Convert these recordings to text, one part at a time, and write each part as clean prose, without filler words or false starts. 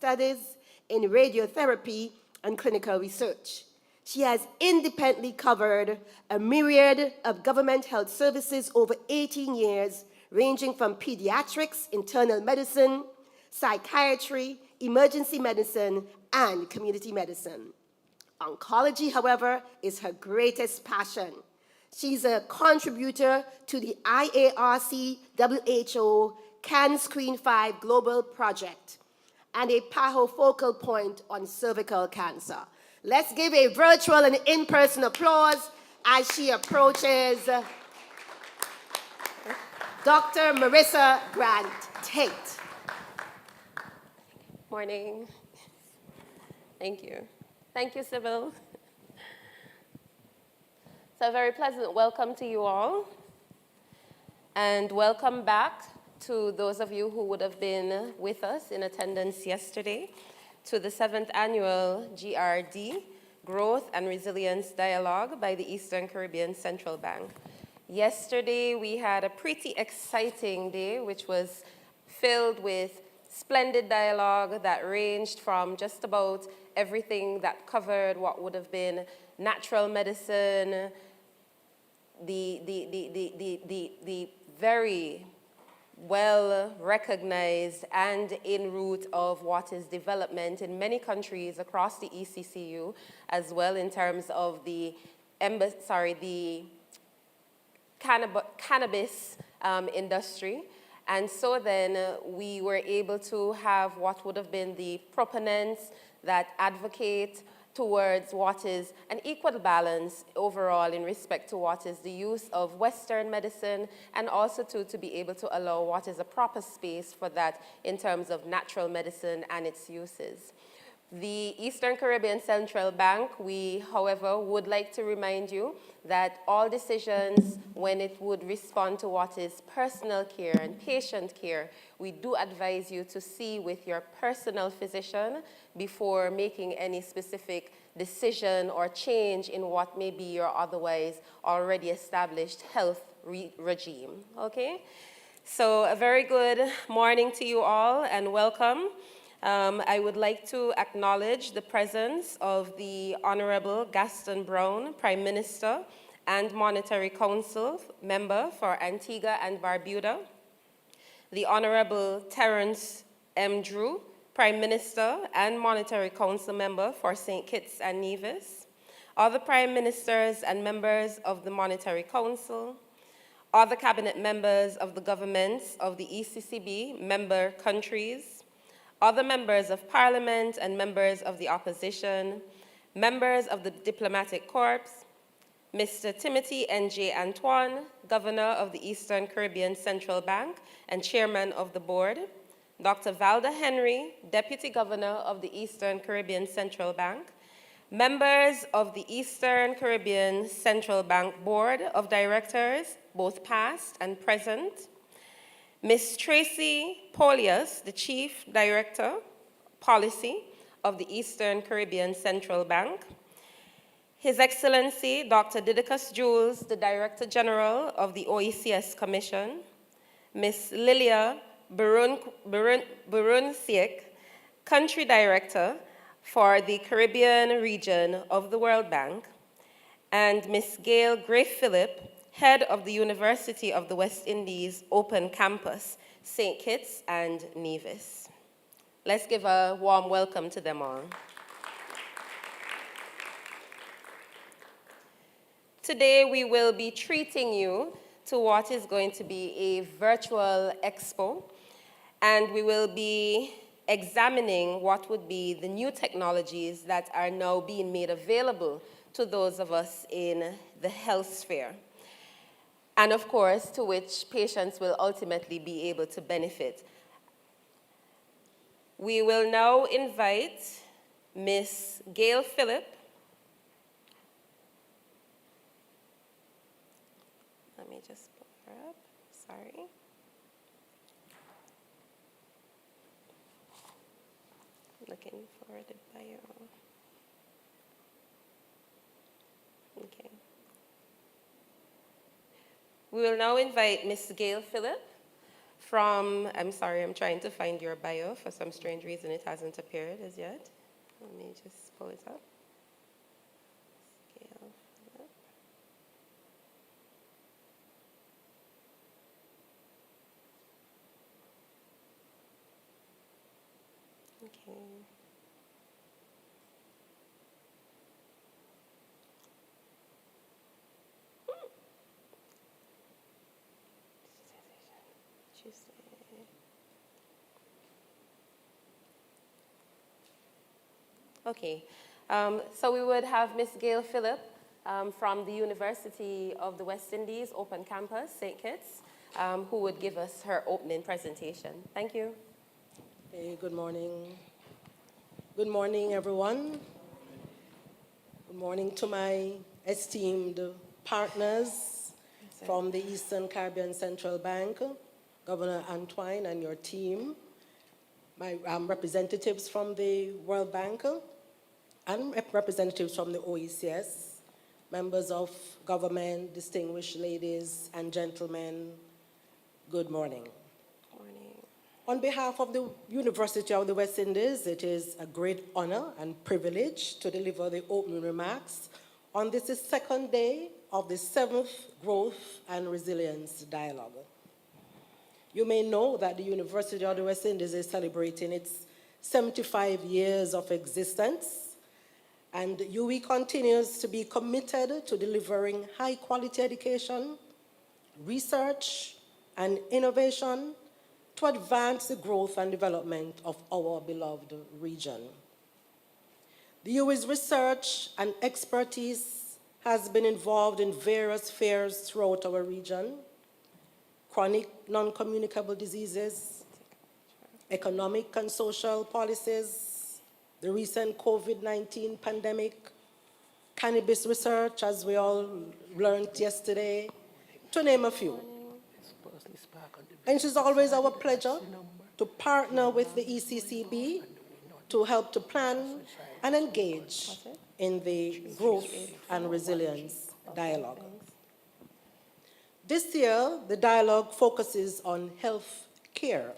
studies in radiotherapy and clinical research. She has independently covered a myriad of government health services over 18 years, ranging from pediatrics, internal medicine, psychiatry, emergency medicine, and community medicine. Oncology, however, is her greatest passion. She's a contributor to the IARC WHO Can Screen 5 Global Project and a PAHO focal point on cervical cancer. Let's give a virtual and in-person applause as she approaches Dr. Marissa Grant Tate. Morning. Thank you. Thank you, Sybil. So a very pleasant welcome to you all. And welcome back to those of you who would have been with us in attendance yesterday to the 7th annual GRD, Growth and Resilience Dialogue by the Eastern Caribbean Central Bank. Yesterday, we had a pretty exciting day, which was filled with splendid dialogue that ranged from just about everything that covered what would have been natural medicine, the very well-recognized and in route of what is development in many countries across the ECCU, as well in terms of the cannabis industry. And so then we were able to have what would have been the proponents that advocate towards what is an equal balance overall in respect to what is the use of Western medicine, and also to be able to allow what is a proper space for that in terms of natural medicine and its uses. The Eastern Caribbean Central Bank, we, however, would like to remind you that all decisions, when it would respond to what is personal care and patient care, we do advise you to see with your personal physician before making any specific decision or change in what may be your otherwise already established health regime, okay? So a very good morning to you all and welcome. I would like to acknowledge the presence of the Honorable Gaston Brown, Prime Minister and Monetary Council member for Antigua and Barbuda, the Honorable Terence M. Drew, Prime Minister and Monetary Council member for St. Kitts and Nevis, other Prime Ministers and members of the Monetary Council, other cabinet members of the governments of the ECCB member countries, other members of Parliament and members of the opposition, members of the Diplomatic Corps, Mr. Timothy N.J. Antoine, Governor of the Eastern Caribbean Central Bank and Chairman of the Board, Dr. Valda Henry, Deputy Governor of the Eastern Caribbean Central Bank, members of the Eastern Caribbean Central Bank Board of Directors, both past and present, Ms. Tracy Polius, the Chief Director, Policy of the Eastern Caribbean Central Bank, His Excellency Dr. Didicus Jules, the Director General of the OECS Commission, Ms. Lilia Burunsiek, Country Director for the Caribbean region of the World Bank, and Ms. Gail Gray-Phillip, Head of the University of the West Indies Open Campus, St. Kitts and Nevis. Let's give a warm welcome to them all. Today we will be treating you to what is going to be a virtual expo, and we will be examining what would be the new technologies that are now being made available to those of us in the health sphere, and of course, to which patients will ultimately be able to benefit. We will now invite Ms. Gail Phillip. Let me just pull her up, sorry. Looking for the bio. Okay. We will now invite Ms. Gail Phillip I'm sorry, I'm trying to find your bio. For some strange reason, it hasn't appeared as yet. Let me just pull it up. Scale. Okay. Tuesday. Okay, so we would have Miss Gail Phillip from the University of the West Indies Open Campus, St. Kitts, who would give us her opening presentation. Thank you. Hey, good morning. Good morning, everyone. Good morning to my esteemed partners from the Eastern Caribbean Central Bank, Governor Antoine and your team, my representatives from the World Bank, and representatives from the OECS, members of government, distinguished ladies and gentlemen, good morning. On behalf of the University of the West Indies, it is a great honor and privilege to deliver the opening remarks on this second day of the 7th Growth and Resilience Dialogue. You may know that the University of the West Indies is celebrating its 75 years of existence, and UE continues to be committed to delivering high-quality education, research, and innovation to advance the growth and development of our beloved region. The UWI's research and expertise has been involved in various spheres throughout our region: chronic non-communicable diseases, economic and social policies, the recent COVID-19 pandemic, cannabis research, as we all learned yesterday, to name a few. And it is always our pleasure to partner with the ECCB to help to plan and engage in the growth and resilience dialogue. This year, the dialogue focuses on health care.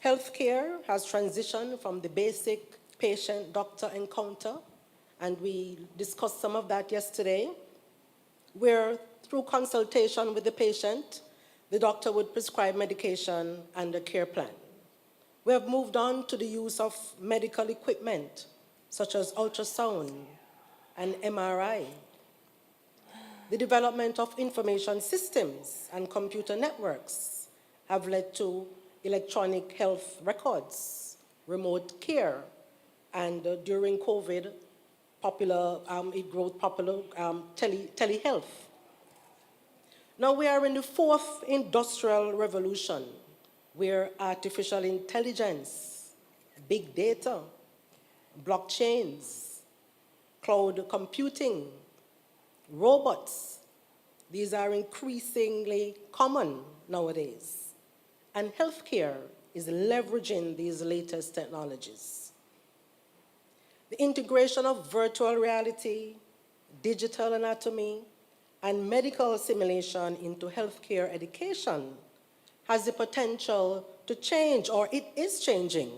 Healthcare has transitioned from the basic patient-doctor encounter, and we discussed some of that yesterday, where through consultation with the patient, the doctor would prescribe medication and a care plan. We have moved on to the use of medical equipment, such as ultrasound and MRI. The development of information systems and computer networks have led to electronic health records, remote care, and during COVID, telehealth. Now we are in the 4th industrial revolution, where artificial intelligence, big data, blockchains, cloud computing, robots, these are increasingly common nowadays. And healthcare is leveraging these latest technologies. The integration of virtual reality, digital anatomy, and medical simulation into healthcare education has the potential to change, or it is changing,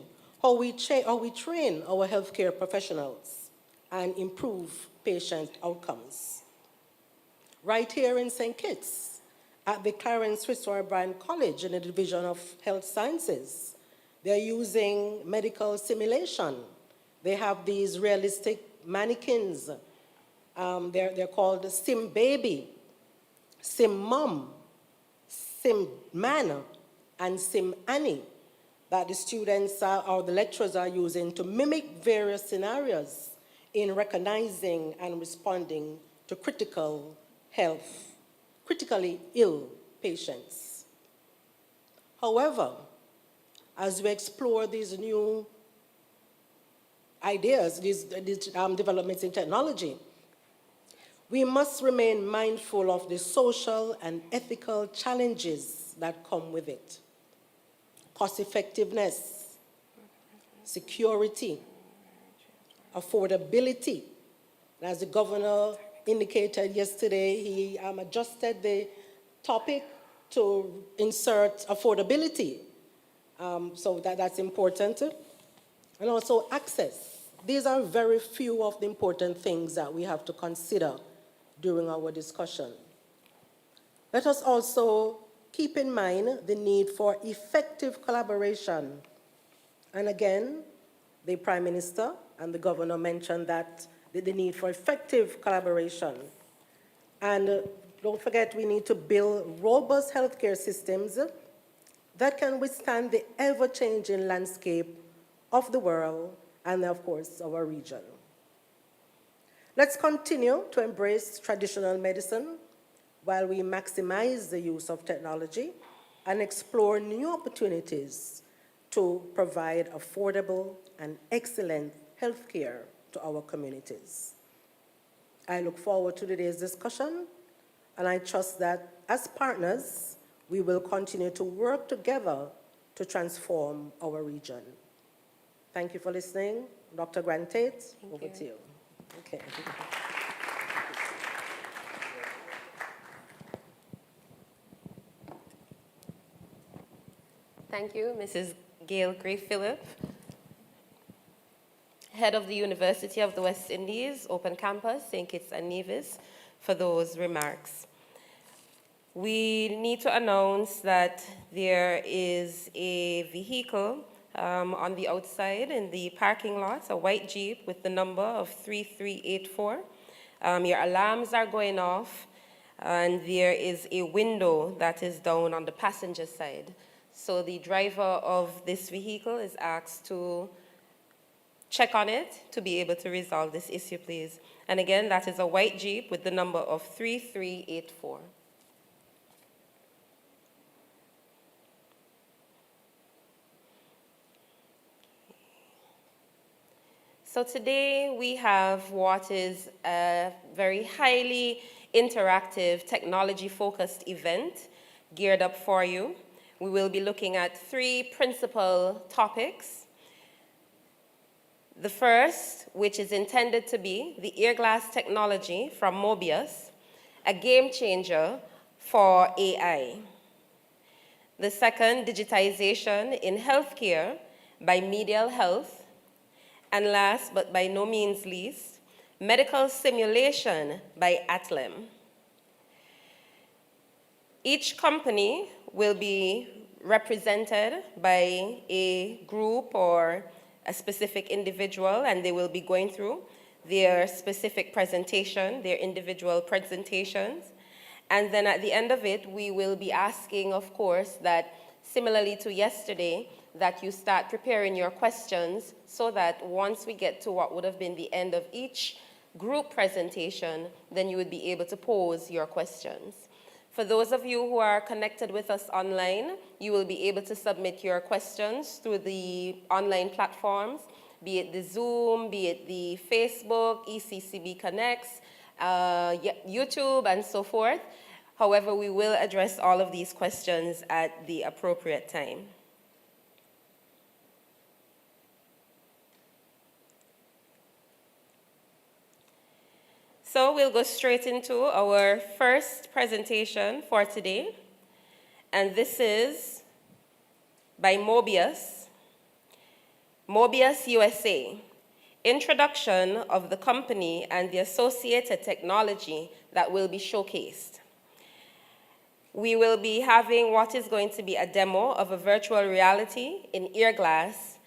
how we train our healthcare professionals and improve patient outcomes. Right here in St. Kitts, at the Clarence Fitzroy-Brand College in the Division of Health Sciences, they're using medical simulation. They have these realistic mannequins. They're called Sim Baby, Sim Mom, Sim Man, and Sim Annie, that the students or the lecturers are using to mimic various scenarios in recognizing and responding to critically ill patients. However, as we explore these new ideas, these developments in technology, we must remain mindful of the social and ethical challenges that come with it. Cost effectiveness, security, affordability. As the governor indicated yesterday, he adjusted the topic to insert affordability. So that's important. And also access. These are very few of the important things that we have to consider during our discussion. Let us also keep in mind the need for effective collaboration. And again, the Prime Minister and the Governor mentioned that the need for effective collaboration. And don't forget, we need to build robust healthcare systems that can withstand the ever-changing landscape of the world and, of course, our region. Let's continue to embrace traditional medicine while we maximize the use of technology and explore new opportunities to provide affordable and excellent healthcare to our communities. I look forward to today's discussion, and I trust that as partners, we will continue to work together to transform our region. Thank you for listening. Dr. Grant Tate, over to you. Okay. Thank you, Mrs. Gail Gray-Phillip, head of the University of the West Indies, Open Campus, St. Kitts and Nevis, for those remarks. We need to announce that there is a vehicle on the outside in the parking lot, a white Jeep with the number of 3384. Your alarms are going off, and there is a window that is down on the passenger side. So the driver of this vehicle is asked to check on it to be able to resolve this issue, please. And again, that is a white Jeep with the number of 3384. So today we have what is a very highly interactive, technology-focused event geared up for you. We will be looking at 3 principal topics. The first, which is intended to be the ear glass technology from Mobius, a game changer for AI. The second, digitization in healthcare by Medial Health. And last, but by no means least, medical simulation by Atlem. Each company will be represented by a group or a specific individual, and they will be going through their specific presentation, their individual presentations. And then at the end of it, we will be asking, of course, that similarly to yesterday, that you start preparing your questions so that once we get to what would have been the end of each group presentation, then you would be able to pose your questions. For those of you who are connected with us online, you will be able to submit your questions through the online platforms, be it the Zoom, be it the Facebook, ECCB Connects, YouTube, and so forth. However, we will address all of these questions at the appropriate time. So we'll go straight into our first presentation for today. And this is by Mobius. Mobius USA. Introduction of the company and the associated technology that will be showcased. We will be having what is going to be a demo of a virtual reality in ear glass,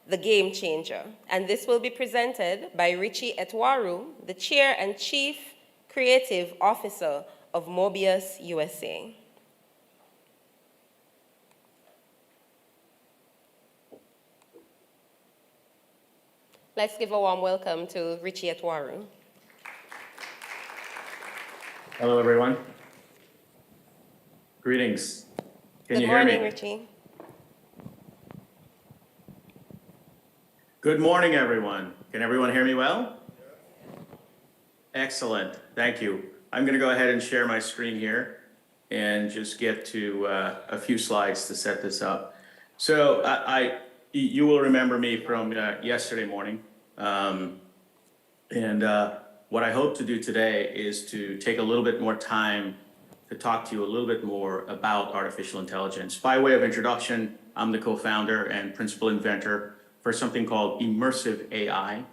the game changer. And this will be presented by Richie Etwaru, the Chair and Chief Creative Officer of Mobius USA. Let's give a warm welcome to Richie Etwaru. Hello, everyone. Greetings. Can you hear me? Good morning, Richie. Good morning, everyone. Can everyone hear me well? Excellent. Thank you. I'm going to go ahead and share my screen here and just get to a few slides to set this up. So you will remember me from yesterday morning. And what I hope to do today is to take a little bit more time to talk to you a little bit more about artificial intelligence. By way of introduction, I'm the co-founder and principal inventor for something called Immersive AI.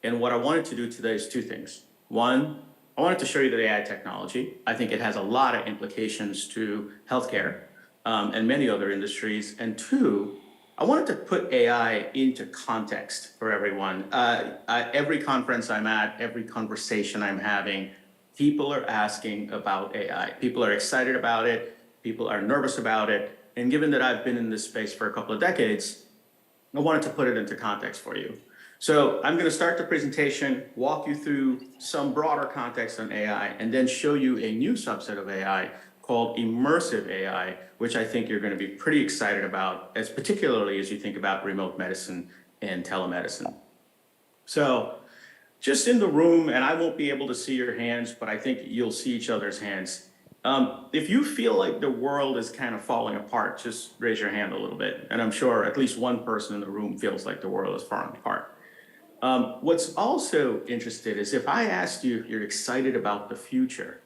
And what I wanted to do today is two things. One, I wanted to show you the AI technology. I think it has a lot of implications to healthcare and many other industries. And two, I wanted to put AI into context for everyone. Every conference I'm at, every conversation I'm having, people are asking about AI. People are excited about it. People are nervous about it. And given that I've been in this space for a couple of decades, I wanted to put it into context for you. So I'm going to start the presentation, walk you through some broader context on AI, and then show you a new subset of AI called Immersive AI, which I think you're going to be pretty excited about, as particularly as you think about remote medicine and telemedicine. So just in the room, and I won't be able to see your hands, but I think you'll see each other's hands. If you feel like the world is kind of falling apart, just raise your hand a little bit. And I'm sure at least one person in the room feels like the world is falling apart. What's also interesting is if I asked you if you're excited about the future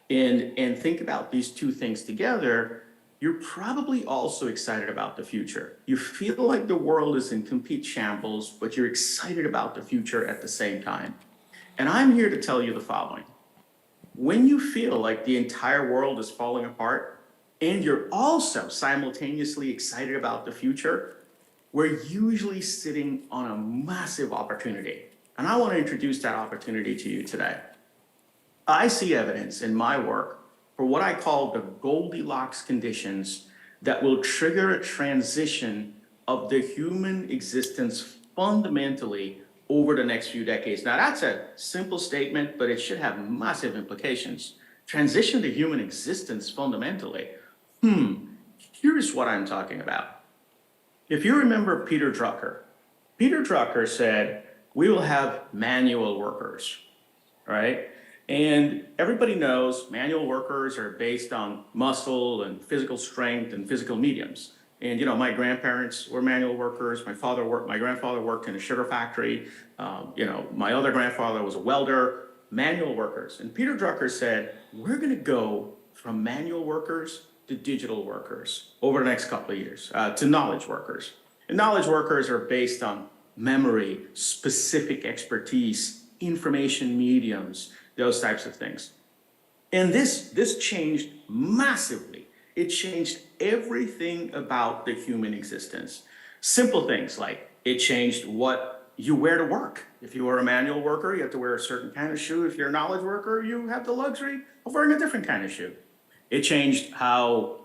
and think about these two things together, you're probably also excited about the future. You feel like the world is in complete shambles, but you're excited about the future at the same time. And I'm here to tell you the following. When you feel like the entire world is falling apart and you're also simultaneously excited about the future, we're usually sitting on a massive opportunity. And I want to introduce that opportunity to you today. I see evidence in my work for what I call the Goldilocks conditions that will trigger a transition of the human existence fundamentally over the next few decades. Now, that's a simple statement, but it should have massive implications. Transition to human existence fundamentally. Here's what I'm talking about. If you remember Peter Drucker said, we will have manual workers, right? And everybody knows manual workers are based on muscle and physical strength and physical mediums. And you know, my grandparents were manual workers. My grandfather worked in a sugar factory. My other grandfather was a welder. Manual workers. And Peter Drucker said, we're going to go from manual workers to digital workers over the next couple of years, to knowledge workers. And knowledge workers are based on memory, specific expertise, information mediums, those types of things. And this changed massively. It changed everything about the human existence. Simple things like it changed what you wear to work. If you were a manual worker, you have to wear a certain kind of shoe. If you're a knowledge worker, you have the luxury of wearing a different kind of shoe. It changed how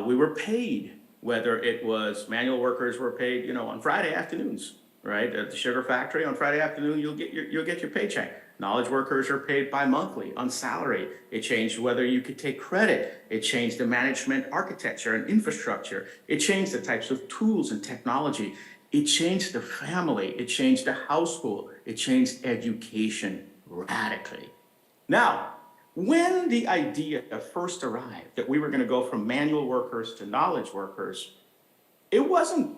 we were paid, whether it was manual workers were paid, on Friday afternoons, right? At the sugar factory on Friday afternoon, you'll get your paycheck. Knowledge workers are paid bi-monthly on salary. It changed whether you could take credit. It changed the management architecture and infrastructure. It changed the types of tools and technology. It changed the family. It changed the household. It changed education radically. Now, when the idea first arrived that we were going to go from manual workers to knowledge workers, it wasn't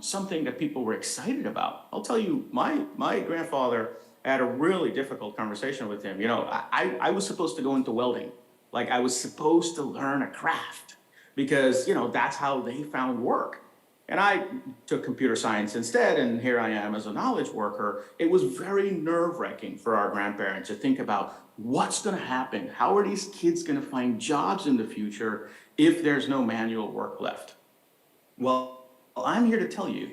something that people were excited about. I'll tell you, my grandfather, I had a really difficult conversation with him. I was supposed to go into welding. Like I was supposed to learn a craft because, that's how they found work. And I took computer science instead, and here I am as a knowledge worker. It was very nerve-wracking for our grandparents to think about what's going to happen. How are these kids going to find jobs in the future if there's no manual work left? Well, I'm here to tell you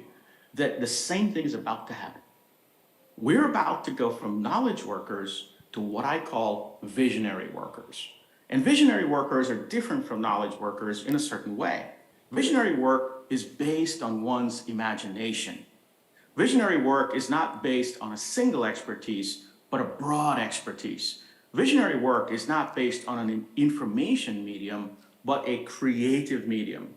that the same thing is about to happen. We're about to go from knowledge workers to what I call visionary workers. And visionary workers are different from knowledge workers in a certain way. Visionary work is based on one's imagination. Visionary work is not based on a single expertise, but a broad expertise. Visionary work is not based on an information medium, but a creative medium.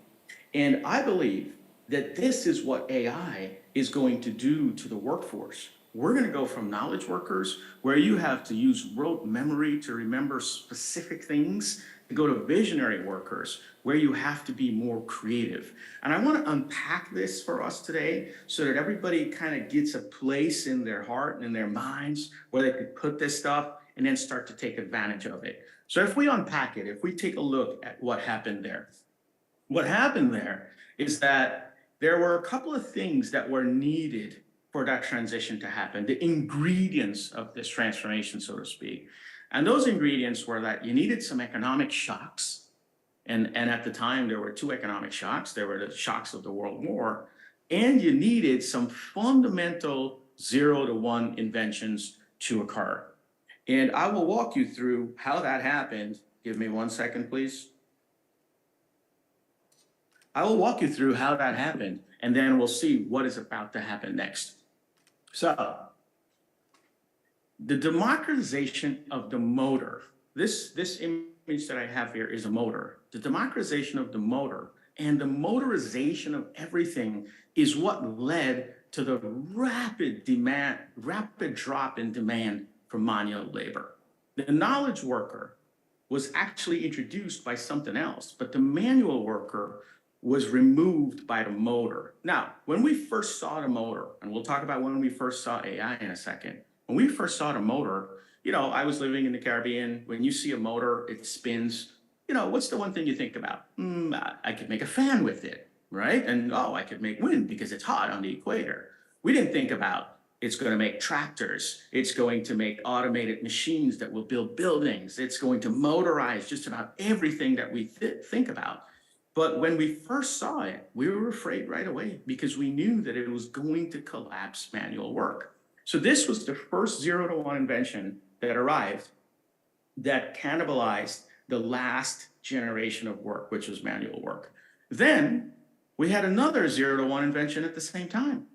And I believe that this is what AI is going to do to the workforce. We're going to go from knowledge workers, where you have to use rote memory to remember specific things, to go to visionary workers, where you have to be more creative. And I want to unpack this for us today so that everybody kind of gets a place in their heart and in their minds where they could put this stuff and then start to take advantage of it. So if we unpack it, if we take a look at what happened there is that there were a couple of things that were needed for that transition to happen, the ingredients of this transformation, so to speak. And those ingredients were that you needed some economic shocks. And at the time, there were two economic shocks. There were the shocks of the World War, and you needed some fundamental 0 to 1 inventions to occur. And I will walk you through how that happened. Give me 1 second, please. I will walk you through how that happened, and then we'll see what is about to happen next. So, the democratization of the motor. This image that I have here is a motor. The democratization of the motor and the motorization of everything is what led to the rapid drop in demand for manual labor. The knowledge worker was actually introduced by something else, but the manual worker was removed by the motor. Now, when we first saw the motor, and we'll talk about when we first saw AI in a second, when we first saw the motor, I was living in the Caribbean. When you see a motor, it spins. What's the one thing you think about? I could make a fan with it, right? And I could make wind because it's hot on the equator. We didn't think about it's going to make tractors. It's going to make automated machines that will build buildings. It's going to motorize just about everything that we think about. But when we first saw it, we were afraid right away because we knew that it was going to collapse manual work. So this was the first 0 to 1 invention that arrived that cannibalized the last generation of work, which was manual work. Then we had another 0 to 1 invention at the same time.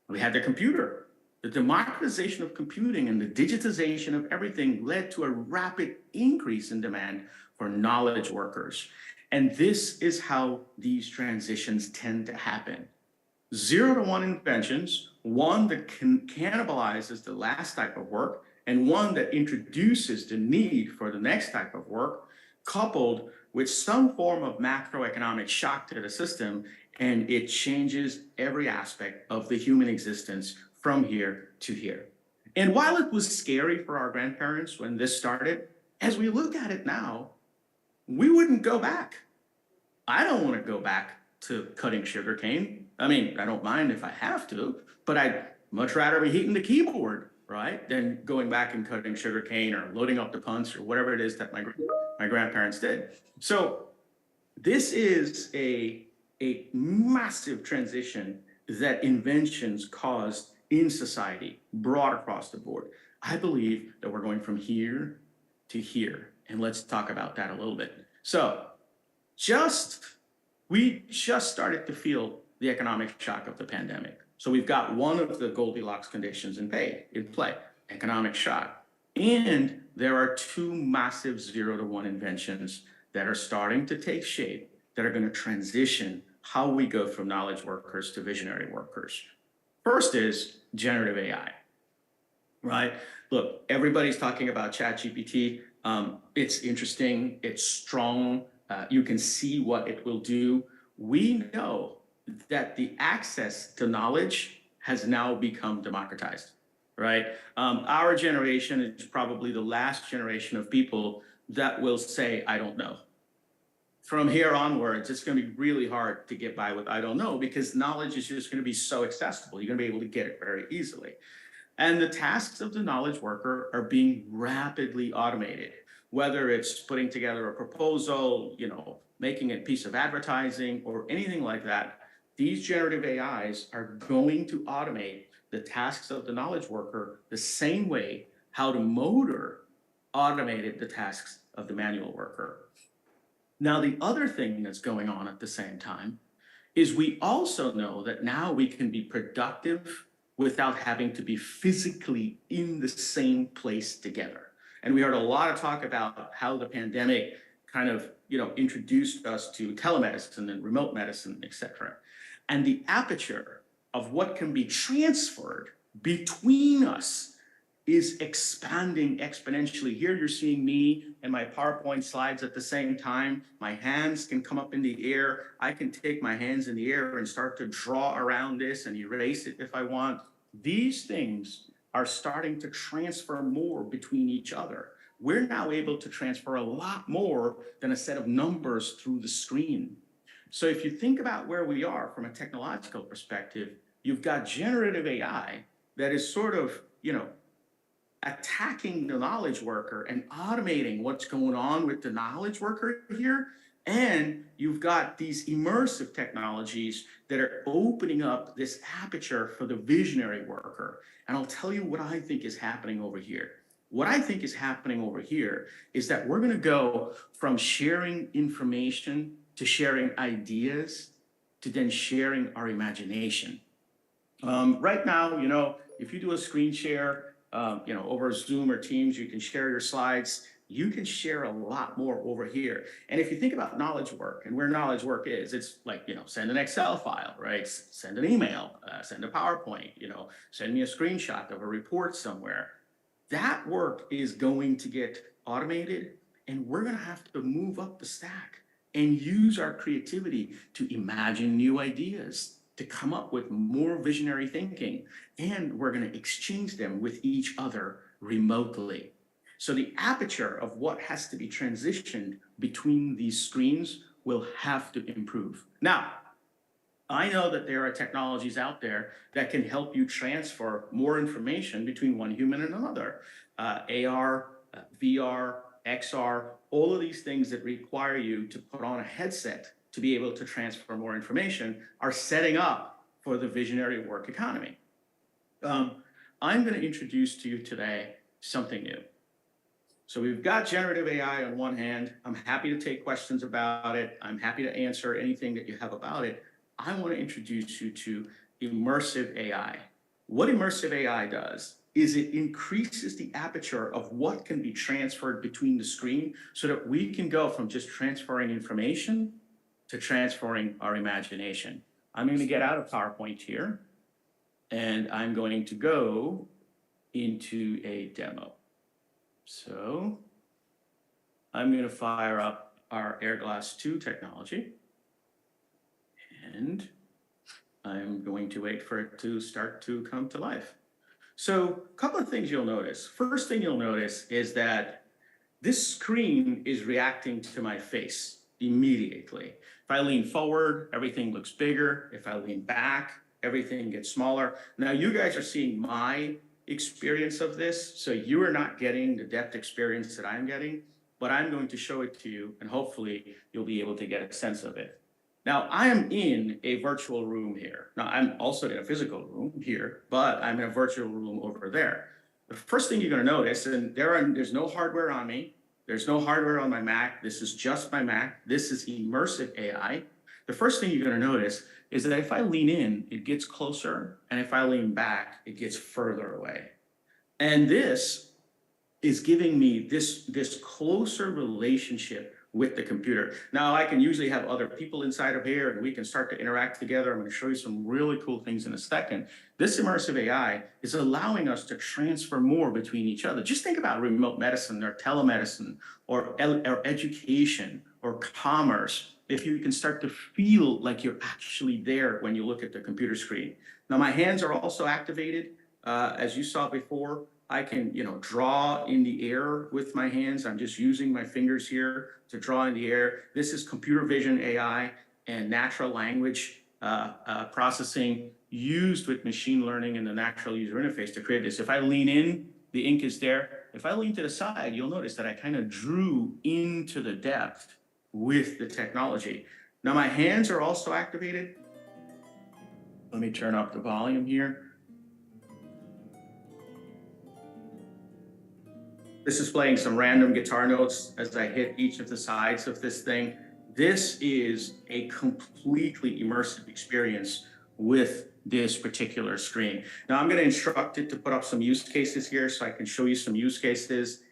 We had the computer. The democratization of computing and the digitization of everything led to a rapid increase in demand for knowledge workers. And this is how these transitions tend to happen. 0 to 1 inventions, one that cannibalizes the last type of work, and one that introduces the need for the next type of work, coupled with some form of macroeconomic shock to the system, and it changes every aspect of the human existence from here to here. And while it was scary for our grandparents when this started, as we look at it now, we wouldn't go back. I don't want to go back to cutting sugarcane. I mean, I don't mind if I have to, but I'd much rather be hitting the keyboard, right, than going back and cutting sugarcane or loading up the punts or whatever it is that my grandparents did. So this is a massive transition that inventions caused in society, broad across the board. I believe that we're going from here to here, and let's talk about that a little bit. So we just started to feel the economic shock of the pandemic. So we've got one of the Goldilocks conditions in play, economic shock. And there are two massive 0 to 1 inventions that are starting to take shape that are going to transition how we go from knowledge workers to visionary workers. First is generative AI, right? Look, everybody's talking about ChatGPT. It's interesting, it's strong. You can see what it will do. We know that the access to knowledge has now become democratized, right? Our generation is probably the last generation of people that will say, I don't know. From here onwards, it's going to be really hard to get by with I don't know, because knowledge is just going to be so accessible. You're going to be able to get it very easily. And the tasks of the knowledge worker are being rapidly automated, whether it's putting together a proposal, making a piece of advertising or anything like that. These generative AIs are going to automate the tasks of the knowledge worker the same way how the motor automated the tasks of the manual worker. Now, the other thing that's going on at the same time is we also know that now we can be productive without having to be physically in the same place together. And we heard a lot of talk about how the pandemic kind of, introduced us to telemedicine and remote medicine, et cetera. And the aperture of what can be transferred between us is expanding exponentially. Here you're seeing me and my PowerPoint slides at the same time. My hands can come up in the air. I can take my hands in the air and start to draw around this and erase it if I want. These things are starting to transfer more between each other. we're now able to transfer a lot more than a set of numbers through the screen. So if you think about where we are from a technological perspective, you've got generative AI that is sort of, attacking the knowledge worker and automating what's going on with the knowledge worker here. And you've got these immersive technologies that are opening up this aperture for the visionary worker. And I'll tell you what I think is happening over here. What I think is happening over here is that we're going to go from sharing information to sharing ideas to then sharing our imagination. Right now, if you do a screen share, over Zoom or Teams, you can share your slides. You can share a lot more over here. And if you think about knowledge work and where knowledge work is, it's like, send an Excel file, right? Send an email, send a PowerPoint, send me a screenshot of a report somewhere. That work is going to get automated, and we're going to have to move up the stack and use our creativity to imagine new ideas, to come up with more visionary thinking, and we're going to exchange them with each other remotely. So the aperture of what has to be transitioned between these screens will have to improve. Now, I know that there are technologies out there that can help you transfer more information between one human and another. AR, VR, XR, all of these things that require you to put on a headset to be able to transfer more information are setting up for the visionary work economy. I'm going to introduce to you today something new. So we've got generative AI on one hand. I'm happy to take questions about it. I'm happy to answer anything that you have about it. I want to introduce you to Immersive AI. What Immersive AI does is it increases the aperture of what can be transferred between the screen so that we can go from just transferring information to transferring our imagination. I'm going to get out of PowerPoint here, and I'm going to go into a demo. So I'm going to fire up our Airglass 2 technology, and I'm going to wait for it to start to come to life. So a couple of things you'll notice. First thing you'll notice is that this screen is reacting to my face immediately. If I lean forward, everything looks bigger. If I lean back, everything gets smaller. Now you guys are seeing my experience of this, so you are not getting the depth experience that I'm getting, but I'm going to show it to you, and hopefully you'll be able to get a sense of it. Now, I am in a virtual room here. Now, I'm also in a physical room here, but I'm in a virtual room over there. The first thing you're going to notice, and there's no hardware on me. There's no hardware on my Mac. This is just my Mac. This is Immersive AI. The first thing you're going to notice is that if I lean in, it gets closer, and if I lean back, it gets further away. And this is giving me this closer relationship with the computer. Now, I can usually have other people inside of here, and we can start to interact together. I'm going to show you some really cool things in a second. This Immersive AI is allowing us to transfer more between each other. Just think about remote medicine or telemedicine or education or commerce. If you can start to feel like you're actually there when you look at the computer screen. Now, my hands are also activated. As you saw before, I can, draw in the air with my hands. I'm just using my fingers here to draw in the air. This is computer vision AI and natural language processing used with machine learning and the natural user interface to create this. If I lean in, the ink is there. If I lean to the side, you'll notice that I kind of drew into the depth with the technology. Now my hands are also activated. Let me turn up the volume here. This is playing some random guitar notes as I hit each of the sides of this thing. This is a completely immersive experience with this particular screen. Now I'm going to instruct it to put up some use cases here so I can show you some use cases.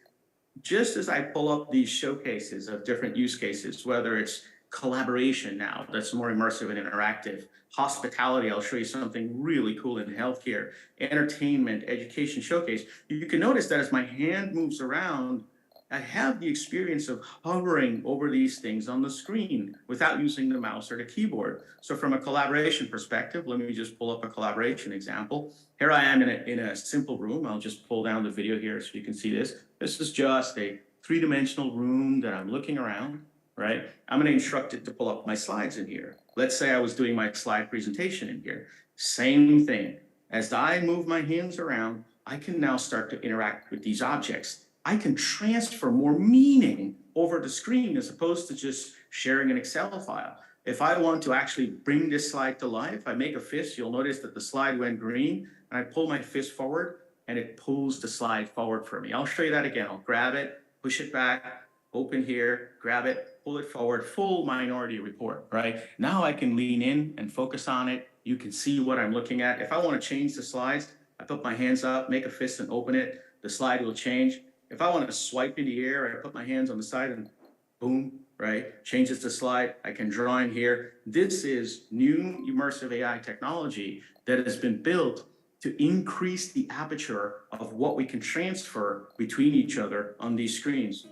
Just as I pull up these showcases of different use cases, whether it's collaboration now, that's more immersive and interactive, hospitality, I'll show you something really cool in healthcare, entertainment, education showcase, you can notice that as my hand moves around, I have the experience of hovering over these things on the screen without using the mouse or the keyboard. So from a collaboration perspective, let me just pull up a collaboration example. Here I am in a simple room. I'll just pull down the video here so you can see this. This is just a three-dimensional room that I'm looking around, right? I'm going to instruct it to pull up my slides in here. Let's say I was doing my slide presentation in here. Same thing. As I move my hands around, I can now start to interact with these objects. I can transfer more meaning over the screen as opposed to just sharing an Excel file. If I want to actually bring this slide to life, I make a fist, you'll notice that the slide went green, and I pull my fist forward, and it pulls the slide forward for me. I'll show you that again. I'll grab it, push it back, open here, grab it, pull it forward, full Minority Report, right? Now I can lean in and focus on it. You can see what I'm looking at. If I want to change the slides, I put my hands up, make a fist and open it. The slide will change. If I want to swipe in the air, I put my hands on the side and boom, right? Changes the slide. I can draw in here. This is new immersive AI technology that has been built to increase the aperture of what we can transfer between each other on these screens.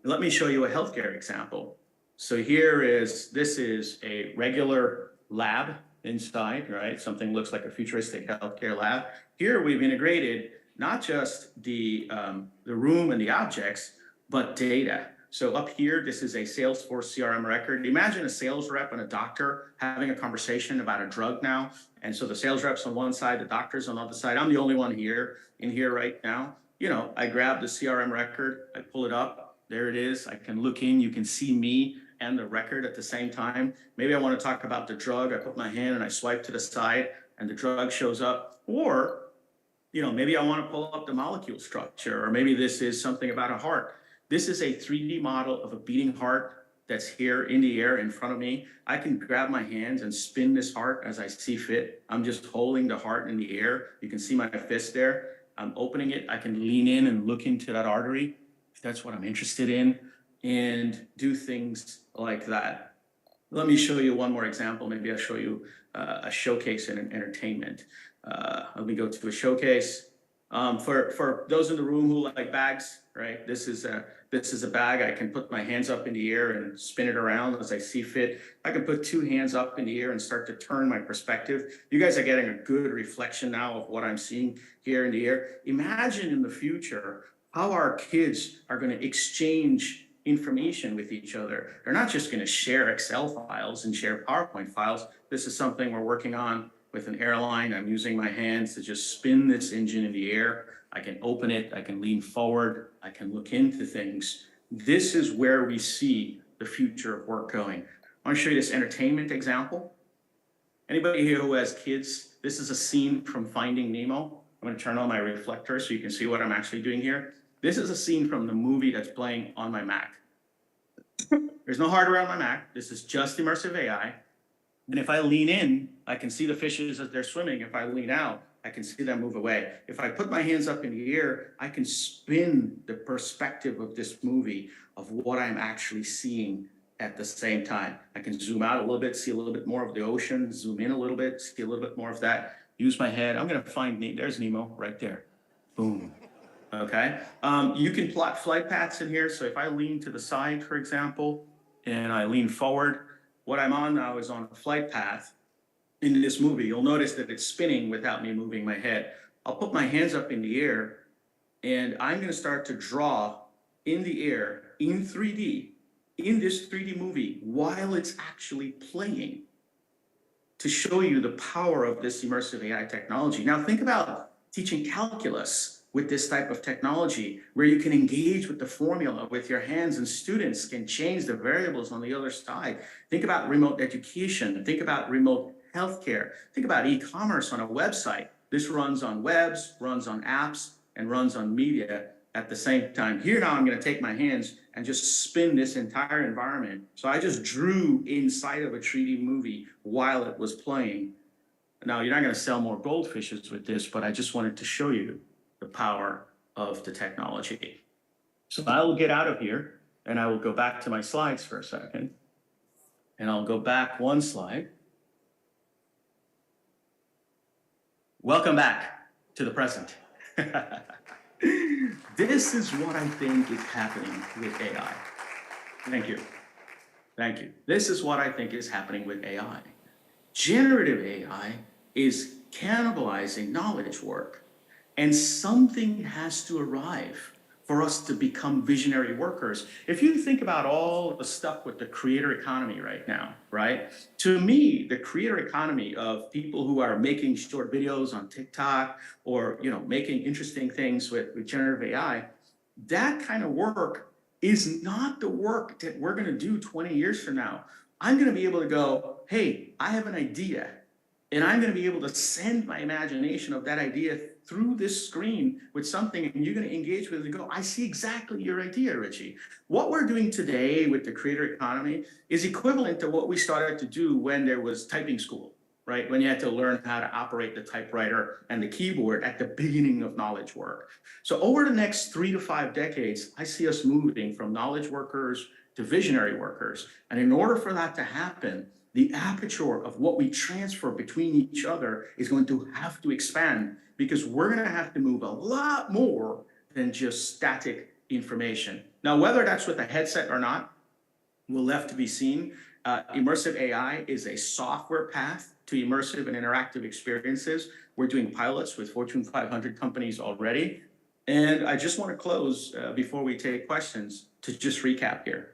Let me show you a healthcare example. So this is a regular lab inside, right? Something looks like a futuristic healthcare lab. Here we've integrated not just the room and the objects, but data. So up here, this is a Salesforce CRM record. Imagine a sales rep and a doctor having a conversation about a drug now. And so the sales rep's on one side, the doctor's on the other side. I'm the only one in here right now. You know, I grab the CRM record, I pull it up, there it is. I can look in, you can see me and the record at the same time. Maybe I want to talk about the drug. I put my hand and I swipe to the side and the drug shows up. Or, you know, maybe I want to pull up the molecule structure, or maybe this is something about a heart. This is a 3D model of a beating heart that's here in the air in front of me. I can grab my hands and spin this heart as I see fit. I'm just holding the heart in the air. You can see my fist there. I'm opening it. I can lean in and look into that artery if that's what I'm interested in, and do things like that. Let me show you one more example. Maybe I'll show you a showcase in entertainment. Let me go to a showcase. For those in the room who like bags, right? This is a bag. I can put my hands up in the air and spin it around as I see fit. I can put two hands up in the air and start to turn my perspective. You guys are getting a good reflection now of what I'm seeing here in the air. Imagine in the future how our kids are going to exchange information with each other. They're not just going to share Excel files and share PowerPoint files. This is something we're working on with an airline. I'm using my hands to just spin this engine in the air. I can open it, I can lean forward, I can look into things. This is where we see the future of work going. I want to show you this entertainment example. Anybody here who has kids, this is a scene from Finding Nemo. I'm going to turn on my reflector so you can see what I'm actually doing here. This is a scene from the movie that's playing on my Mac. There's no hardware on my Mac. This is just immersive AI. And if I lean in, I can see the fishes as they're swimming. If I lean out, I can see them move away. If I put my hands up in the air, I can spin the perspective of this movie of what I'm actually seeing at the same time. I can zoom out a little bit, see a little bit more of the ocean, zoom in a little bit, see a little bit more of that, use my head. I'm going to find, there's Nemo right there. Boom. Okay. You can plot flight paths in here. So if I lean to the side, for example, and I lean forward, what I'm on now is on a flight path in this movie. You'll notice that it's spinning without me moving my head. I'll put my hands up in the air and I'm going to start to draw in the air in 3D, in this 3D movie while it's actually playing, to show you the power of this immersive AI technology. Now think about teaching calculus with this type of technology, where you can engage with the formula with your hands and students can change the variables on the other side. Think about remote education. Think about remote healthcare. Think about e-commerce on a website. This runs on webs, runs on apps, and runs on media at the same time. Here now I'm going to take my hands and just spin this entire environment. So I just drew inside of a 3D movie while it was playing. Now, you're not going to sell more goldfishes with this, but I just wanted to show you the power of the technology. So I will get out of here and I will go back to my slides for a second. And I'll go back one slide. Welcome back to the present. This is what I think is happening with AI. Thank you. Thank you. This is what I think is happening with AI. Generative AI is cannibalizing knowledge work, and something has to arrive for us to become visionary workers. If you think about all the stuff with the creator economy right now, right? To me, the creator economy of people who are making short videos on TikTok or making interesting things with generative AI, that kind of work is not the work that we're going to do 20 years from now. I'm going to be able to go, hey, I have an idea, and I'm going to be able to send my imagination of that idea through this screen with something, and you're going to engage with it and go, I see exactly your idea, Richie. What we're doing today with the creator economy is equivalent to what we started to do when there was typing school, right? When you had to learn how to operate the typewriter and the keyboard at the beginning of knowledge work. So over the next 3 to 5 decades, I see us moving from knowledge workers to visionary workers. And in order for that to happen, the aperture of what we transfer between each other is going to have to expand, because we're going to have to move a lot more than just static information. Now, whether that's with a headset or not will left to be seen. Immersive AI is a software path to immersive and interactive experiences. We're doing pilots with Fortune 500 companies already. And I just want to close before we take questions to just recap here.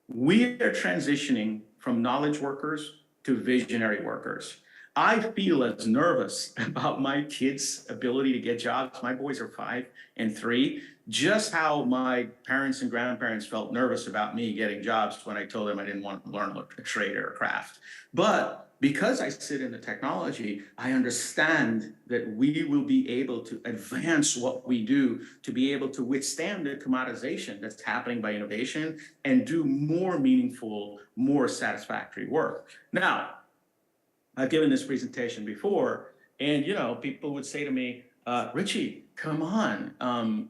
We are transitioning from knowledge workers to visionary workers. I feel as nervous about my kids' ability to get jobs. My boys are 5 and 3. Just how my parents and grandparents felt nervous about me getting jobs when I told them I didn't want to learn a trade or a craft. But because I sit in the technology, I understand that we will be able to advance what we do to be able to withstand the commoditization that's happening by innovation and do more meaningful, more satisfactory work. Now, I've given this presentation before, and people would say to me, Richie, come on, how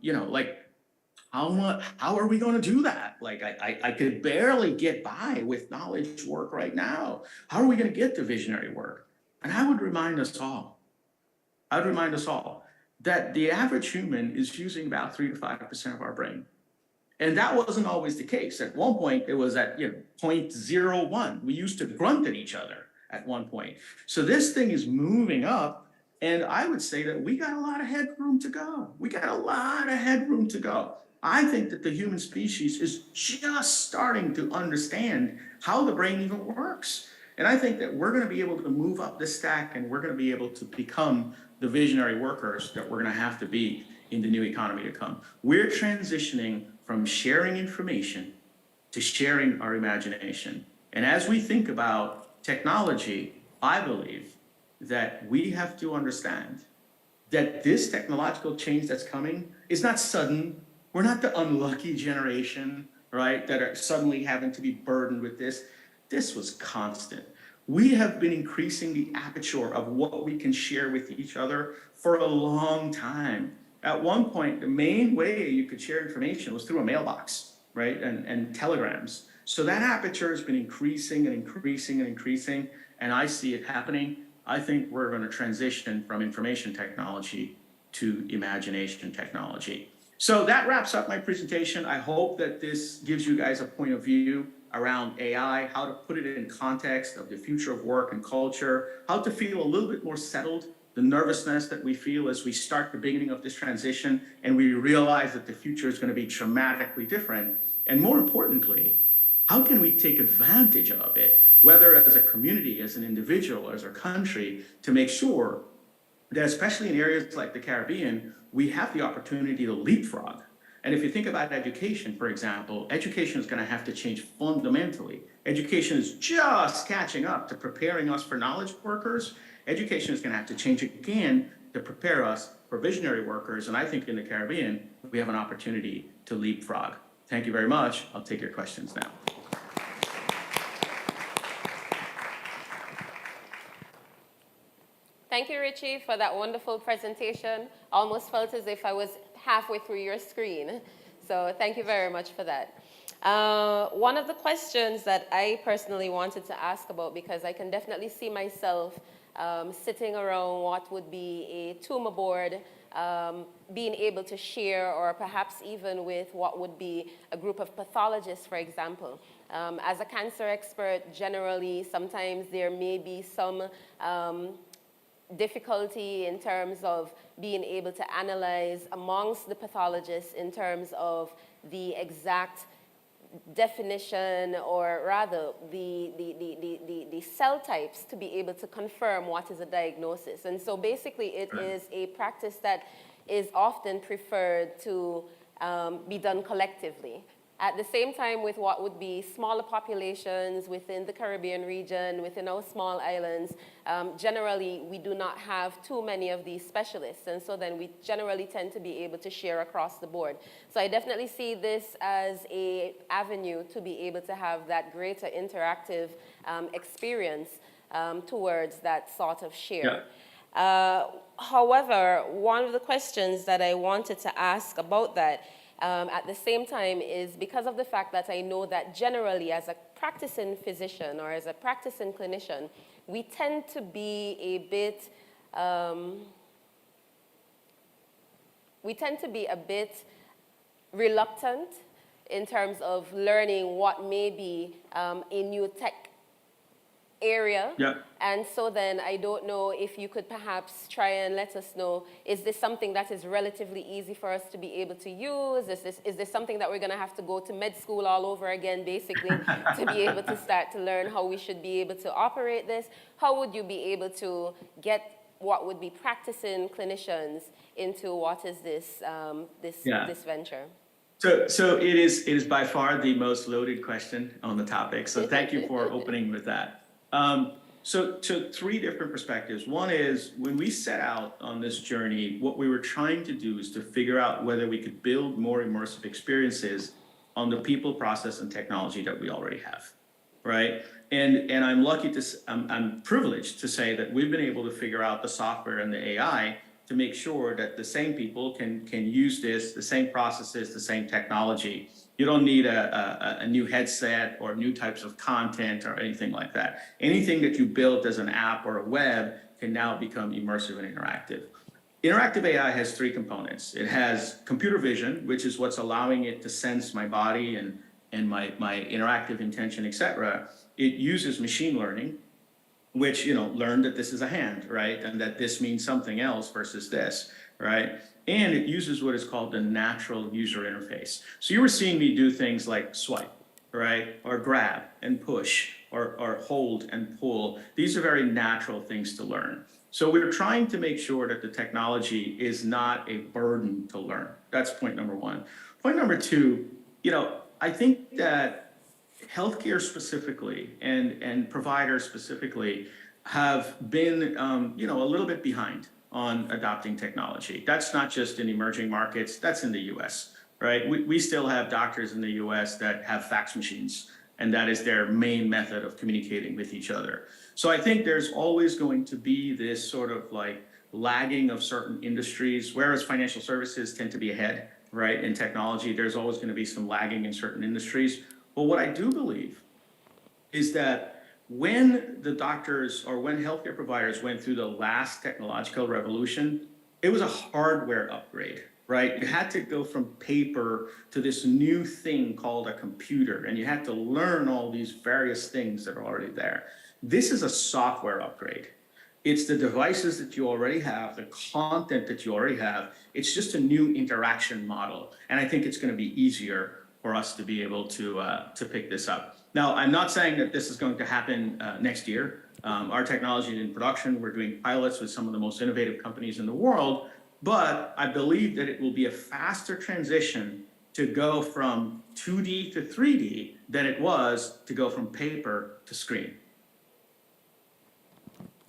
are we going to do that? Like, I could barely get by with knowledge work right now. How are we going to get to visionary work? And I would remind us all that the average human is using about 3 to 5% of our brain. And that wasn't always the case. At one point, it was at 0.01. We used to grunt at each other at one point. So this thing is moving up, and I would say that we got a lot of headroom to go. I think that the human species is just starting to understand how the brain even works. And I think that we're going to be able to move up this stack, and we're going to be able to become the visionary workers that we're going to have to be in the new economy to come. We're transitioning from sharing information to sharing our imagination. And as we think about technology, I believe that we have to understand that this technological change that's coming is not sudden. We're not the unlucky generation, right, that are suddenly having to be burdened with this. This was constant. We have been increasing the aperture of what we can share with each other for a long time. At one point, the main way you could share information was through a mailbox, right, and telegrams. So that aperture has been increasing and increasing and increasing, and I see it happening. I think we're going to transition from information technology to imagination technology. So that wraps up my presentation. I hope that this gives you guys a point of view around AI, how to put it in context of the future of work and culture, how to feel a little bit more settled, the nervousness that we feel as we start the beginning of this transition and we realize that the future is going to be dramatically different. And more importantly, how can we take advantage of it, whether as a community, as an individual, or as a country, to make sure that, especially in areas like the Caribbean, we have the opportunity to leapfrog. And if you think about education, for example, education is going to have to change fundamentally. Education is just catching up to preparing us for knowledge workers. Education is going to have to change again to prepare us for visionary workers. And I think in the Caribbean, we have an opportunity to leapfrog. Thank you very much. I'll take your questions now. Thank you, Richie, for that wonderful presentation. Almost felt as if I was halfway through your screen. So thank you very much for that. One of the questions that I personally wanted to ask about, because I can definitely see myself sitting around what would be a tumor board, being able to share, or perhaps even with what would be a group of pathologists, for example. As a cancer expert, generally, sometimes there may be some difficulty in terms of being able to analyze amongst the pathologists in terms of the exact definition, or rather the cell types to be able to confirm what is a diagnosis. And so basically it is a practice that is often preferred to be done collectively. At the same time, with what would be smaller populations within the Caribbean region, within our small islands, generally we do not have too many of these specialists, and so then we generally tend to be able to share across the board. So I definitely see this as an avenue to be able to have that greater interactive experience towards that sort of share. Yeah. However, one of the questions that I wanted to ask about that at the same time is because of the fact that I know that generally as a practicing physician or as a practicing clinician, we tend to be a bit, reluctant in terms of learning what may be a new tech area. Yeah. And so then I don't know if you could perhaps try and let us know, is this something that is relatively easy for us to be able to use? Is this something that we're going to have to go to med school all over again, basically, to be able to start to learn how we should be able to operate this? How would you be able to get what would be practicing clinicians into what is this, this venture? So it is by far the most loaded question on the topic. So thank you for opening with that. So three different perspectives. One is when we set out on this journey, what we were trying to do is to figure out whether we could build more immersive experiences on the people, process, and technology that we already have, right? And I'm lucky to, I'm privileged to say that we've been able to figure out the software and the AI to make sure that the same people can use this, the same processes, the same technology. You don't need a new headset or new types of content or anything like that. Anything that you built as an app or a web can now become immersive and interactive. Interactive AI has three components. It has computer vision, which is what's allowing it to sense my body and my interactive intention, et cetera. It uses machine learning, which, learned that this is a hand, right? And that this means something else versus this, right? And it uses what is called the natural user interface. So you were seeing me do things like swipe, right? Or grab and push, or hold and pull. These are very natural things to learn. So we're trying to make sure that the technology is not a burden to learn. That's point number one. Point number two, I think that healthcare specifically and providers specifically have been, a little bit behind on adopting technology. That's not just in emerging markets, that's in the US, right? We still have doctors in the US that have fax machines, and that is their main method of communicating with each other. So I think there's always going to be this sort of like lagging of certain industries, whereas financial services tend to be ahead, right? In technology, there's always going to be some lagging in certain industries. But what I do believe is that when the doctors or when healthcare providers went through the last technological revolution, it was a hardware upgrade, right? You had to go from paper to this new thing called a computer, and you had to learn all these various things that are already there. This is a software upgrade. It's the devices that you already have, the content that you already have. It's just a new interaction model. And I think it's going to be easier for us to be able to pick this up. Now, I'm not saying that this is going to happen next year. Our technology is in production. We're doing pilots with some of the most innovative companies in the world, but I believe that it will be a faster transition to go from 2D to 3D than it was to go from paper to screen.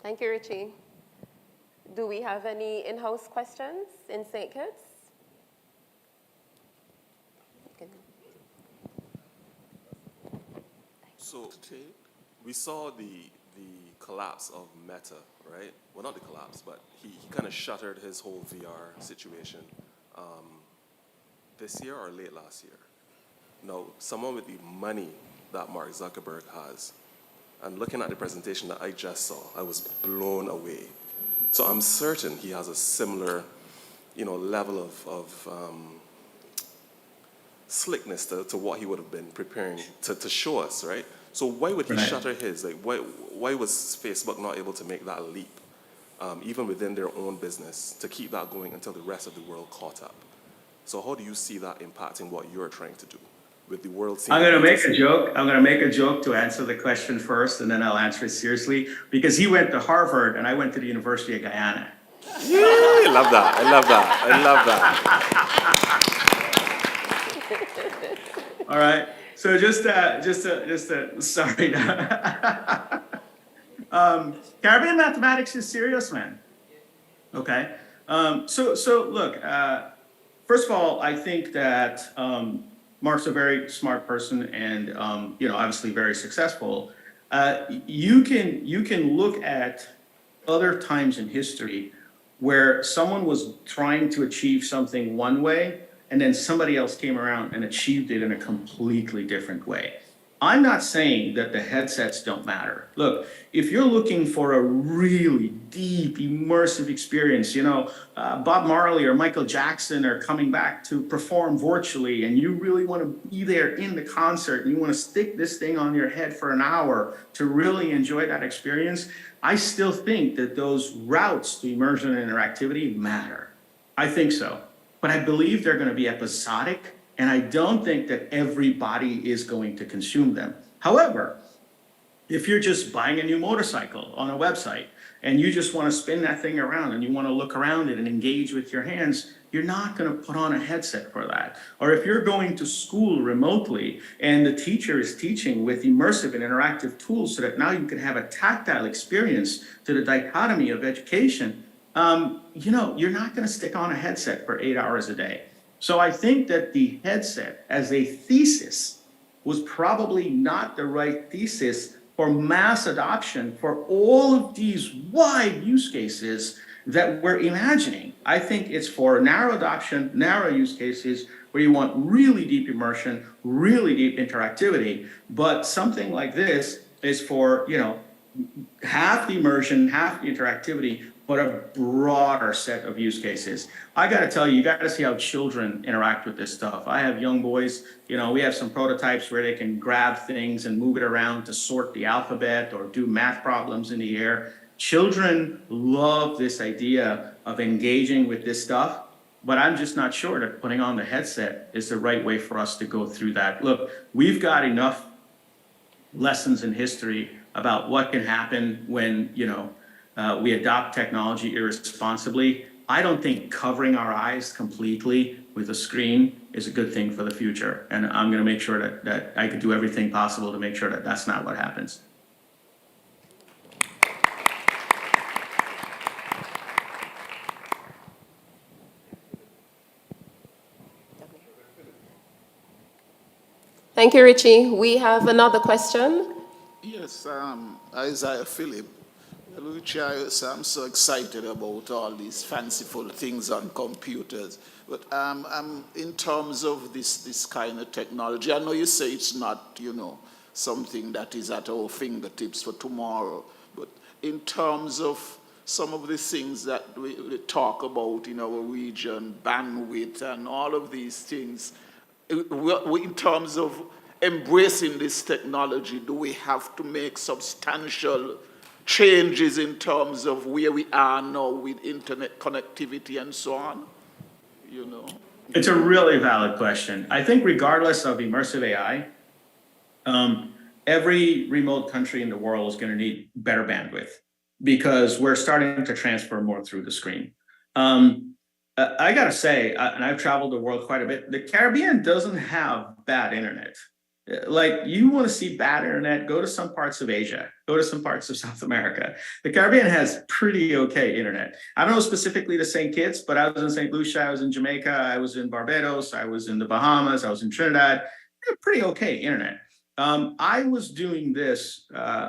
Thank you, Richie. Do we have any in-house questions in St. Kitts? So we saw the collapse of Meta, right? Well, not the collapse, but he kind of shuttered his whole VR situation this year or late last year. Now, someone with the money that Mark Zuckerberg has, And looking at the presentation that I just saw, I was blown away. So I'm certain he has a similar, level of slickness to what he would have been preparing to show us, right? So why would he shutter his? Like, why was Facebook not able to make that leap, even within their own business, to keep that going until the rest of the world caught up? So how do you see that impacting what you're trying to do with the world? I'm going to make a joke. I'm going to make a joke to answer the question first, and then I'll answer it seriously, because he went to Harvard and I went to the University of Guyana. Yeah, I love that. I love that. I love that. All right. So just sorry. Caribbean mathematics is serious, man. Okay. So look, first of all, I think that Mark's a very smart person and, obviously very successful. You can look at other times in history where someone was trying to achieve something one way, and then somebody else came around and achieved it in a completely different way. I'm not saying that the headsets don't matter. Look, if you're looking for a really deep, immersive experience, Bob Marley or Michael Jackson are coming back to perform virtually, and you really want to be there in the concert, and you want to stick this thing on your head for an hour to really enjoy that experience, I still think that those routes to immersion and interactivity matter. I think so. But I believe they're going to be episodic, and I don't think that everybody is going to consume them. However, if you're just buying a new motorcycle on a website and you just want to spin that thing around and you want to look around it and engage with your hands, you're not going to put on a headset for that. Or if you're going to school remotely and the teacher is teaching with immersive and interactive tools so that now you can have a tactile experience to the dichotomy of education, you're not going to stick on a headset for 8 hours a day. So I think that the headset as a thesis was probably not the right thesis for mass adoption for all of these wide use cases that we're imagining. I think it's for narrow adoption, narrow use cases where you want really deep immersion, really deep interactivity. But something like this is for, half the immersion, half the interactivity, but a broader set of use cases. I got to tell you, you got to see how children interact with this stuff. I have young boys, we have some prototypes where they can grab things and move it around to sort the alphabet or do math problems in the air. Children love this idea of engaging with this stuff, but I'm just not sure that putting on the headset is the right way for us to go through that. Look, we've got enough lessons in history about what can happen when, we adopt technology irresponsibly. I don't think covering our eyes completely with a screen is a good thing for the future. And I'm going to make sure that I can do everything possible to make sure that that's not what happens. Thank you, Richie. We have another question. Yes, Isaiah Philip. Richie, I'm so excited about all these fanciful things on computers. But in terms of this kind of technology, I know you say it's not, something that is at our fingertips for tomorrow. But in terms of some of the things that we talk about in our region, bandwidth and all of these things, in terms of embracing this technology, do we have to make substantial changes in terms of where we are now with internet connectivity and so on? It's a really valid question. I think regardless of immersive AI, every remote country in the world is going to need better bandwidth because we're starting to transfer more through the screen. I got to say, and I've traveled the world quite a bit, the Caribbean doesn't have bad internet. Like, you want to see bad internet, go to some parts of Asia, go to some parts of South America. The Caribbean has pretty okay internet. I don't know specifically the St. Kitts, but I was in St. Lucia, I was in Jamaica, I was in Barbados, I was in the Bahamas, I was in Trinidad. Pretty okay internet. I was doing this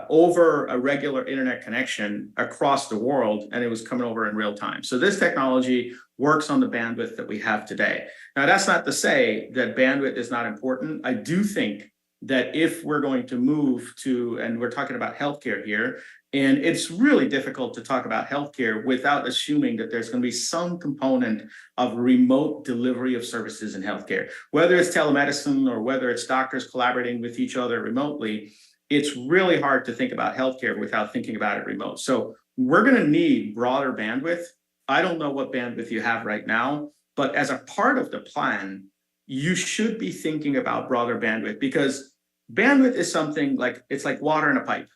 over a regular internet connection across the world, and it was coming over in real time. So this technology works on the bandwidth that we have today. Now, that's not to say that bandwidth is not important. I do think that if we're going to move to, and we're talking about healthcare here, and it's really difficult to talk about healthcare without assuming that there's going to be some component of remote delivery of services in healthcare, whether it's telemedicine or whether it's doctors collaborating with each other remotely. It's really hard to think about healthcare without thinking about it remote. So we're going to need broader bandwidth. I don't know what bandwidth you have right now, but as a part of the plan, you should be thinking about broader bandwidth, because bandwidth is something like, it's like water in a pipe,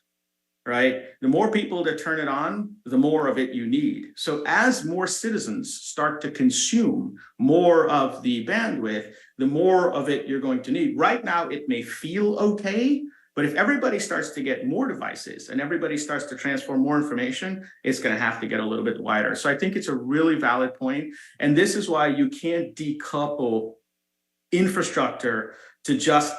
right? The more people that turn it on, the more of it you need. So as more citizens start to consume more of the bandwidth, the more of it you're going to need. Right now, it may feel okay, but if everybody starts to get more devices and everybody starts to transfer more information, it's going to have to get a little bit wider. So I think it's a really valid point. And this is why you can't decouple infrastructure to just,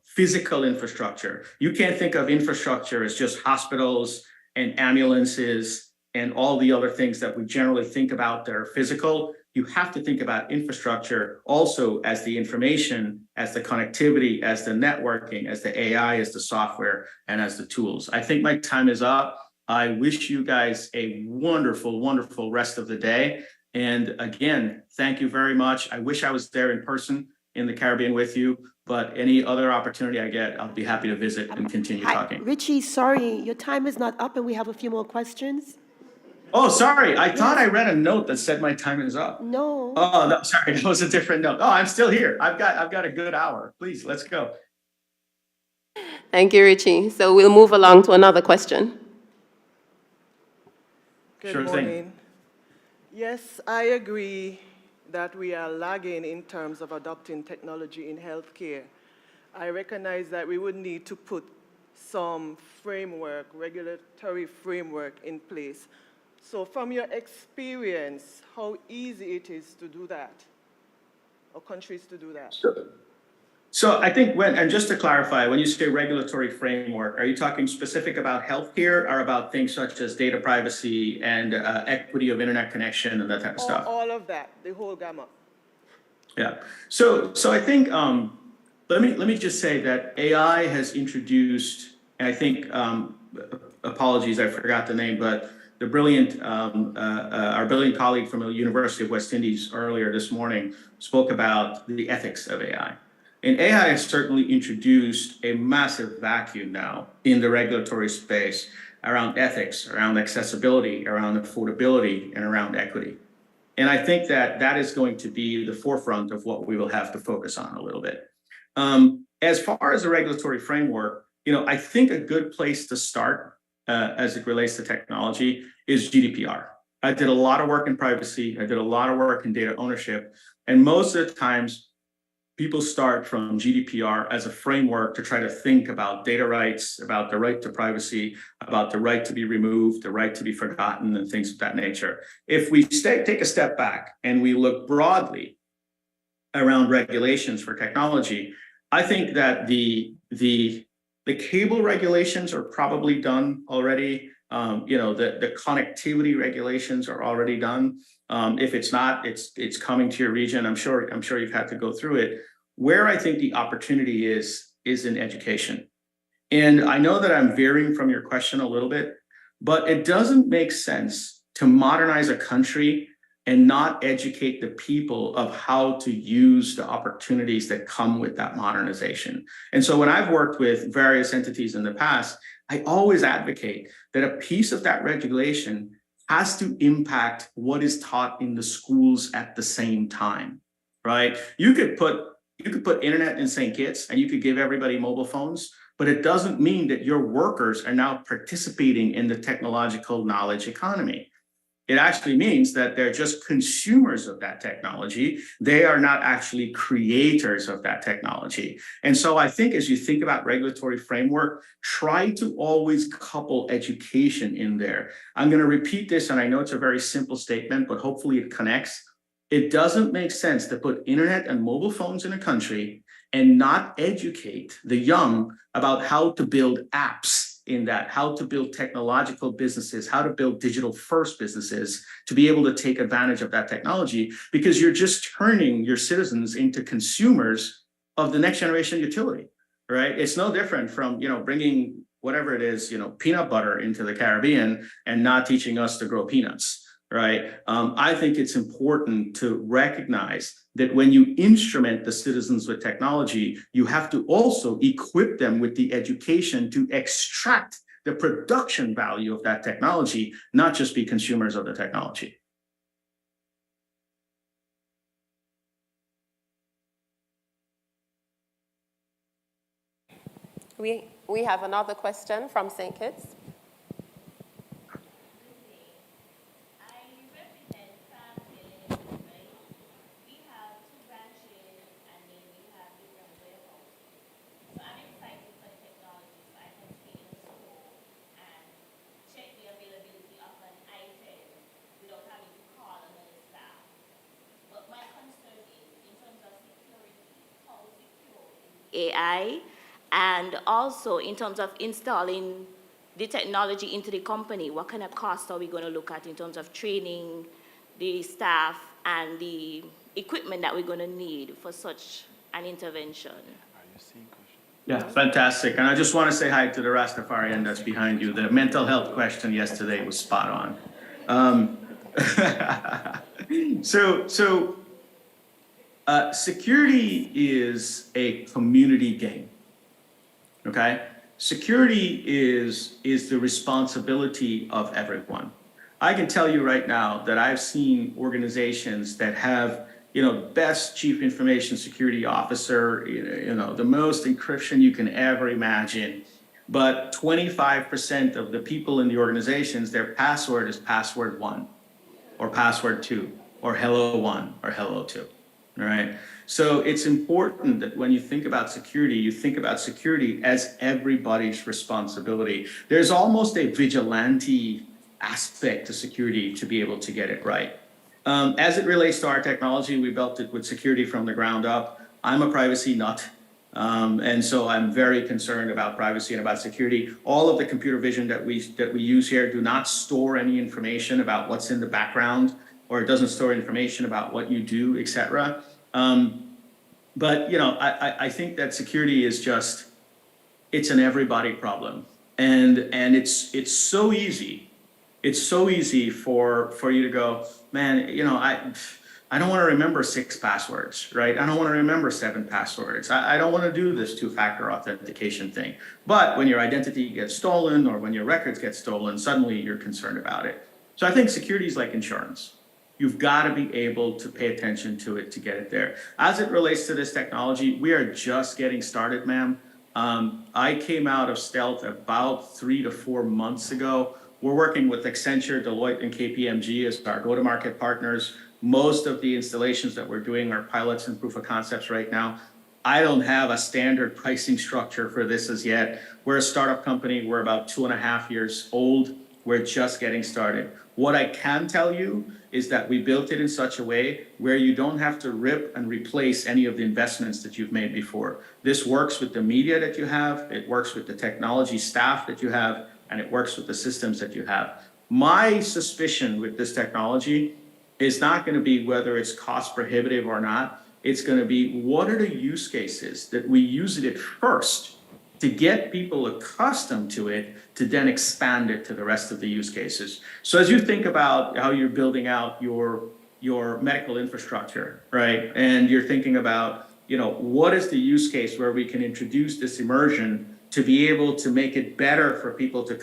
physical infrastructure. You can't think of infrastructure as just hospitals and ambulances and all the other things that we generally think about that are physical. You have to think about infrastructure also as the information, as the connectivity, as the networking, as the AI, as the software, and as the tools. I think my time is up. I wish you guys a wonderful, wonderful rest of the day. And again, thank you very much. I wish I was there in person in the Caribbean with you, but any other opportunity I get, I'll be happy to visit and continue talking. Richie, sorry, your time is not up and we have a few more questions. Oh, sorry. I thought I read a note that said my time is up. No. Oh, no, sorry. That was a different note. Oh, I'm still here. I've got a good hour. Please, let's go. Thank you, Richie. So we'll move along to another question. Good Sure morning. thing. Yes, I agree that we are lagging in terms of adopting technology in healthcare. I recognize that we would need to put some framework, regulatory framework in place. So from your experience, how easy it is to do that, or countries to do that? So I think and just to clarify, when you say regulatory framework, are you talking specific about healthcare or about things such as data privacy and equity of internet connection and that type of stuff? All of that, the whole gamut. Yeah. So I think let me just say that AI has introduced, and I think apologies, I forgot the name, but the brilliant our brilliant colleague from the University of West Indies earlier this morning spoke about the ethics of AI. And AI has certainly introduced a massive vacuum now in the regulatory space around ethics, around accessibility, around affordability, and around equity. And I think that is going to be the forefront of what we will have to focus on a little bit. As far as the regulatory framework, I think a good place to start as it relates to technology is GDPR. I did a lot of work in privacy. I did a lot of work in data ownership. And most of the times, people start from GDPR as a framework to try to think about data rights, about the right to privacy, about the right to be removed, the right to be forgotten, and things of that nature. If we take a step back and we look broadly around regulations for technology, I think that the cable regulations are probably done already. The connectivity regulations are already done. If it's not, it's coming to your region. I'm sure you've had to go through it. Where I think the opportunity is in education. And I know that I'm veering from your question a little bit, but it doesn't make sense to modernize a country and not educate the people of how to use the opportunities that come with that modernization. And so when I've worked with various entities in the past, I always advocate that a piece of that regulation has to impact what is taught in the schools at the same time, right? You could put internet in St. Kitts and you could give everybody mobile phones, but it doesn't mean that your workers are now participating in the technological knowledge economy. It actually means that they're just consumers of that technology. They are not actually creators of that technology. And so I think as you think about regulatory framework, try to always couple education in there. I'm going to repeat this, and I know it's a very simple statement, but hopefully it connects. It doesn't make sense to put internet and mobile phones in a country and not educate the young about how to build apps in that, how to build technological businesses, how to build digital first businesses to be able to take advantage of that technology, because you're just turning your citizens into consumers of the next generation utility, right? It's no different from, bringing whatever it is, peanut butter into the Caribbean and not teaching us to grow peanuts, right? I think it's important to recognize that when you instrument the citizens with technology, you have to also equip them with the education to extract the production value of that technology, not just be consumers of the technology. We have another question from St. Kitts. AI, and also in terms of installing the technology into the company, what kind of cost are we going to look at in terms of training the staff and the equipment that we're going to need for such an intervention? Yeah, fantastic. And I just want to say hi to the Rastafarian that's behind you. The mental health question yesterday was spot on. Security is a community game, okay? Security is the responsibility of everyone. I can tell you right now that I've seen organizations that have, best chief information security officer, the most encryption you can ever imagine. But 25% of the people in the organizations, their password is password 1 or password 2 or hello 1 or hello 2. All right. So it's important that when you think about security, you think about security as everybody's responsibility. There's almost a vigilante aspect to security to be able to get it right. As it relates to our technology, we built it with security from the ground up. I'm a privacy nut. And so I'm very concerned about privacy and about security. All of the computer vision that we use here do not store any information about what's in the background, or it doesn't store information about what you do, et cetera. But I think that security is just, it's an everybody problem. And it's so easy. It's so easy for you to go, man, I don't want to remember 6 passwords, right? I don't want to remember 7 passwords. I don't want to do this 2-factor authentication thing. But when your identity gets stolen or when your records get stolen, suddenly you're concerned about it. So I think security is like insurance. You've got to be able to pay attention to it to get it there. As it relates to this technology, we are just getting started, ma'am. I came out of stealth about 3 to 4 months ago. We're working with Accenture, Deloitte, and KPMG as our go-to-market partners. Most of the installations that we're doing are pilots and proof of concepts right now. I don't have a standard pricing structure for this as yet. We're a startup company. We're about 2.5 years old. We're just getting started. What I can tell you is that we built it in such a way where you don't have to rip and replace any of the investments that you've made before. This works with the media that you have, it works with the technology staff that you have, and it works with the systems that you have. My suspicion with this technology is not going to be whether it's cost prohibitive or not. It's going to be what are the use cases that we use it first to get people accustomed to it, to then expand it to the rest of the use cases. So as you think about how you're building out your medical infrastructure, right? And you're thinking about, what is the use case where we can introduce this immersion to be able to make it better for people to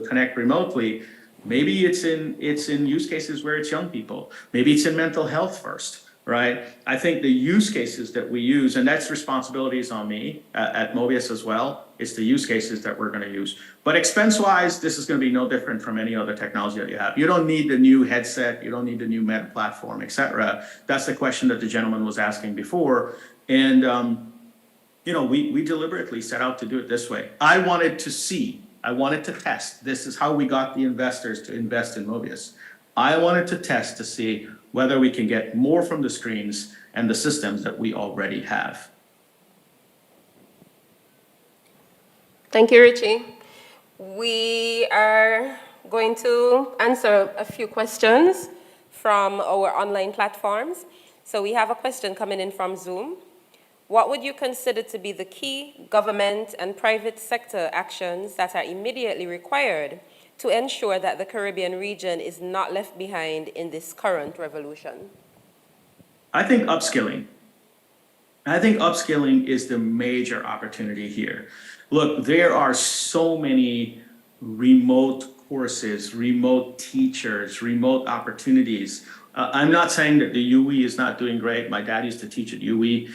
connect remotely. Maybe it's in use cases where it's young people. Maybe it's in mental health first, right? I think the use cases that we use, and that's responsibilities on me at Mobius as well, it's the use cases that we're going to use. But expense-wise, this is going to be no different from any other technology that you have. You don't need the new headset, you don't need the new meta platform, et cetera. That's the question that the gentleman was asking before. And we deliberately set out to do it this way. I wanted to test. This is how we got the investors to invest in Mobius. I wanted to test to see whether we can get more from the screens and the systems that we already have. Thank you, Richie. We are going to answer a few questions from our online platforms. So we have a question coming in from Zoom. what would you consider to be the key government and private sector actions that are immediately required to ensure that the Caribbean region is not left behind in this current revolution? I think upskilling. I think upskilling is the major opportunity here. Look, there are so many remote courses, remote teachers, remote opportunities. I'm not saying that the UE is not doing great. My dad used to teach at UE.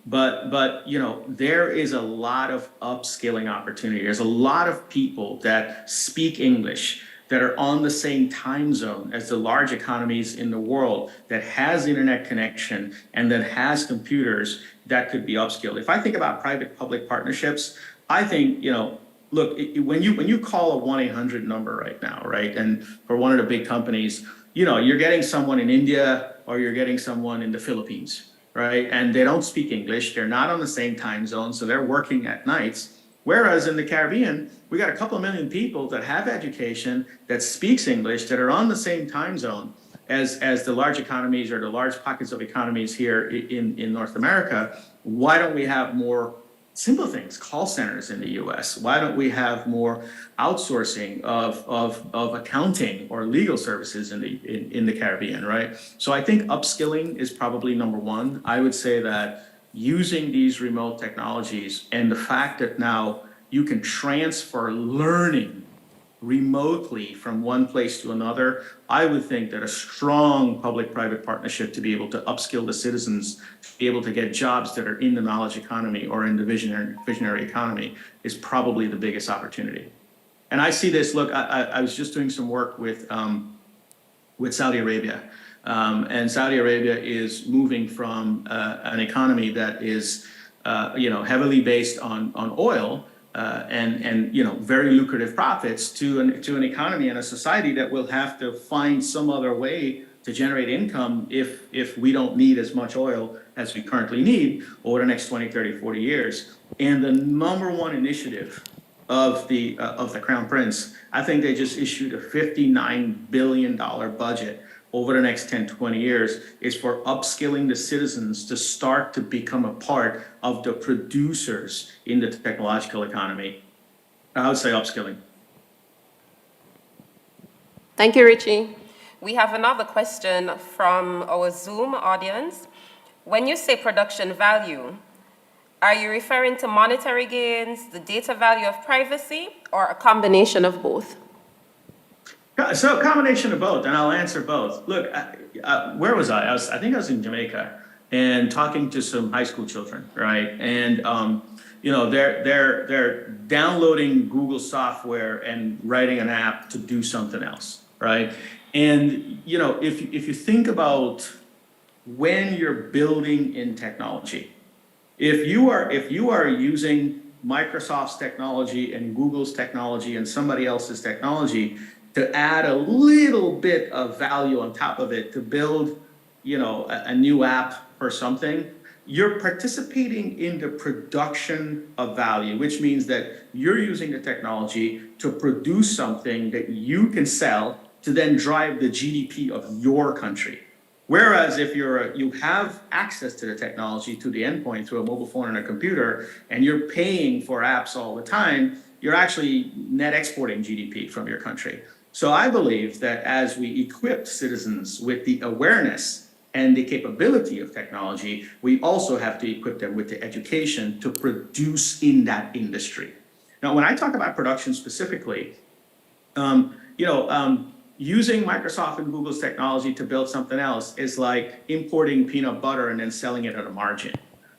But you know, there is a lot of upskilling opportunity. There's a lot of people that speak English that are on the same time zone as the large economies in the world, that has internet connection and that has computers that could be upskilled. If I think about private-public partnerships, I think, you know, look, when you call a 1-800 number right now, right, and for one of the big companies, you know, you're getting someone in India or you're getting someone in the Philippines, right? And they don't speak English. They're not on the same time zone, so they're working at nights. Whereas in the Caribbean, we got a couple of million people that have education, that speaks English, that are on the same time zone as the large economies or the large pockets of economies here in North America. Why don't we have more simple things, call centers in the US? Why don't we have more outsourcing of accounting or legal services in the Caribbean, right? So I think upskilling is probably number one. I would say that using these remote technologies and the fact that now you can transfer learning remotely from one place to another, I would think that a strong public-private partnership to be able to upskill the citizens, to be able to get jobs that are in the knowledge economy or in the visionary economy is probably the biggest opportunity. And I see this, look, I was just doing some work with Saudi Arabia. And Saudi Arabia is moving from an economy that is, you know, heavily based on oil and you know, very lucrative profits to an economy and a society that will have to find some other way to generate income if we don't need as much oil as we currently need over the next 20, 30, 40 years. And the number one initiative of the Crown Prince, I think they just issued a $59 billion budget over the next 10, 20 years, is for upskilling the citizens to start to become a part of the producers in the technological economy. I would say upskilling. Thank you, Richie. We have another question from our Zoom audience. When you say production value, are you referring to monetary gains, the data value of privacy, or a combination of both? So a combination of both, and I'll answer both. Look, where was I? I think I was in Jamaica and talking to some high school children, right? And you know, they're downloading Google software and writing an app to do something else, right? And you know, if you think about when you're building in technology, if you are using Microsoft's technology and Google's technology and somebody else's technology to add a little bit of value on top of it to build, you know, a new app or something, you're participating in the production of value, which means that you're using the technology to produce something that you can sell to then drive the GDP of your country. Whereas if you have access to the technology, to the endpoint through a mobile phone and a computer, and you're paying for apps all the time, you're actually net exporting GDP from your country. So I believe that as we equip citizens with the awareness and the capability of technology, we also have to equip them with the education to produce in that industry. Now, when I talk about production specifically, using Microsoft and Google's technology to build something else is like importing peanut butter and then selling it at a margin,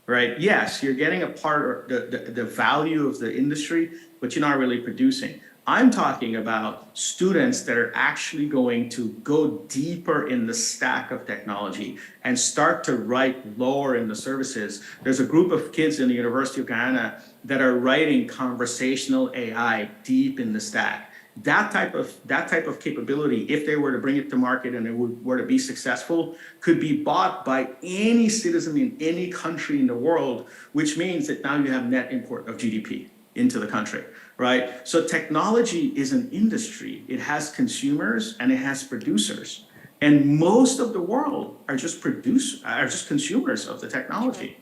right? Yes, you're getting a part of the value of the industry, but you're not really producing. I'm talking about students that are actually going to go deeper in the stack of technology and start to write lower in the services. There's a group of kids in the University of Guyana that are writing conversational AI deep in the stack. That type of capability, if they were to bring it to market and it were to be successful, could be bought by any citizen in any country in the world, which means that now you have net import of GDP into the country. Right? So technology is an industry. It has consumers and it has producers. And most of the world are just consumers of the technology.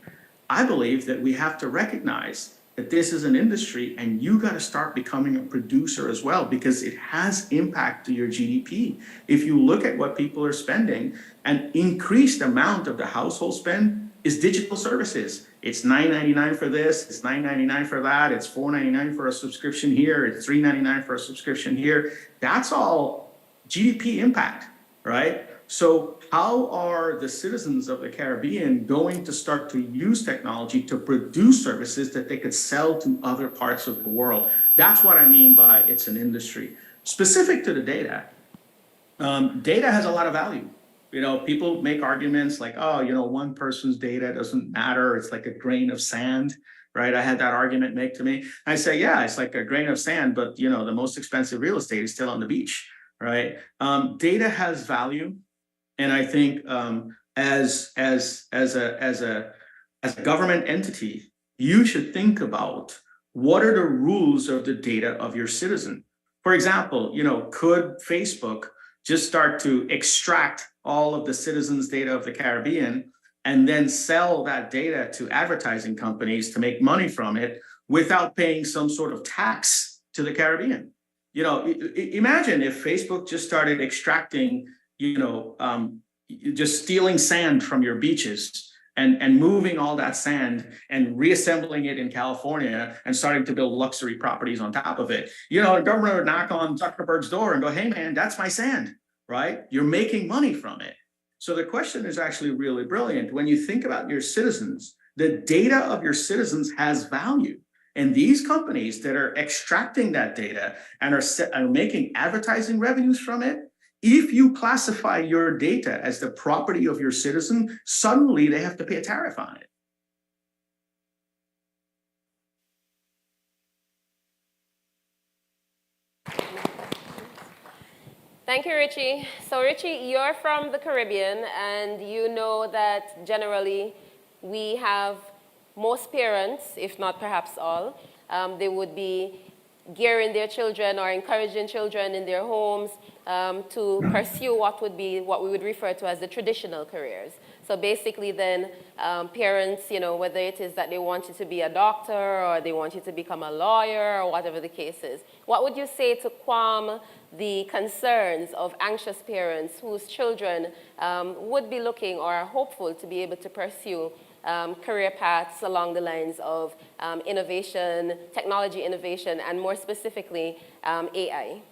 I believe that we have to recognize that this is an industry and you got to start becoming a producer as well, because it has impact to your GDP. If you look at what people are spending, an increased amount of the household spend is digital services. It's $9.99 for this, it's $9.99 for that, it's $4.99 for a subscription here, it's $3.99 for a subscription here. That's all GDP impact, right? So how are the citizens of the Caribbean going to start to use technology to produce services that they could sell to other parts of the world? That's what I mean by it's an industry. Specific to the data, data has a lot of value. You know, people make arguments like, oh, you know, one person's data doesn't matter. It's like a grain of sand, right? I had that argument made to me. I say, yeah, it's like a grain of sand, but, you know, the most expensive real estate is still on the beach, right? Data has value. And I think as a government entity, you should think about what are the rules of the data of your citizen. For example, you know, could Facebook just start to extract all of the citizens' data of the Caribbean and then sell that data to advertising companies to make money from it without paying some sort of tax to the Caribbean? You know, imagine if Facebook just started extracting, you know, just stealing sand from your beaches and moving all that sand and reassembling it in California and starting to build luxury properties on top of it. You know, the government would knock on Zuckerberg's door and go, hey man, that's my sand, right? You're making money from it. So the question is actually really brilliant. When you think about your citizens, the data of your citizens has value. And these companies that are extracting that data and are making advertising revenues from it, if you classify your data as the property of your citizen, suddenly they have to pay a tariff on it. Thank you, Richie. So Richie, you're from the Caribbean, and you know that generally we have most parents, if not perhaps all, they would be gearing their children or encouraging children in their homes to pursue what we would refer to as the traditional careers. So basically then parents, you know, whether it is that they want you to be a doctor or they want you to become a lawyer or whatever the case is, what would you say to calm the concerns of anxious parents whose children would be looking or are hopeful to be able to pursue career paths along the lines of innovation, technology innovation, and more specifically, AI?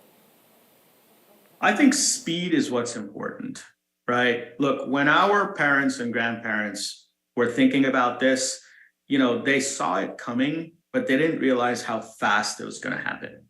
I think speed is what's important, right? Look, when our parents and grandparents were thinking about this, you know, they saw it coming, but they didn't realize how fast it was going to happen,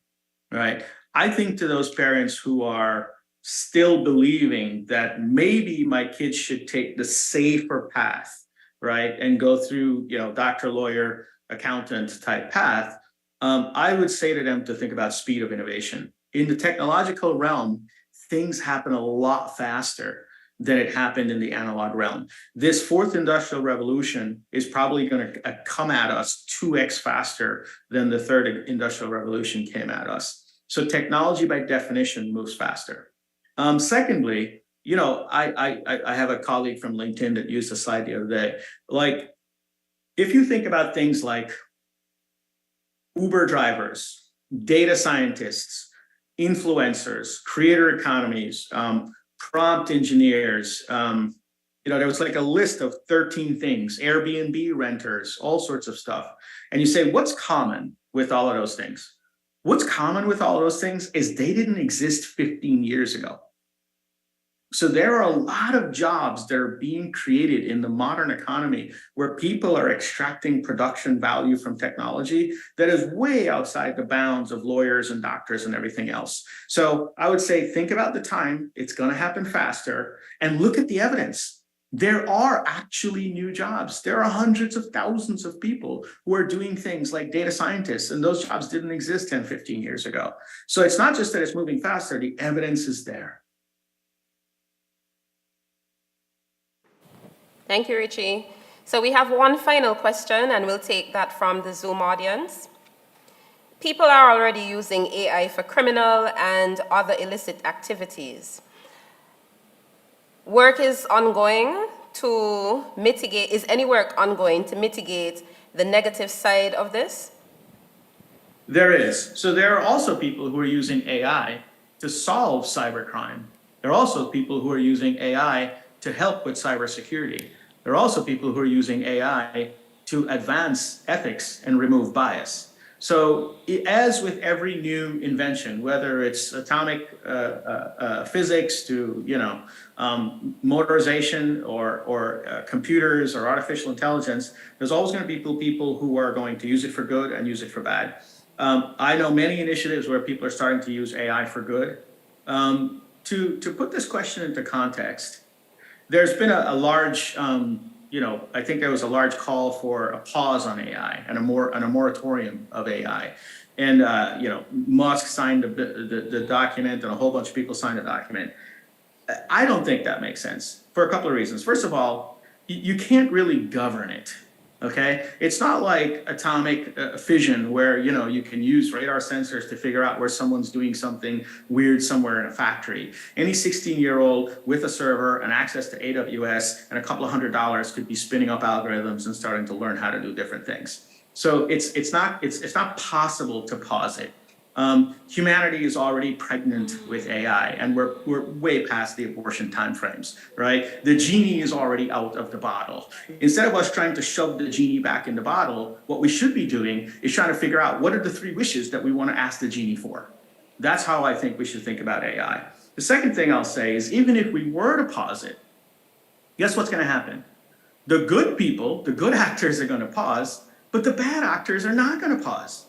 right? I think to those parents who are still believing that maybe my kids should take the safer path, right, and go through, you know, doctor, lawyer, accountant type path, I would say to them to think about speed of innovation. In the technological realm, things happen a lot faster than it happened in the analog realm. This fourth industrial revolution is probably going to come at us 2x faster than the third industrial revolution came at us. So technology by definition moves faster. Secondly, you know, I have a colleague from LinkedIn that used a slide the other day. Like, if you think about things like Uber drivers, data scientists, influencers, creator economies, prompt engineers, you know, there was like a list of 13 things, Airbnb renters, all sorts of stuff. And you say, what's common with all of those things? What's common with all of those things is they didn't exist 15 years ago. So there are a lot of jobs that are being created in the modern economy where people are extracting production value from technology that is way outside the bounds of lawyers and doctors and everything else. So I would say, think about the time, it's going to happen faster, and look at the evidence. There are actually new jobs. There are hundreds of thousands of people who are doing things like data scientists, and those jobs didn't exist 10, 15 years ago. So it's not just that it's moving faster, the evidence is there. Thank you, Richie. So we have one final question, and we'll take that from the Zoom audience. People are already using AI for criminal and other illicit activities. Work is ongoing to mitigate, is any work ongoing to mitigate the negative side of this? There is. So there are also people who are using AI to solve cybercrime. There are also people who are using AI to help with cybersecurity. There are also people who are using AI to advance ethics and remove bias. So as with every new invention, whether it's atomic physics to, motorization or computers or artificial intelligence, there's always going to be people who are going to use it for good and use it for bad. I know many initiatives where people are starting to use AI for good. To put this question into context, there's been a large, I think there was a large call for a pause on AI and a moratorium of AI. And, Musk signed the document and a whole bunch of people signed the document. I don't think that makes sense for a couple of reasons. First of all, you can't really govern it. Okay, it's not like atomic fission where you can use radar sensors to figure out where someone's doing something weird somewhere in a factory. Any 16-year-old with a server and access to AWS and a couple of $100 could be spinning up algorithms and starting to learn how to do different things. So it's not possible to pause it. Humanity is already pregnant with AI, and we're way past the abortion timeframes, right? The genie is already out of the bottle. Instead of us trying to shove the genie back in the bottle, what we should be doing is trying to figure out what are the 3 wishes that we want to ask the genie for. That's how I think we should think about AI. The second thing I'll say is even if we were to pause it, guess what's going to happen? The good people, the good actors are going to pause, but the bad actors are not going to pause.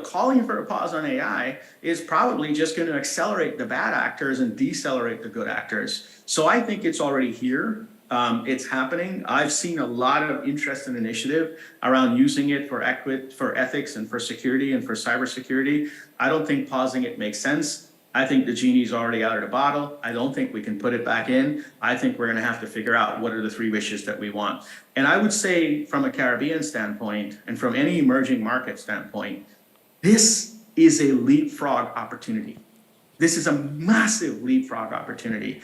Calling for a pause on AI is probably just going to accelerate the bad actors and decelerate the good actors. So I think it's already here. It's happening. I've seen a lot of interest and initiative around using it for ethics and for security and for cybersecurity. I don't think pausing it makes sense. I think the genie's already out of the bottle. I don't think we can put it back in. I think we're going to have to figure out what are the 3 wishes that we want. And I would say from a Caribbean standpoint and from any emerging market standpoint, this is a leapfrog opportunity. This is a massive leapfrog opportunity.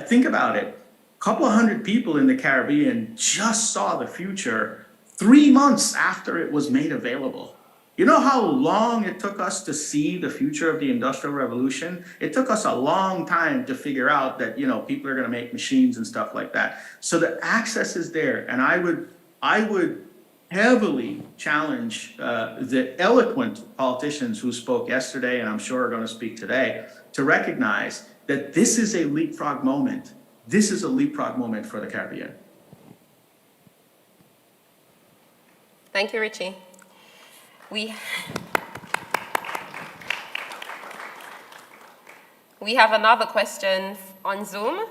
Think about it. A couple of hundred people in the Caribbean just saw the future 3 months after it was made available. You know how long it took us to see the future of the Industrial Revolution? It took us a long time to figure out that, people are going to make machines and stuff like that. So the access is there. And I would heavily challenge the eloquent politicians who spoke yesterday, and I'm sure are going to speak today, to recognize that this is a leapfrog moment. This is a leapfrog moment for the Caribbean. Thank you, Richie. We have another question on Zoom.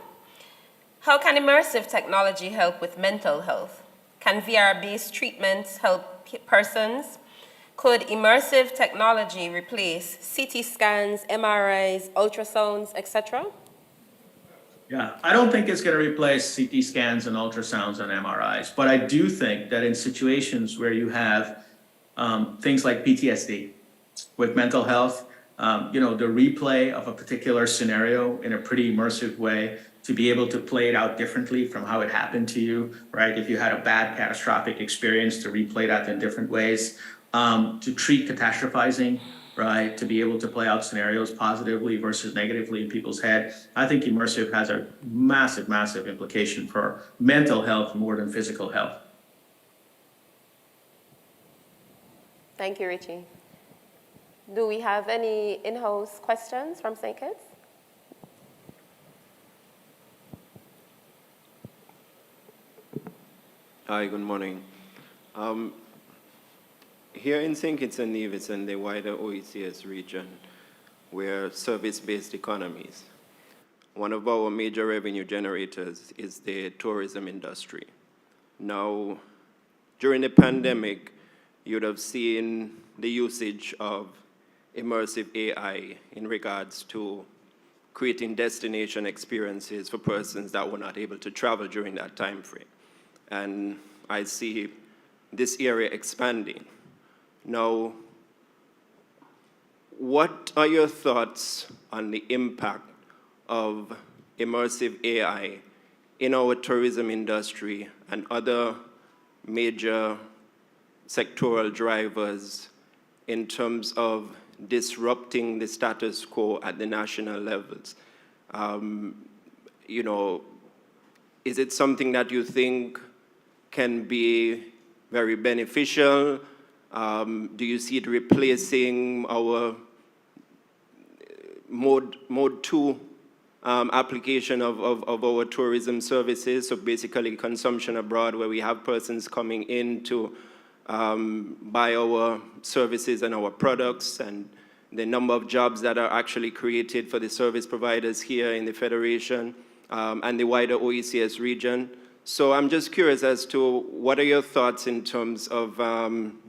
How can immersive technology help with mental health? Can VR-based treatments help persons? Could immersive technology replace CT scans, MRIs, ultrasounds, etc.? Yeah, I don't think it's going to replace CT scans and ultrasounds and MRIs, but I do think that in situations where you have things like PTSD with mental health, the replay of a particular scenario in a pretty immersive way, to be able to play it out differently from how it happened to you, right? If you had a bad catastrophic experience, to replay that in different ways, to treat catastrophizing, right? To be able to play out scenarios positively versus negatively in people's head. I think immersive has a massive, massive implication for mental health more than physical health. Thank you, Richie. Do we have any in-house questions from St. Kitts? Hi, good morning. Here in St. Kitts and Nevis and the wider OECS region, we're service-based economies. One of our major revenue generators is the tourism industry. Now, during the pandemic, you'd have seen the usage of immersive AI in regards to creating destination experiences for persons that were not able to travel during that time frame. And I see this area expanding. Now, what are your thoughts on the impact of immersive AI in our tourism industry and other major sectoral drivers in terms of disrupting the status quo at the national levels? You know, is it something that you think can be very beneficial? Do you see it replacing our mode 2 application of our tourism services? So basically consumption abroad, where we have persons coming in to buy our services and our products, and the number of jobs that are actually created for the service providers here in the Federation and the wider OECS region. So I'm just curious as to what are your thoughts in terms of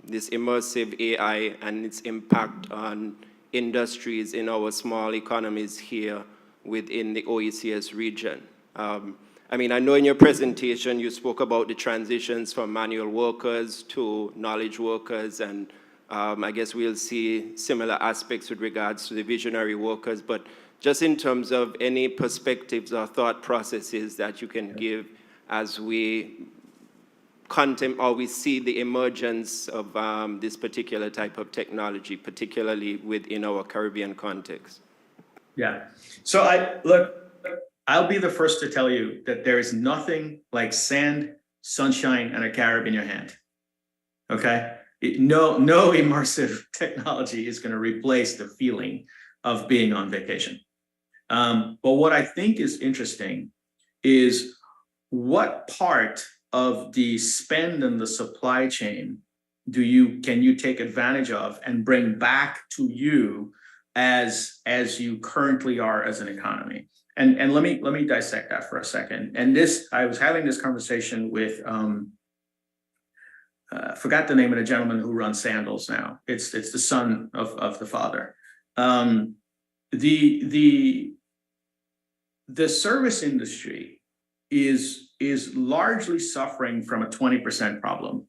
this immersive AI and its impact on industries in our small economies here within the OECS region. I mean, I know in your presentation you spoke about the transitions from manual workers to knowledge workers, and I guess we'll see similar aspects with regards to the visionary workers, but just in terms of any perspectives or thought processes that you can give as we we see the emergence of this particular type of technology, particularly within our Caribbean context. Yeah. So I'll be the first to tell you that there is nothing like sand, sunshine, and a Carib in your hand. Okay? No immersive technology is going to replace the feeling of being on vacation. But what I think is interesting is what part of the spend and the supply chain can you take advantage of and bring back to you as you currently are as an economy? And let me dissect that for a second. And I was having this conversation with forgot the name of the gentleman who runs Sandals now. It's the son of the father. The service industry is largely suffering from a 20% problem,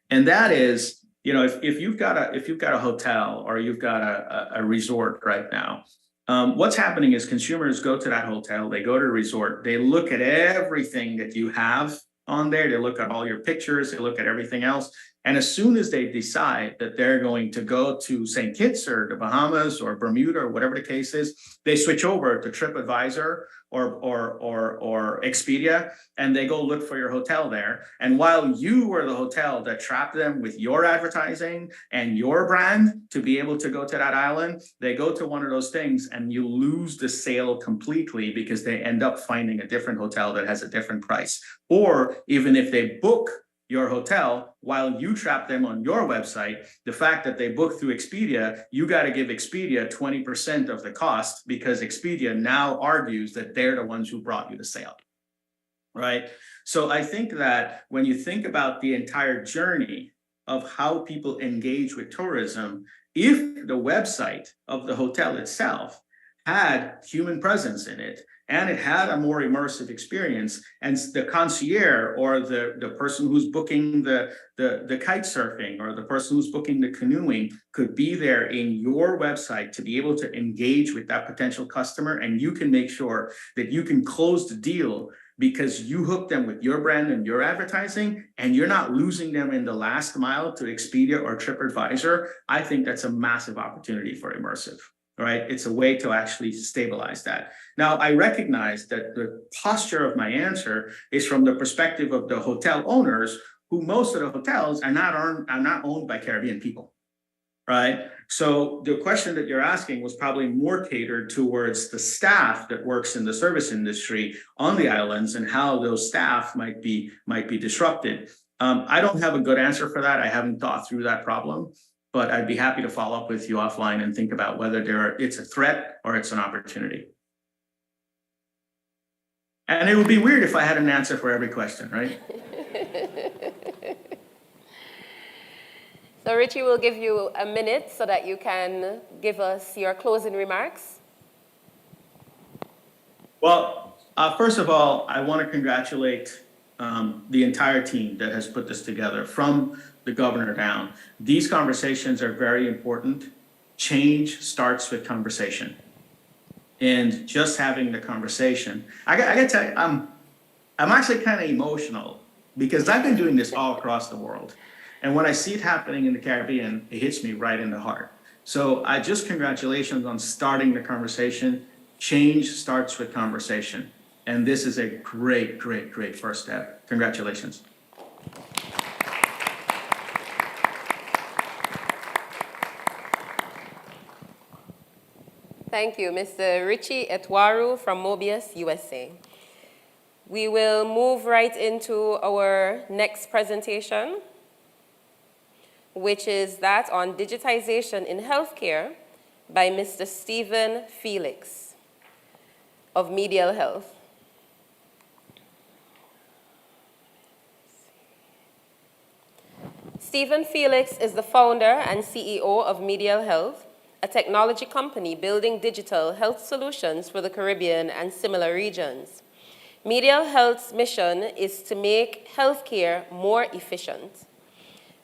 and that is, you know, if you've got a hotel or you've got a resort right now, what's happening is consumers go to that hotel, they go to a resort, they look at everything that you have on there, they look at all your pictures, they look at everything else, and as soon as they decide that they're going to go to St. Kitts or the Bahamas or Bermuda or whatever the case is, they switch over to TripAdvisor or Expedia, and they go look for your hotel there. And while you were the hotel that trapped them with your advertising and your brand to be able to go to that island, they go to one of those things and you lose the sale completely because they end up finding a different hotel that has a different price. Or even if they book your hotel while you trap them on your website, the fact that they book through Expedia, you got to give Expedia 20% of the cost because Expedia now argues that they're the ones who brought you the sale, right? So I think that when you think about the entire journey of how people engage with tourism, if the website of the hotel itself had human presence in it, and it had a more immersive experience, and the concierge or the person who's booking the kite surfing or the person who's booking the canoeing could be there in your website to be able to engage with that potential customer, and you can make sure that you can close the deal because you hook them with your brand and your advertising, and you're not losing them in the last mile to Expedia or TripAdvisor. I think that's a massive opportunity for immersive. Right? It's a way to actually stabilize that. Now, I recognize that the posture of my answer is from the perspective of the hotel owners, who most of the hotels are not owned by Caribbean people, right? So the question that you're asking was probably more catered towards the staff that works in the service industry on the islands and how those staff might be disrupted. I don't have a good answer for that. I haven't thought through that problem. But I'd be happy to follow up with you offline and think about whether it's a threat or it's an opportunity. And it would be weird if I had an answer for every question, right? So Richie, will give you a minute so that you can give us your closing remarks. Well, first of all, I want to congratulate the entire team that has put this together, from the governor down. These conversations are very important. Change starts with conversation. And just having the conversation. I got to tell you, I'm actually kind of emotional because I've been doing this all across the world. And when I see it happening in the Caribbean, it hits me right in the heart. So I just congratulations on starting the conversation. Change starts with conversation. And this is a great, great, great first step. Congratulations. Thank you, Mr. Richie Etwaru from Mobius, USA. We will move right into our next presentation, which is that on digitization in healthcare by Mr. Stephen Felix of Medial Health. Stephen Felix is the founder and CEO of Medial Health, a technology company building digital health solutions for the Caribbean and similar regions. Medial Health's mission is to make healthcare more efficient.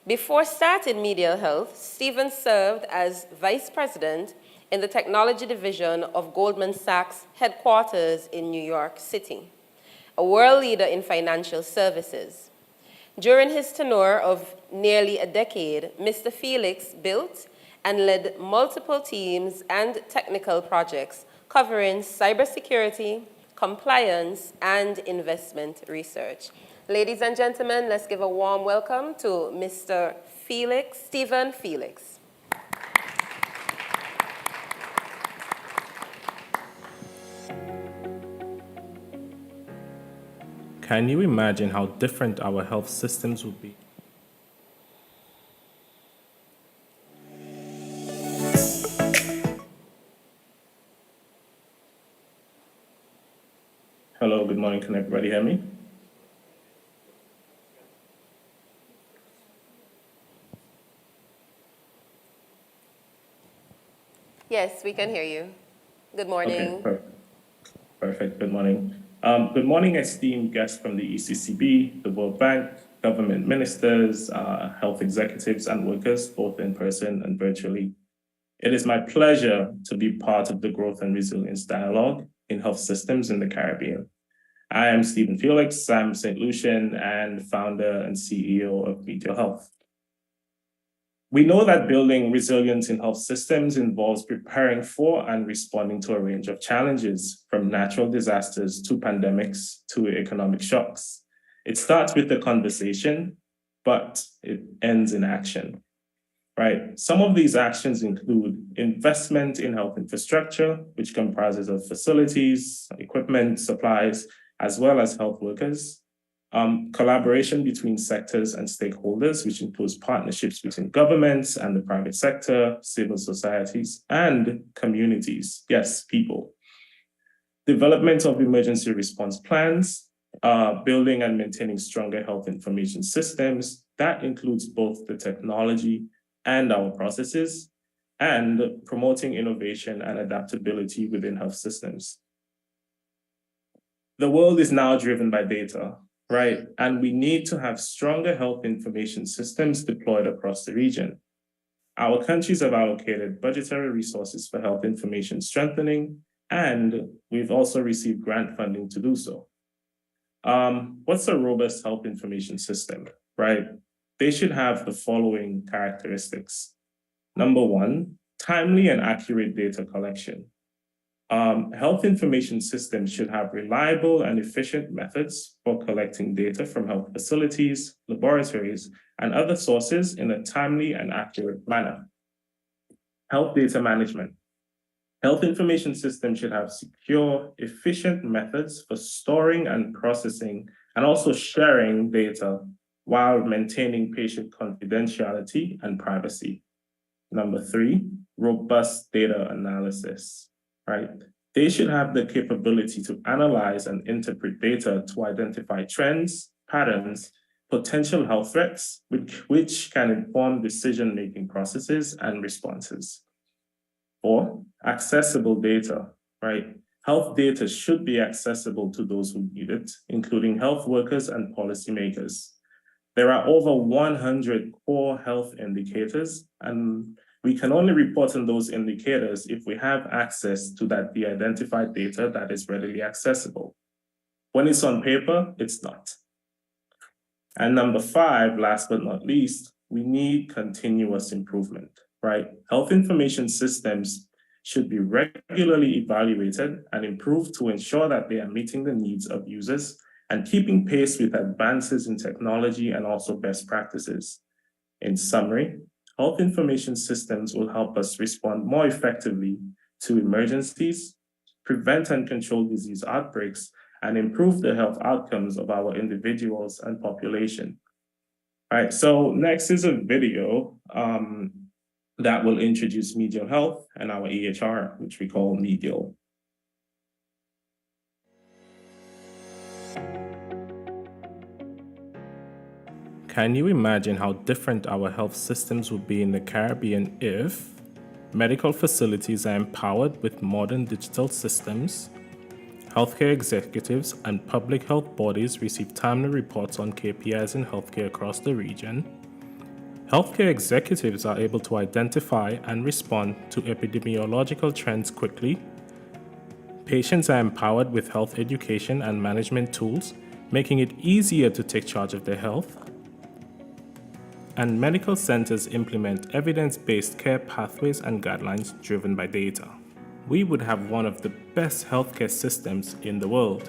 Before starting Medial Health, Stephen served as vice president in the technology division of Goldman Sachs headquarters in New York City, a world leader in financial services. During his tenure of nearly a decade, Mr. Felix built and led multiple teams and technical projects covering cybersecurity, compliance, and investment research. Ladies and gentlemen, let's give a warm welcome to Mr. Felix, Stephen Felix. Can you imagine how different our health systems would be? Hello, good morning. Can everybody hear me? Yes, we can hear you. Good morning. Okay, perfect. Good morning. Good morning, esteemed guests from the ECCB, the World Bank, government ministers, health executives, and workers, both in person and virtually. It is my pleasure to be part of the Growth and Resilience Dialogue in Health Systems in the Caribbean. I am Stephen Felix. I'm St. Lucian and founder and CEO of Medial Health. We know that building resilience in health systems involves preparing for and responding to a range of challenges, from natural disasters to pandemics to economic shocks. It starts with the conversation, but it ends in action, right? Some of these actions include investment in health infrastructure, which comprises of facilities, equipment, supplies, as well as health workers. Collaboration between sectors and stakeholders, which includes partnerships between governments and the private sector, civil societies, and communities. Yes, people. Development of emergency response plans, building and maintaining stronger health information systems. That includes both the technology and our processes, and promoting innovation and adaptability within health systems. The world is now driven by data, right? And we need to have stronger health information systems deployed across the region. Our countries have allocated budgetary resources for health information strengthening, and we've also received grant funding to do so. What's a robust health information system, right? They should have the following characteristics. Number one, timely and accurate data collection. Health information systems should have reliable and efficient methods for collecting data from health facilities, laboratories, and other sources in a timely and accurate manner. Health data management. Health information systems should have secure, efficient methods for storing and processing, and also sharing data while maintaining patient confidentiality and privacy. Number three, robust data analysis. Right? They should have the capability to analyze and interpret data to identify trends, patterns, potential health threats, which can inform decision-making processes and responses. Or accessible data, right? Health data should be accessible to those who need it, including health workers and policymakers. There are over 100 core health indicators, and we can only report on those indicators if we have access to that de-identified data that is readily accessible. When it's on paper, it's not. And number 5, last but not least, we need continuous improvement, right? Health information systems should be regularly evaluated and improved to ensure that they are meeting the needs of users and keeping pace with advances in technology and also best practices. In summary, health information systems will help us respond more effectively to emergencies, prevent and control disease outbreaks, and improve the health outcomes of our individuals and population. All right, so next is a video that will introduce medial health and our EHR, which we call medial. Can you imagine how different our health systems would be in the Caribbean if medical facilities are empowered with modern digital systems, healthcare executives and public health bodies receive timely reports on KPIs in healthcare across the region, healthcare executives are able to identify and respond to epidemiological trends quickly, patients are empowered with health education and management tools, making it easier to take charge of their health, and medical centers implement evidence-based care pathways and guidelines driven by data. We would have one of the best healthcare systems in the world.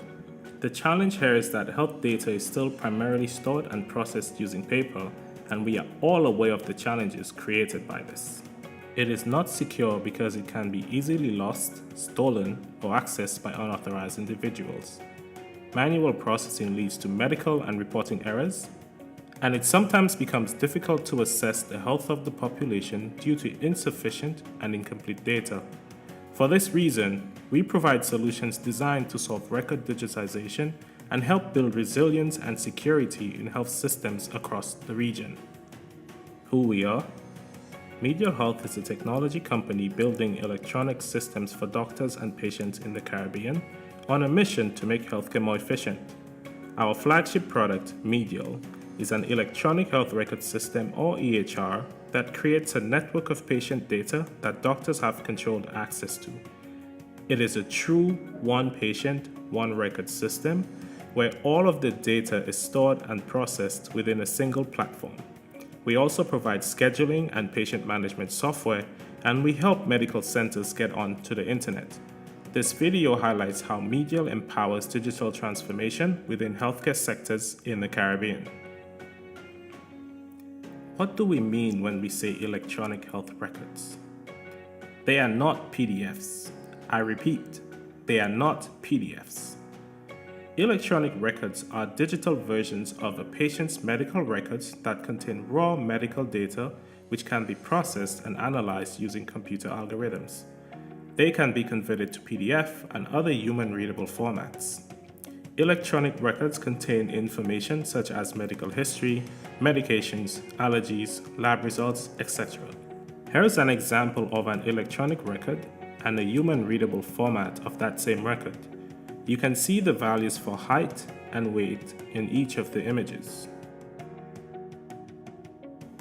The challenge here is that health data is still primarily stored and processed using paper, and we are all aware of the challenges created by this. It is not secure because it can be easily lost, stolen, or accessed by unauthorized individuals. Manual processing leads to medical and reporting errors, and it sometimes becomes difficult to assess the health of the population due to insufficient and incomplete data. For this reason, we provide solutions designed to solve record digitization and help build resilience and security in health systems across the region. Who we are? Medial Health is a technology company building electronic systems for doctors and patients in the Caribbean on a mission to make healthcare more efficient. Our flagship product, Medial, is an electronic health record system or EHR that creates a network of patient data that doctors have controlled access to. It is a true one patient, one record system where all of the data is stored and processed within a single platform. We also provide scheduling and patient management software, and we help medical centers get onto the internet. This video highlights how Medial empowers digital transformation within healthcare sectors in the Caribbean. What do we mean when we say electronic health records? They are not PDFs. I repeat, they are not PDFs. Electronic records are digital versions of a patient's medical records that contain raw medical data which can be processed and analyzed using computer algorithms. They can be converted to PDF and other human-readable formats. Electronic records contain information such as medical history, medications, allergies, lab results, etc. Here's an example of an electronic record and a human-readable format of that same record. You can see the values for height and weight in each of the images.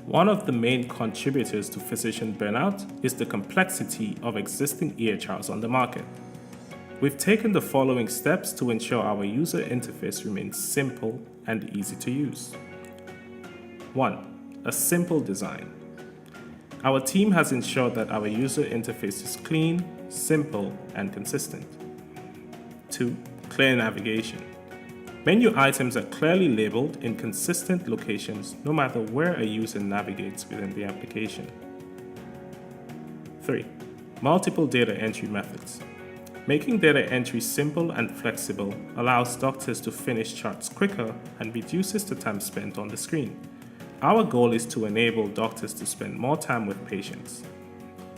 One of the main contributors to physician burnout is the complexity of existing EHRs on the market. We've taken the following steps to ensure our user interface remains simple and easy to use. 1. A simple design. Our team has ensured that our user interface is clean, simple, and consistent. 2. Clear navigation. Menu items are clearly labeled in consistent locations no matter where a user navigates within the application. 3. Multiple data entry methods. Making data entry simple and flexible allows doctors to finish charts quicker and reduces the time spent on the screen. Our goal is to enable doctors to spend more time with patients.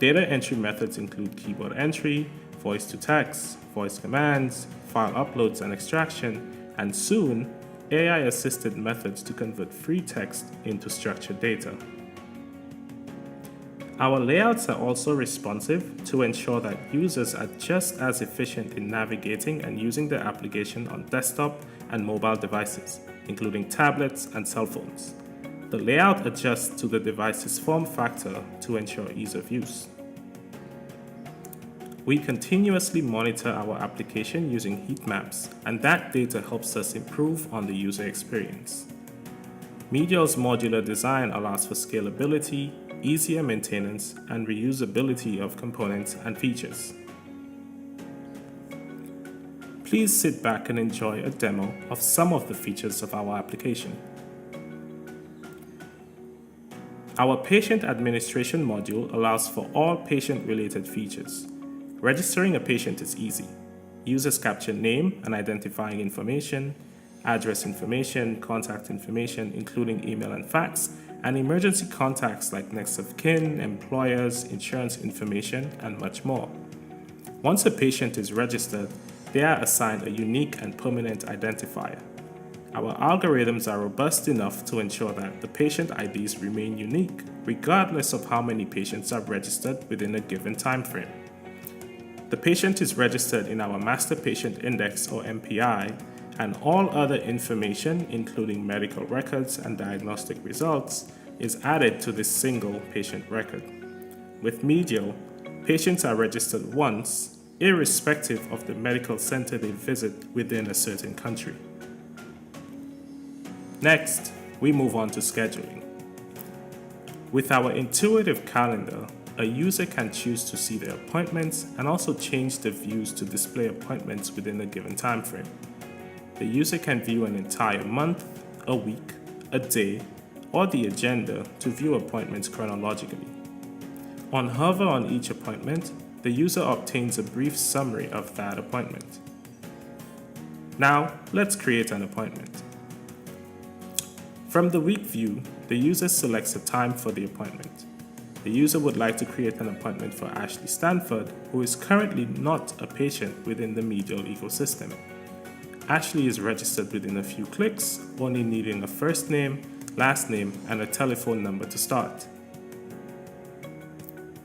Data entry methods include keyboard entry, voice to text, voice commands, file uploads and extraction, and soon, AI-assisted methods to convert free text into structured data. Our layouts are also responsive to ensure that users are just as efficient in navigating and using the application on desktop and mobile devices, including tablets and cell phones. The layout adjusts to the device's form factor to ensure ease of use. We continuously monitor our application using heat maps, and that data helps us improve on the user experience. Medial's modular design allows for scalability, easier maintenance, and reusability of components and features. Please sit back and enjoy a demo of some of the features of our application. Our patient administration module allows for all patient-related features. Registering a patient is easy. Users capture name and identifying information, address information, contact information, including email and fax, and emergency contacts like next of kin, employers, insurance information, and much more. Once a patient is registered, they are assigned a unique and permanent identifier. Our algorithms are robust enough to ensure that the patient IDs remain unique, regardless of how many patients are registered within a given time frame. The patient is registered in our Master Patient Index or MPI, and all other information, including medical records and diagnostic results, is added to this single patient record. With Medial, patients are registered once, irrespective of the medical center they visit within a certain country. Next, we move on to scheduling. With our intuitive calendar, a user can choose to see their appointments and also change the views to display appointments within a given time frame. The user can view an entire month, a week, a day, or the agenda to view appointments chronologically. On hover on each appointment, the user obtains a brief summary of that appointment. Now, let's create an appointment. From the week view, the user selects a time for the appointment. The user would like to create an appointment for Ashley Stanford, who is currently not a patient within the Medial ecosystem. Ashley is registered within a few clicks, only needing a first name, last name, and a telephone number to start.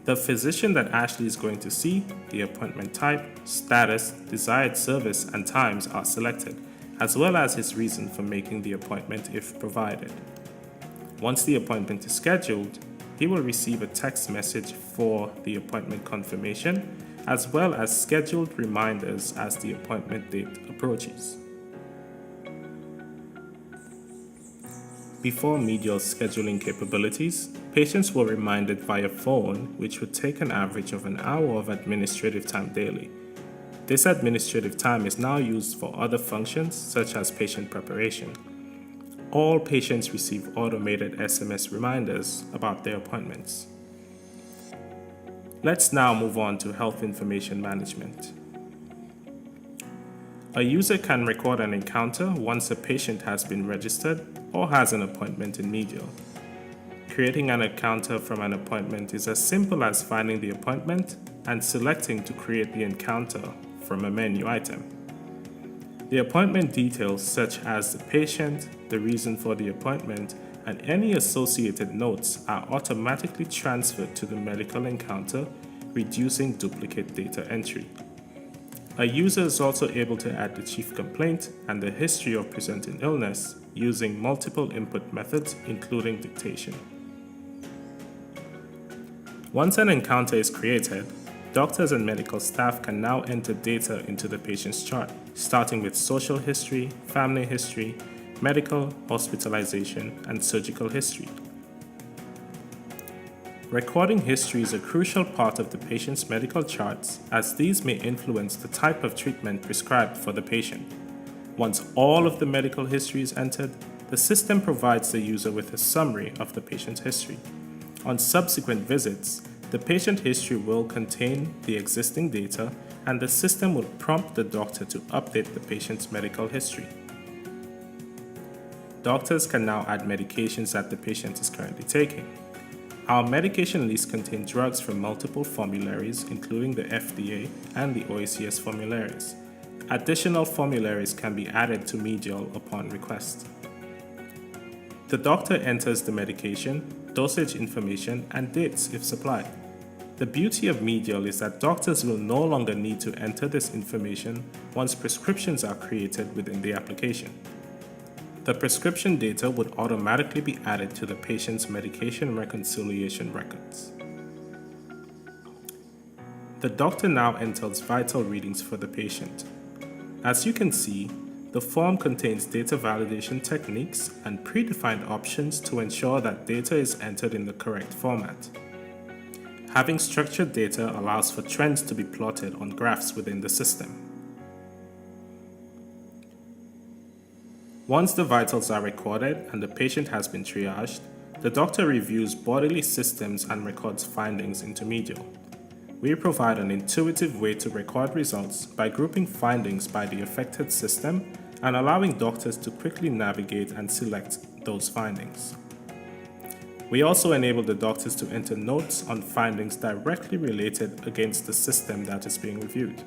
The physician that Ashley is going to see, the appointment type, status, desired service, and times are selected, as well as his reason for making the appointment if provided. Once the appointment is scheduled, he will receive a text message for the appointment confirmation, as well as scheduled reminders as the appointment date approaches. Before Medial's scheduling capabilities, patients were reminded via phone, which would take an average of an hour of administrative time daily. This administrative time is now used for other functions such as patient preparation. All patients receive automated SMS reminders about their appointments. Let's now move on to health information management. A user can record an encounter once a patient has been registered or has an appointment in Medial. Creating an encounter from an appointment is as simple as finding the appointment and selecting to create the encounter from a menu item. The appointment details such as the patient, the reason for the appointment, and any associated notes are automatically transferred to the medical encounter, reducing duplicate data entry. A user is also able to add the chief complaint and the history of presenting illness using multiple input methods, including dictation. Once an encounter is created, doctors and medical staff can now enter data into the patient's chart, starting with social history, family history, medical, hospitalization, and surgical history. Recording history is a crucial part of the patient's medical charts, as these may influence the type of treatment prescribed for the patient. Once all of the medical history is entered, the system provides the user with a summary of the patient's history. On subsequent visits, the patient history will contain the existing data, and the system will prompt the doctor to update the patient's medical history. Doctors can now add medications that the patient is currently taking. Our medication list contains drugs from multiple formularies, including the FDA and the OECS formularies. Additional formularies can be added to Medial upon request. The doctor enters the medication, dosage information, and dates if supplied. The beauty of Medial is that doctors will no longer need to enter this information once prescriptions are created within the application. The prescription data would automatically be added to the patient's medication reconciliation records. The doctor now enters vital readings for the patient. As you can see, the form contains data validation techniques and predefined options to ensure that data is entered in the correct format. Having structured data allows for trends to be plotted on graphs within the system. Once the vitals are recorded and the patient has been triaged, the doctor reviews bodily systems and records findings into Medial. We provide an intuitive way to record results by grouping findings by the affected system and allowing doctors to quickly navigate and select those findings. We also enable the doctors to enter notes on findings directly related against the system that is being reviewed.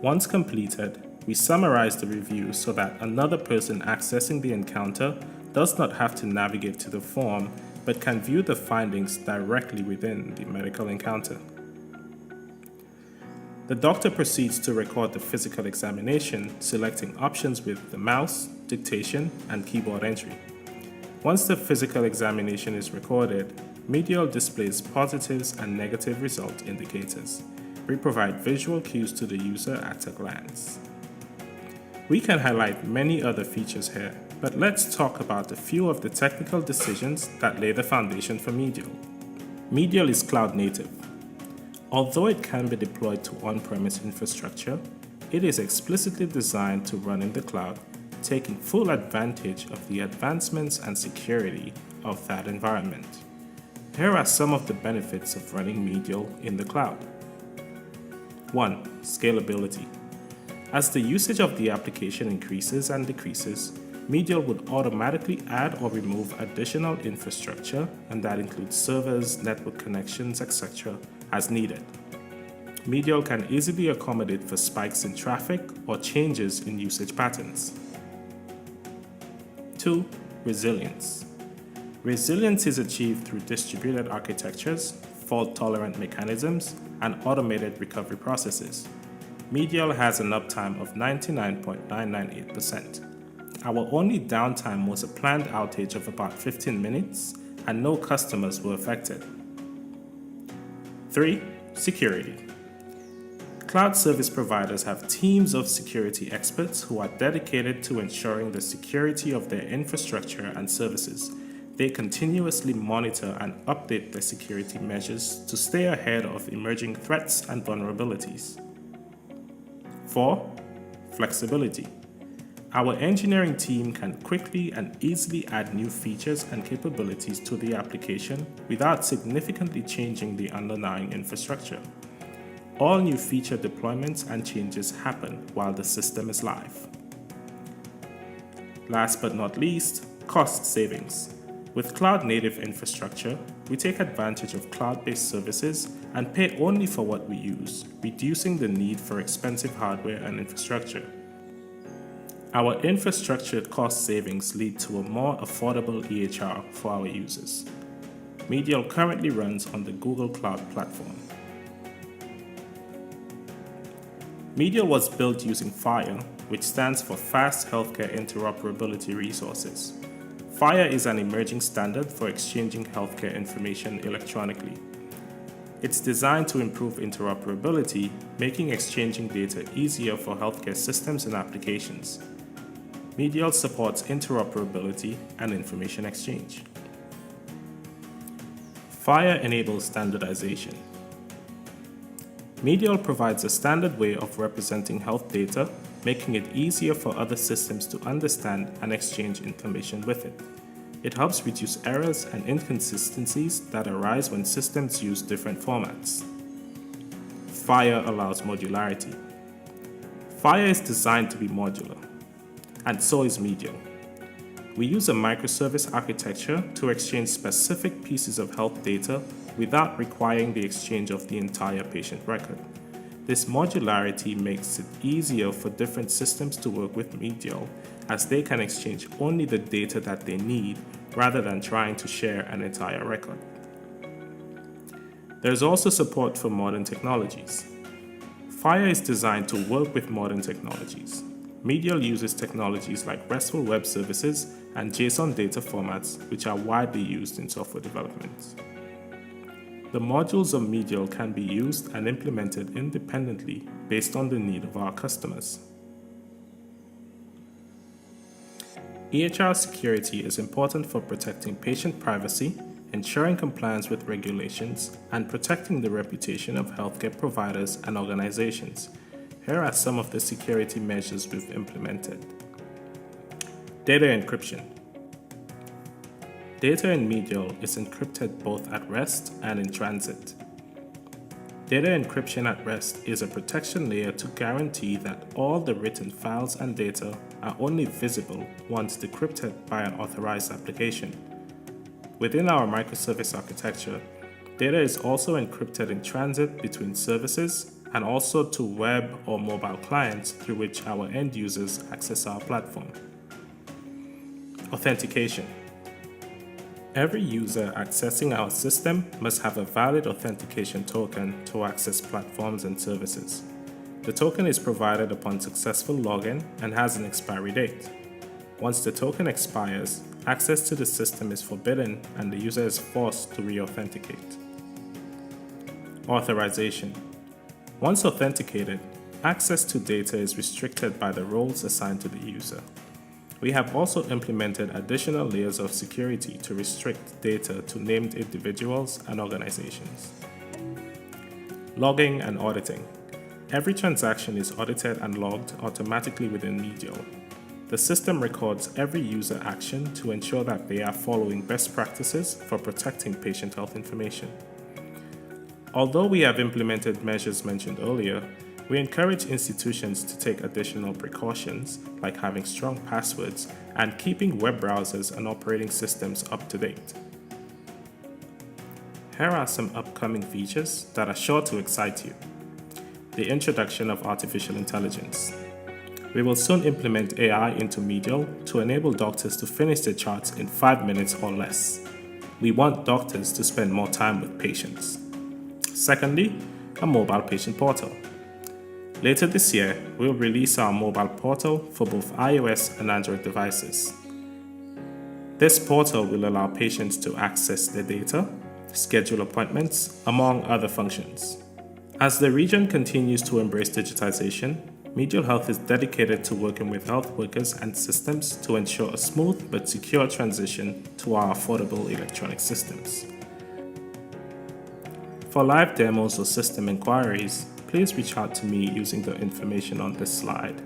Once completed, we summarize the review so that another person accessing the encounter does not have to navigate to the form, but can view the findings directly within the medical encounter. The doctor proceeds to record the physical examination, selecting options with the mouse, dictation, and keyboard entry. Once the physical examination is recorded, Medial displays positives and negative result indicators. We provide visual cues to the user at a glance. We can highlight many other features here, but let's talk about a few of the technical decisions that lay the foundation for Medial. Medial is cloud native. Although it can be deployed to on-premise infrastructure, it is explicitly designed to run in the cloud, taking full advantage of the advancements and security of that environment. Here are some of the benefits of running Medial in the cloud. 1. Scalability. As the usage of the application increases and decreases, Medial would automatically add or remove additional infrastructure, and that includes servers, network connections, etc., as needed. Medial can easily accommodate for spikes in traffic or changes in usage patterns. 2. Resilience. Resilience is achieved through distributed architectures, fault-tolerant mechanisms, and automated recovery processes. Medial has an uptime of 99.998%. Our only downtime was a planned outage of about 15 minutes, and no customers were affected. 3. Security. Cloud service providers have teams of security experts who are dedicated to ensuring the security of their infrastructure and services. They continuously monitor and update their security measures to stay ahead of emerging threats and vulnerabilities. 4. Flexibility. Our engineering team can quickly and easily add new features and capabilities to the application without significantly changing the underlying infrastructure. All new feature deployments and changes happen while the system is live. Last but not least, cost savings. With cloud-native infrastructure, we take advantage of cloud-based services and pay only for what we use, reducing the need for expensive hardware and infrastructure. Our infrastructure cost savings lead to a more affordable EHR for our users. Medial currently runs on the Google Cloud Platform. Medial was built using FHIR, which stands for Fast Healthcare Interoperability Resources. FHIR is an emerging standard for exchanging healthcare information electronically. It's designed to improve interoperability, making exchanging data easier for healthcare systems and applications. Medial supports interoperability and information exchange. FHIR enables standardization. Medial provides a standard way of representing health data, making it easier for other systems to understand and exchange information with it. It helps reduce errors and inconsistencies that arise when systems use different formats. FHIR allows modularity. FHIR is designed to be modular, and so is Medial. We use a microservice architecture to exchange specific pieces of health data without requiring the exchange of the entire patient record. This modularity makes it easier for different systems to work with Medial, as they can exchange only the data that they need rather than trying to share an entire record. There's also support for modern technologies. FHIR is designed to work with modern technologies. Medial uses technologies like RESTful web services and JSON data formats, which are widely used in software development. The modules of Medial can be used and implemented independently based on the need of our customers. EHR security is important for protecting patient privacy, ensuring compliance with regulations, and protecting the reputation of healthcare providers and organizations. Here are some of the security measures we've implemented. Data encryption. Data in Medial is encrypted both at rest and in transit. Data encryption at rest is a protection layer to guarantee that all the written files and data are only visible once decrypted by an authorized application. Within our microservice architecture, data is also encrypted in transit between services and also to web or mobile clients through which our end users access our platform. Authentication. Every user accessing our system must have a valid authentication token to access platforms and services. The token is provided upon successful login and has an expiry date. Once the token expires, access to the system is forbidden and the user is forced to re-authenticate. Authorization. Once authenticated, access to data is restricted by the roles assigned to the user. We have also implemented additional layers of security to restrict data to named individuals and organizations. Logging and auditing. Every transaction is audited and logged automatically within Medial. The system records every user action to ensure that they are following best practices for protecting patient health information. Although we have implemented measures mentioned earlier, we encourage institutions to take additional precautions, like having strong passwords and keeping web browsers and operating systems up to date. Here are some upcoming features that are sure to excite you. The introduction of artificial intelligence. We will soon implement AI into Medial to enable doctors to finish their charts in 5 minutes or less. We want doctors to spend more time with patients. Secondly, a mobile patient portal. Later this year, we'll release our mobile portal for both iOS and Android devices. This portal will allow patients to access their data, schedule appointments, among other functions. As the region continues to embrace digitization, Medial Health is dedicated to working with health workers and systems to ensure a smooth but secure transition to our affordable electronic systems. For live demos or system inquiries, please reach out to me using the information on this slide.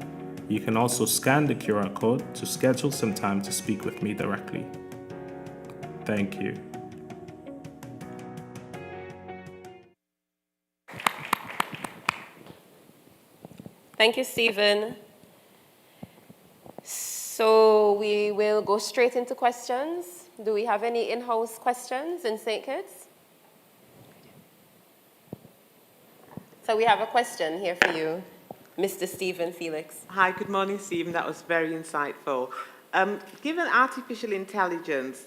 You can also scan the QR code to schedule some time to speak with me directly. Thank you. Thank you, Stephen. So we will go straight into questions. Do we have any in-house questions in St. Kitts? So we have a question here for you, Mr. Stephen Felix. Hi, good morning, Stephen. That was very insightful. Given artificial intelligence,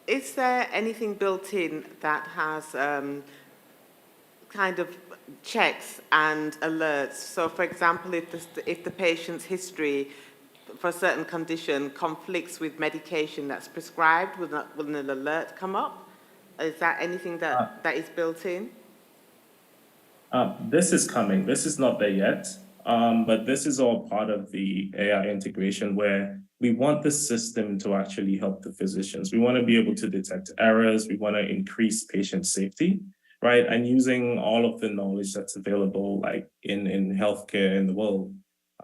is there anything built in that has kind of checks and alerts? So, for example, if the patient's history for a certain condition conflicts with medication that's prescribed, will an alert come up? Is that anything that is built in? This is coming. This is not there yet, but this is all part of the AI integration where we want the system to actually help the physicians. We want to be able to detect errors. We want to increase patient safety, right? And using all of the knowledge that's available, like in healthcare in the world,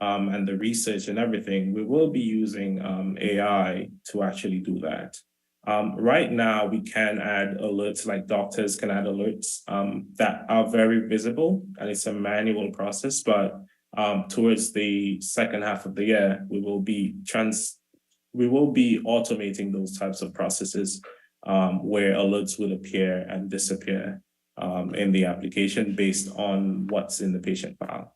and the research and everything, we will be using AI to actually do that. Right now, we can add alerts, like doctors can add alerts that are very visible, and it's a manual process, but towards the second half of the year, we will be automating those types of processes where alerts will appear and disappear in the application based on what's in the patient file.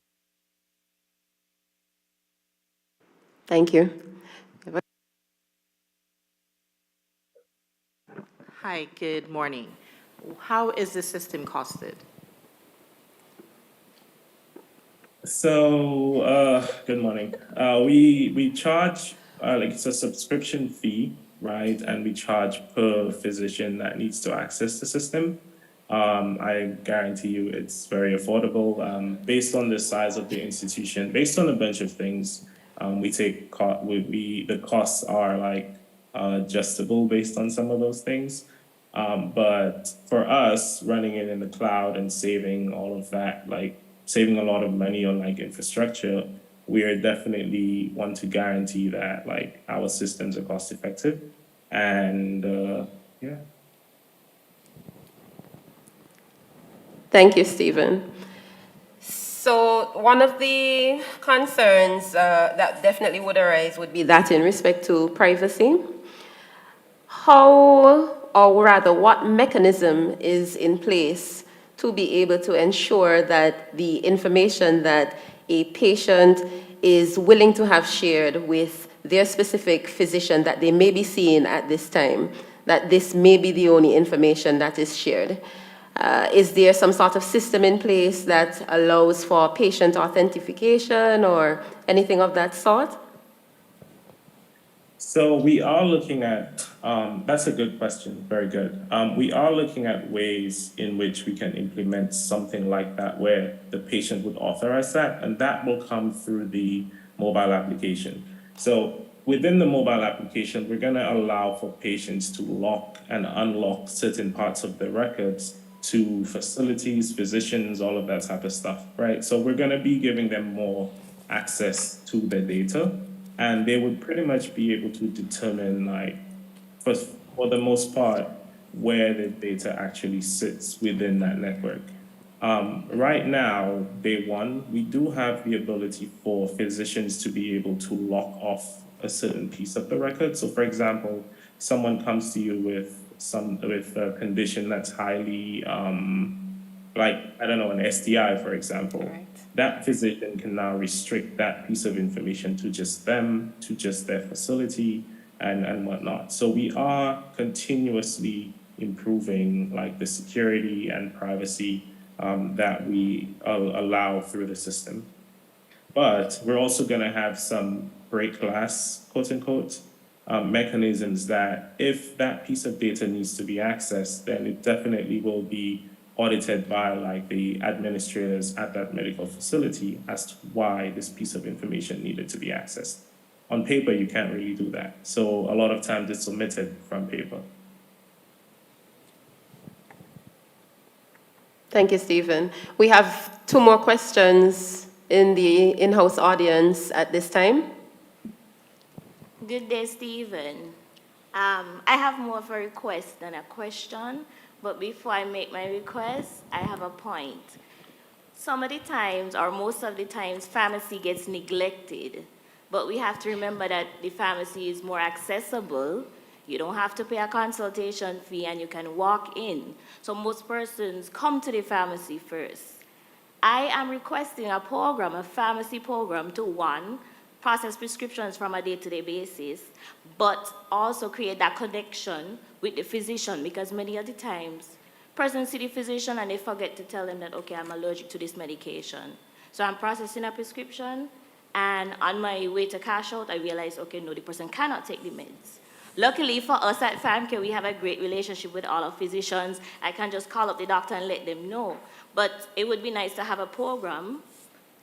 Thank you. Hi, good morning. How is the system costed? So, good morning. We charge, like it's a subscription fee, right? And we charge per physician that needs to access the system. I guarantee you it's very affordable. Based on the size of the institution, based on a bunch of things, the costs are like adjustable based on some of those things. But for us, running it in the cloud and saving all of that, like saving a lot of money on like infrastructure, we are definitely want to guarantee that like our systems are cost effective. And yeah. Thank you, Stephen. So one of the concerns that definitely would arise would be that in respect to privacy. How, or rather, what mechanism is in place to be able to ensure that the information that a patient is willing to have shared with their specific physician that they may be seeing at this time, that this may be the only information that is shared? Is there some sort of system in place that allows for patient authentication or anything of that sort? So we are looking at, that's a good question, very good. We are looking at ways in which we can implement something like that where the patient would authorize that, and that will come through the mobile application. So within the mobile application, we're gonna allow for patients to lock and unlock certain parts of the records to facilities, physicians, all of that type of stuff, right? So we're gonna be giving them more access to the data, and they would pretty much be able to determine, like, for the most part, where the data actually sits within that network. Right now, day one, we do have the ability for physicians to be able to lock off a certain piece of the record. So for example, someone comes to you with a condition that's highly, like, I don't know, an STI, for example. Right. That physician can now restrict that piece of information to just them, to just their facility, and whatnot. So we are continuously improving like the security and privacy that we allow through the system. But we're also gonna have some break glass, quote unquote, mechanisms that if that piece of data needs to be accessed, then it definitely will be audited by like the administrators at that medical facility as to why this piece of information needed to be accessed. On paper, you can't really do that. So a lot of times it's omitted from paper. Thank you, Stephen. We have 2 more questions in the in-house audience at this time. Good day, Stephen. I have more of a request than a question, but before I make my request, I have a point. Some of the times, or most of the times, pharmacy gets neglected, but we have to remember that the pharmacy is more accessible. You don't have to pay a consultation fee and you can walk in. So most persons come to the pharmacy first. I am requesting a program, a pharmacy program, to one, process prescriptions from a day-to-day basis, but also create that connection with the physician, because many of the times, persons see the physician and they forget to tell them that, okay, I'm allergic to this medication. So I'm processing a prescription, and on my way to cash out, I realize, okay, no, the person cannot take the meds. Luckily for us at FarmCare, we have a great relationship with all our physicians. I can just call up the doctor and let them know. But it would be nice to have a program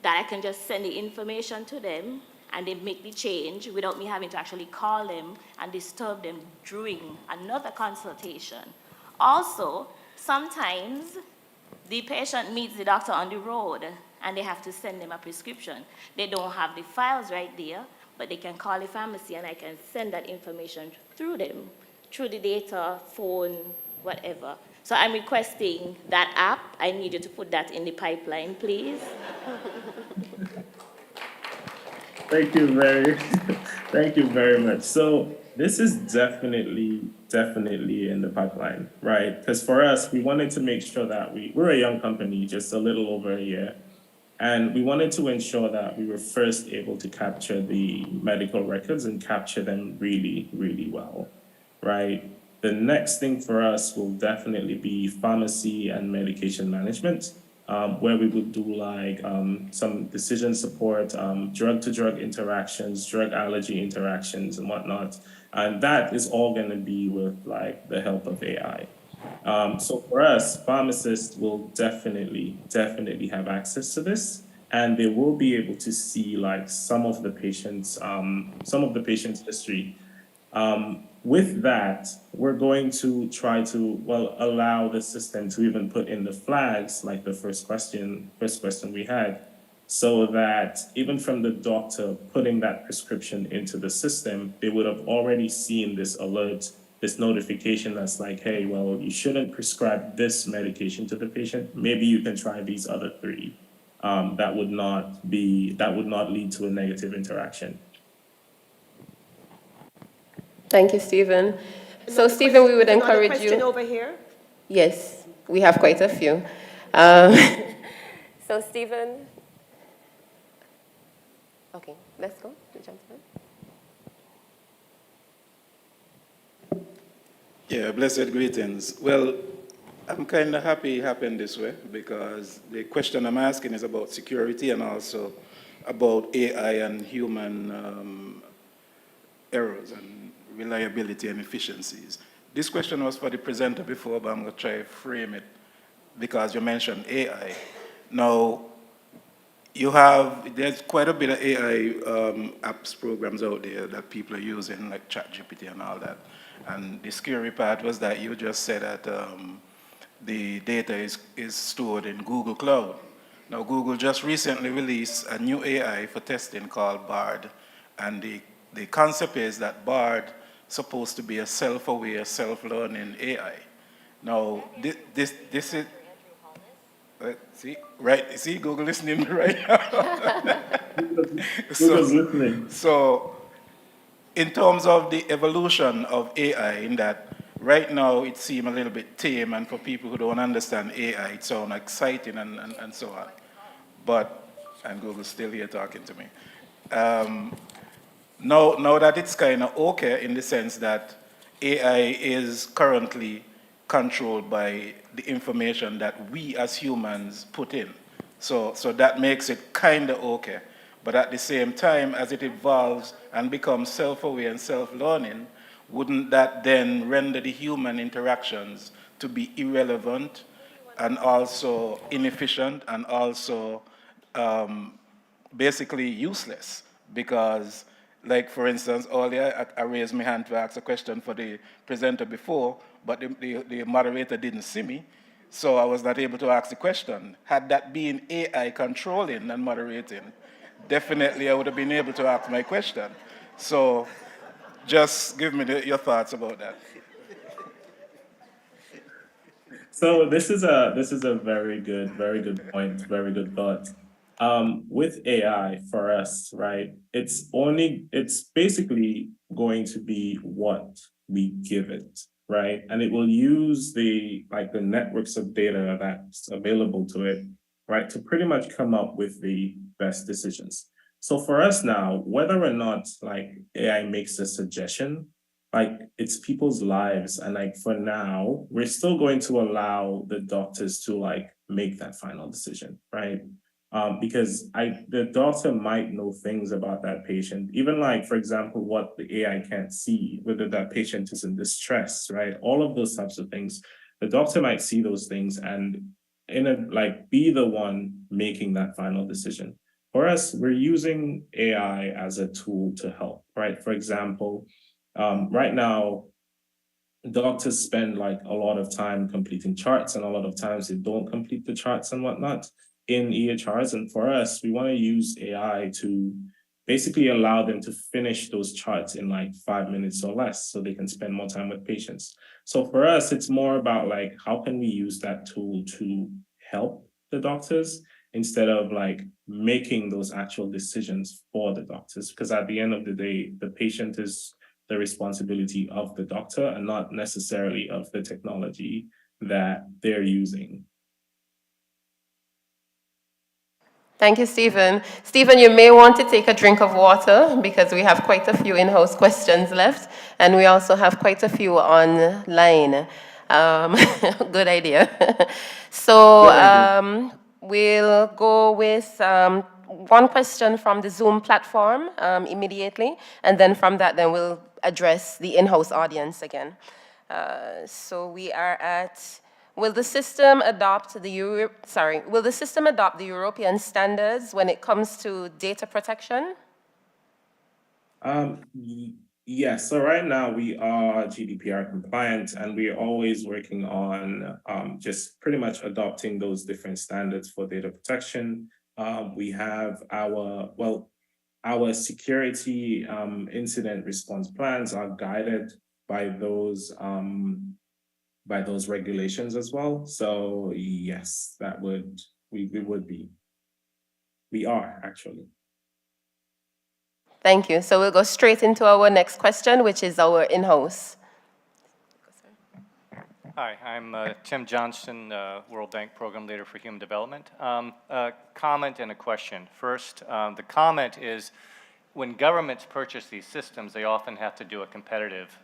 that I can just send the information to them and they make the change without me having to actually call them and disturb them during another consultation. Also, sometimes the patient meets the doctor on the road and they have to send them a prescription. They don't have the files right there, but they can call the pharmacy and I can send that information through them, through the data, phone, whatever. So I'm requesting that app. I need you to put that in the pipeline, please. Thank you very much. So this is definitely in the pipeline, right? Because for us, we wanted to make sure that we're a young company, just a little over a year. And we wanted to ensure that we were first able to capture the medical records and capture them really, really well, right? The next thing for us will definitely be pharmacy and medication management, where we would do like some decision support, drug-to-drug interactions, drug allergy interactions and whatnot. And that is all gonna be with like the help of AI. So for us, pharmacists will definitely have access to this, and they will be able to see like some of the patient's history. With that, we're going to try to, well, allow the system to even put in the flags, like the first question we had, so that even from the doctor putting that prescription into the system, they would have already seen this alert, this notification that's like, hey, well, you shouldn't prescribe this medication to the patient. Maybe you can try these other three. That would not lead to a negative interaction. Thank you, Stephen. So, Another Stephen, we would question- another encourage question you. over here. Yes, we have quite a few. Um, so, Stephen. Okay, let's go. The gentleman. Yeah, blessed greetings. Well, I'm kind of happy it happened this way because the question I'm asking is about security and also about AI and human errors and reliability and efficiencies. This question was for the presenter before, but I'm going to try to frame it because you mentioned AI. Now, there's quite a bit of AI apps, programs out there that people are using, like ChatGPT and all that. And the scary part was that you just said that the data is stored in Google Cloud. Now, Google just recently released a new AI for testing called Bard. And the concept is that Bard is supposed to be a self-aware, self-learning AI. Now, this is, see, Google listening right now. Google's listening. So, in terms of the evolution of AI, in that right now it seems a little bit tame, and for people who don't understand AI, it sounds exciting and so on. And Google's still here talking to me. Now that it's kind of okay in the sense that AI is currently controlled by the information that we as humans put in. So that makes it kind of okay. But at the same time, as it evolves and becomes self-aware and self-learning, wouldn't that then render the human interactions to be irrelevant and also inefficient and also basically useless? Because, like for instance, earlier I raised my hand to ask a question for the presenter before, but the moderator didn't see me, so I was not able to ask the question. Had that been AI controlling and moderating, definitely I would have been able to ask my question. So just give me your thoughts about that. So this is a very good point, very good thought. With AI for us, right? It's basically going to be what we give it, right? And it will use the networks of data that's available to it, right, to pretty much come up with the best decisions. So for us now, whether or not like AI makes a suggestion, like it's people's lives, and like for now we're still going to allow the doctors to like make that final decision, right? Because the doctor might know things about that patient, even like for example what the AI can't see, whether that patient is in distress, right? All of those types of things, the doctor might see those things and be the one making that final decision. For us, we're using AI as a tool to help, right? For example, right now, doctors spend like a lot of time completing charts, and a lot of times they don't complete the charts and whatnot in EHRs. And for us, we want to use AI to basically allow them to finish those charts in like 5 minutes or less so they can spend more time with patients. So for us, it's more about like, how can we use that tool to help the doctors instead of like making those actual decisions for the doctors? Because at the end of the day, the patient is the responsibility of the doctor and not necessarily of the technology that they're using. Thank you, Stephen. Stephen, you may want to take a drink of water because we have quite a few in-house questions left, and we also have quite a few online. Good idea. So we'll go with one question from the Zoom platform immediately, and then from that, then we'll address the in-house audience again. So we are at, will the system adopt the European standards when it comes to data protection? Yes, so right now we are GDPR compliant and we're always working on just pretty much adopting those different standards for data protection. We have our security incident response plans are guided by those regulations as well. So yes, we would be. We are actually. Thank you. So we'll go straight into our next question, which is our in-house. Hi, I'm Tim Johnston, World Bank Program Leader for Human Development. A comment and a question. First, the comment is when governments purchase these systems, they often have to do a competitive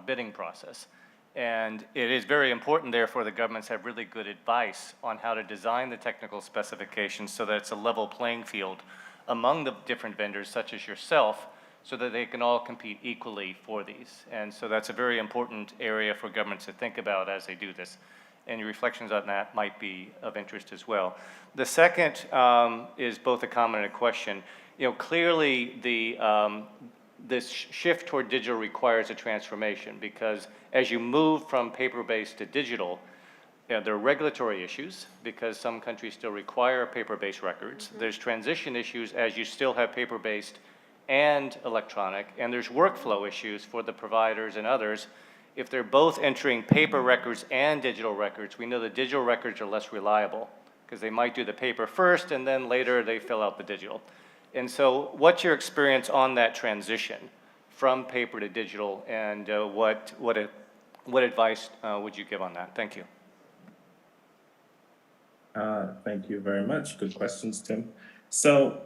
bidding process. And it is very important, therefore, the governments have really good advice on how to design the technical specifications so that it's a level playing field among the different vendors, such as yourself, so that they can all compete equally for these. And so that's a very important area for governments to think about as they do this. And your reflections on that might be of interest as well. The second is both a comment and a question. You know, clearly this shift toward digital requires a transformation because as you move from paper-based to digital, there are regulatory issues because some countries still require paper-based records. There's transition issues as you still have paper-based and electronic, and there's workflow issues for the providers and others. If they're both entering paper records and digital records, we know the digital records are less reliable because they might do the paper first and then later they fill out the digital. And so what's your experience on that transition from paper to digital, and what advice would you give on that? Thank you. Thank you very much. Good questions, Tim. So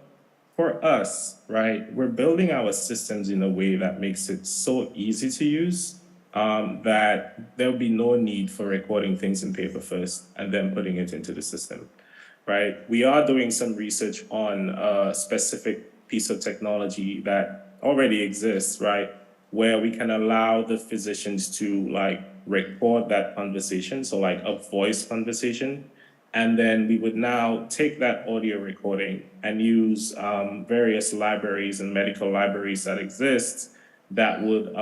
for us, right, we're building our systems in a way that makes it so easy to use that there'll be no need for recording things in paper first and then putting it into the system, right? We are doing some research on a specific piece of technology that already exists, right, where we can allow the physicians to like record that conversation, so like a voice conversation. And then we would now take that audio recording and use various libraries and medical libraries that exist that would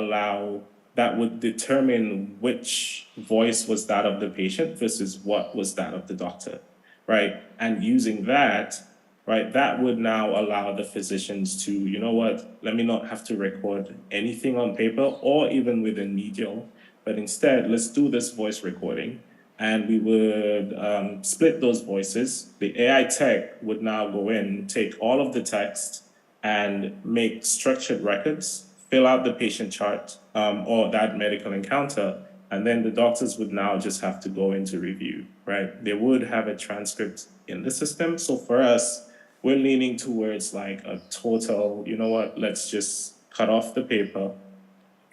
determine which voice was that of the patient versus what was that of the doctor, right? And using that, right, that would now allow the physicians to, you know what, let me not have to record anything on paper or even within Medial, but instead let's do this voice recording. And we would split those voices. The AI tech would now go in, take all of the text and make structured records, fill out the patient chart or that medical encounter, and then the doctors would now just have to go into review, right? They would have a transcript in the system. So for us, we're leaning towards like a total, you know what, let's just cut off the paper,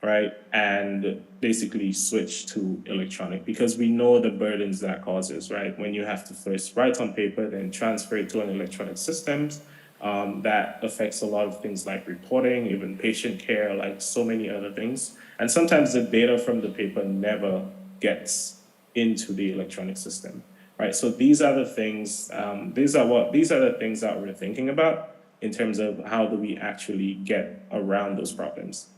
right? And basically switch to electronic because we know the burdens that causes, right? When you have to first write on paper, then transfer it to an electronic system, that affects a lot of things like reporting, even patient care, like so many other things. And sometimes the data from the paper never gets into the electronic system, right? So these are the things, these are the things that we're thinking about in terms of how do we actually get around those problems.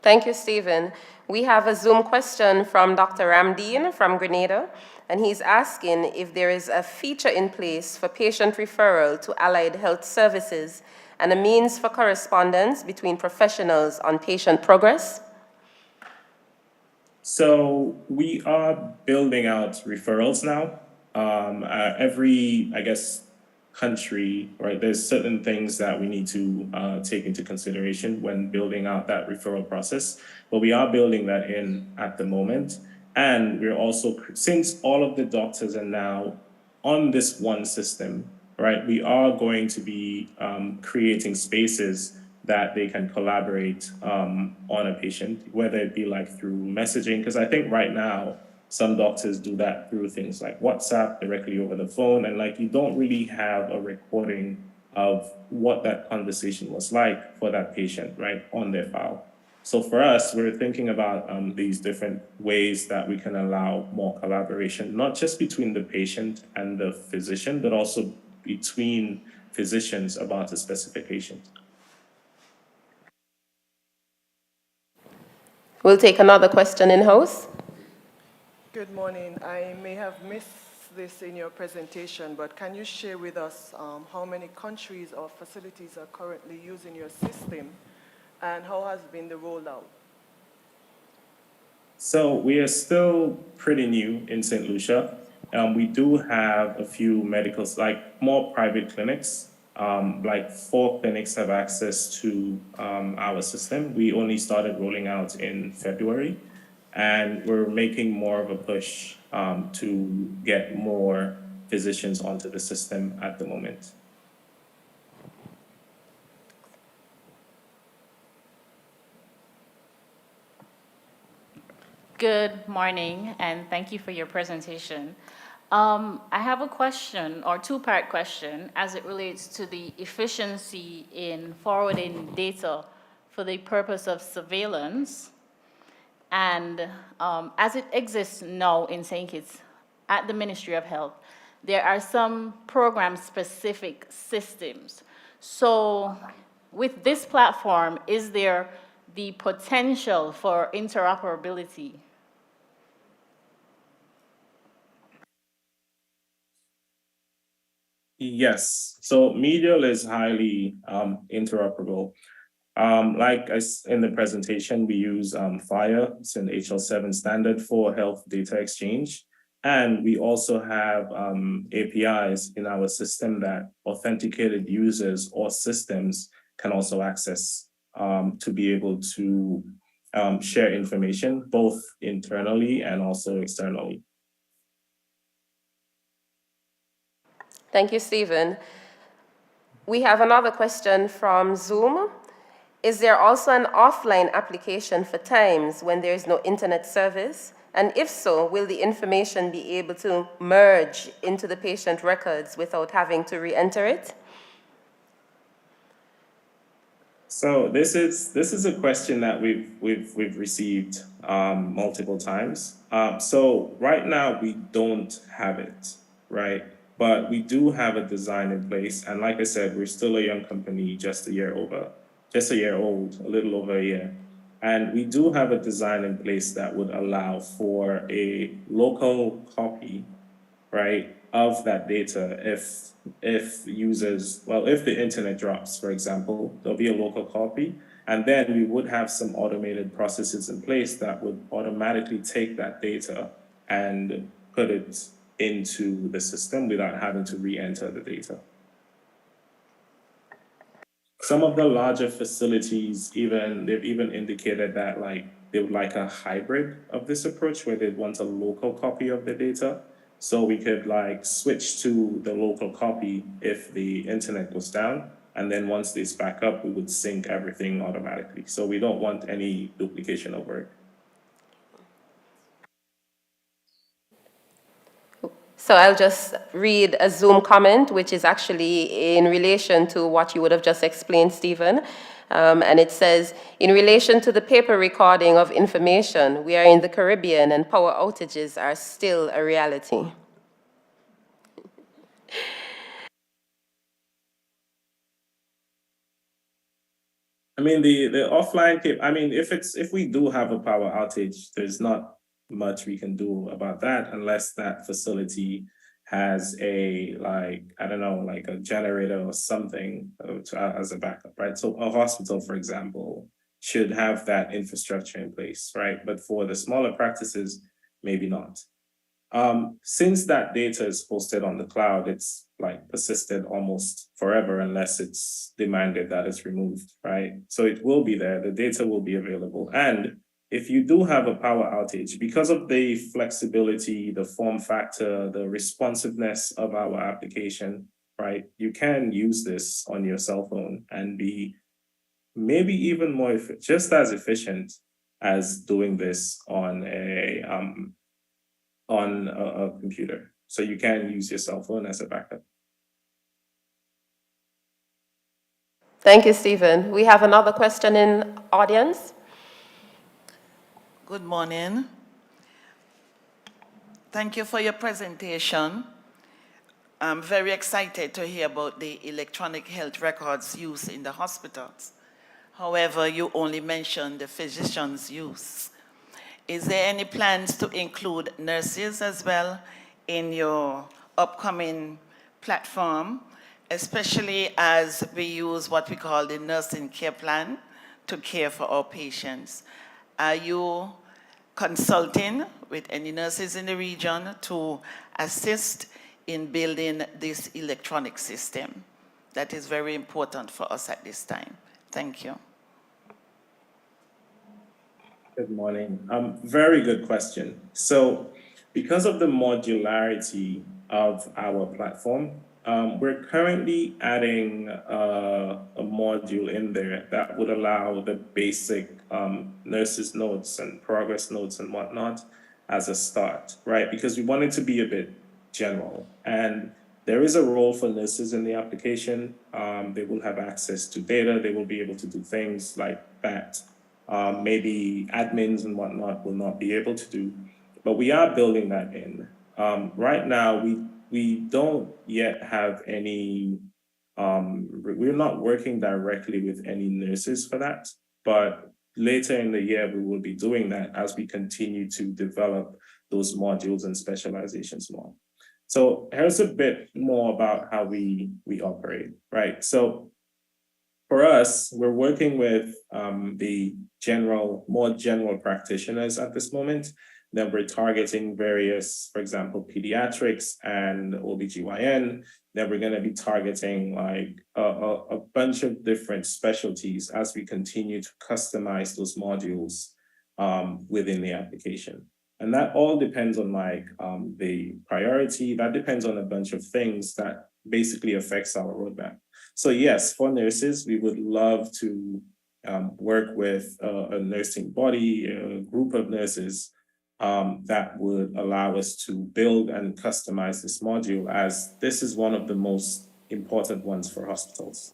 Thank you, Stephen. We have a Zoom question from Dr. Ramdeen from Grenada, and he's asking if there is a feature in place for patient referral to allied health services and a means for correspondence between professionals on patient progress. So we are building out referrals now. Every, I guess, country, right, there's certain things that we need to take into consideration when building out that referral process, but we are building that in at the moment. And we're also, since all of the doctors are now on this one system, right, we are going to be creating spaces that they can collaborate on a patient, whether it be like through messaging, because I think right now, some doctors do that through things like WhatsApp directly over the phone, and like you don't really have a recording of what that conversation was like for that patient, right, on their file. So for us, we're thinking about these different ways that we can allow more collaboration, not just between the patient and the physician, but also between physicians about a specific patient. We'll take another question in-house. Good morning. I may have missed this in your presentation, but can you share with us how many countries or facilities are currently using your system, and how has been the rollout? So we are still pretty new in St. Lucia. We do have a few medicals, like more private clinics. Like 4 clinics have access to our system. We only started rolling out in February, and we're making more of a push to get more physicians onto the system at the moment. Good morning, and thank you for your presentation. I have a question, or two-part question, as it relates to the efficiency in forwarding data for the purpose of surveillance. And as it exists now in St. Kitts at the Ministry of Health, there are some program-specific systems. So with this platform, is there the potential for interoperability? Yes, so Medial is highly interoperable. Like in the presentation, we use FHIR, it's an HL7 standard for health data exchange. And we also have APIs in our system that authenticated users or systems can also access to be able to share information, both internally and also externally. Thank you, Stephen. We have another question from Zoom. Is there also an offline application for times when there is no internet service? And if so, will the information be able to merge into the patient records without having to re-enter it? So this is a question that we've received multiple times. So right now we don't have it, right? But we do have a design in place, and like I said, we're still a young company, just a year old, a little over a year. And we do have a design in place that would allow for a local copy, right, of that data if users, well, if the internet drops, for example, there'll be a local copy, and then we would have some automated processes in place that would automatically take that data and put it into the system without having to re-enter the data. Some of the larger facilities they've even indicated that they would like a hybrid of this approach where they'd want a local copy of the data. So we could switch to the local copy if the internet goes down. And then once it's back up, we would sync everything automatically. So we don't want any duplication of work. So I'll just read a Zoom comment, which is actually in relation to what you would have just explained, Stephen. And it says, in relation to the paper recording of information, we are in the Caribbean and power outages are still a reality. I mean, the offline tape, I mean, if we do have a power outage, there's not much we can do about that unless that facility has a, I don't know, like a generator or something as a backup, right? So a hospital, for example, should have that infrastructure in place, right? But for the smaller practices, maybe not. Since that data is hosted on the cloud, it's persisted almost forever unless it's demanded that it's removed, right? So it will be there, the data will be available. And if you do have a power outage, because of the flexibility, the form factor, the responsiveness of our application, right? You can use this on your cell phone and be maybe even more, just as efficient as doing this on a computer. So you can use your cell phone as a backup. Thank you, Stephen. We have another question in audience. Good morning. Thank you for your presentation. I'm very excited to hear about the electronic health records use in the hospitals. However, you only mentioned the physician's use. Is there any plans to include nurses as well in your upcoming platform, especially as we use what we call the nursing care plan to care for our patients? Are you consulting with any nurses in the region to assist in building this electronic system? That is very important for us at this time. Thank you. Good morning. Very good question. So because of the modularity of our platform, we're currently adding a module in there that would allow the basic nurses notes and progress notes and whatnot as a start, right? Because we want it to be a bit general. And there is a role for nurses in the application. They will have access to data. They will be able to do things like that. Maybe admins and whatnot will not be able to do, but we are building that in. Right now, we don't yet have any, we're not working directly with any nurses for that, but later in the year, we will be doing that as we continue to develop those modules and specializations more. So here's a bit more about how we operate, right? So for us, we're working with the more general practitioners at this moment. Then we're targeting various, for example, pediatrics and OBGYN. Then we're going to be targeting like a bunch of different specialties as we continue to customize those modules within the application. And that all depends on like the priority. That depends on a bunch of things that basically affects our roadmap. So yes, for nurses, we would love to work with a nursing body, a group of nurses that would allow us to build and customize this module, as this is one of the most important ones for hospitals.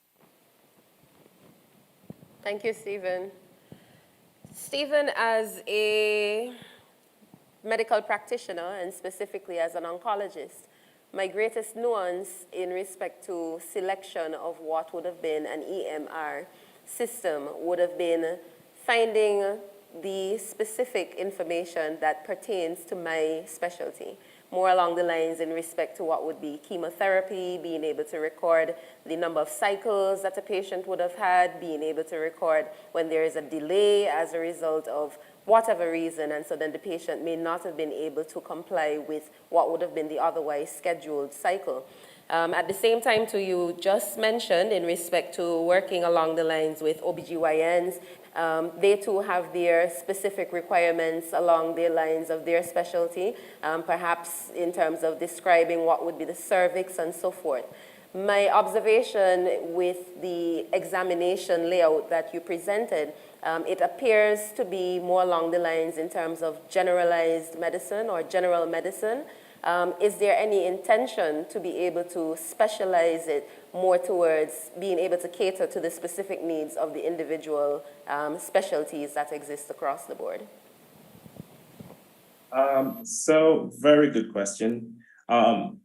Thank you, Stephen. Stephen, as a medical practitioner and specifically as an oncologist, my greatest nuance in respect to selection of what would have been an EMR system would have been finding the specific information that pertains to my specialty, more along the lines in respect to what would be chemotherapy, being able to record the number of cycles that a patient would have had, being able to record when there is a delay as a result of whatever reason, and so then the patient may not have been able to comply with what would have been the otherwise scheduled cycle. At the same time, too, you just mentioned in respect to working along the lines with OBGYNs, they too have their specific requirements along the lines of their specialty, perhaps in terms of describing what would be the cervix and so forth. My observation with the examination layout that you presented, it appears to be more along the lines in terms of generalized medicine or general medicine. Is there any intention to be able to specialize it more towards being able to cater to the specific needs of the individual specialties that exist across the board? So very good question.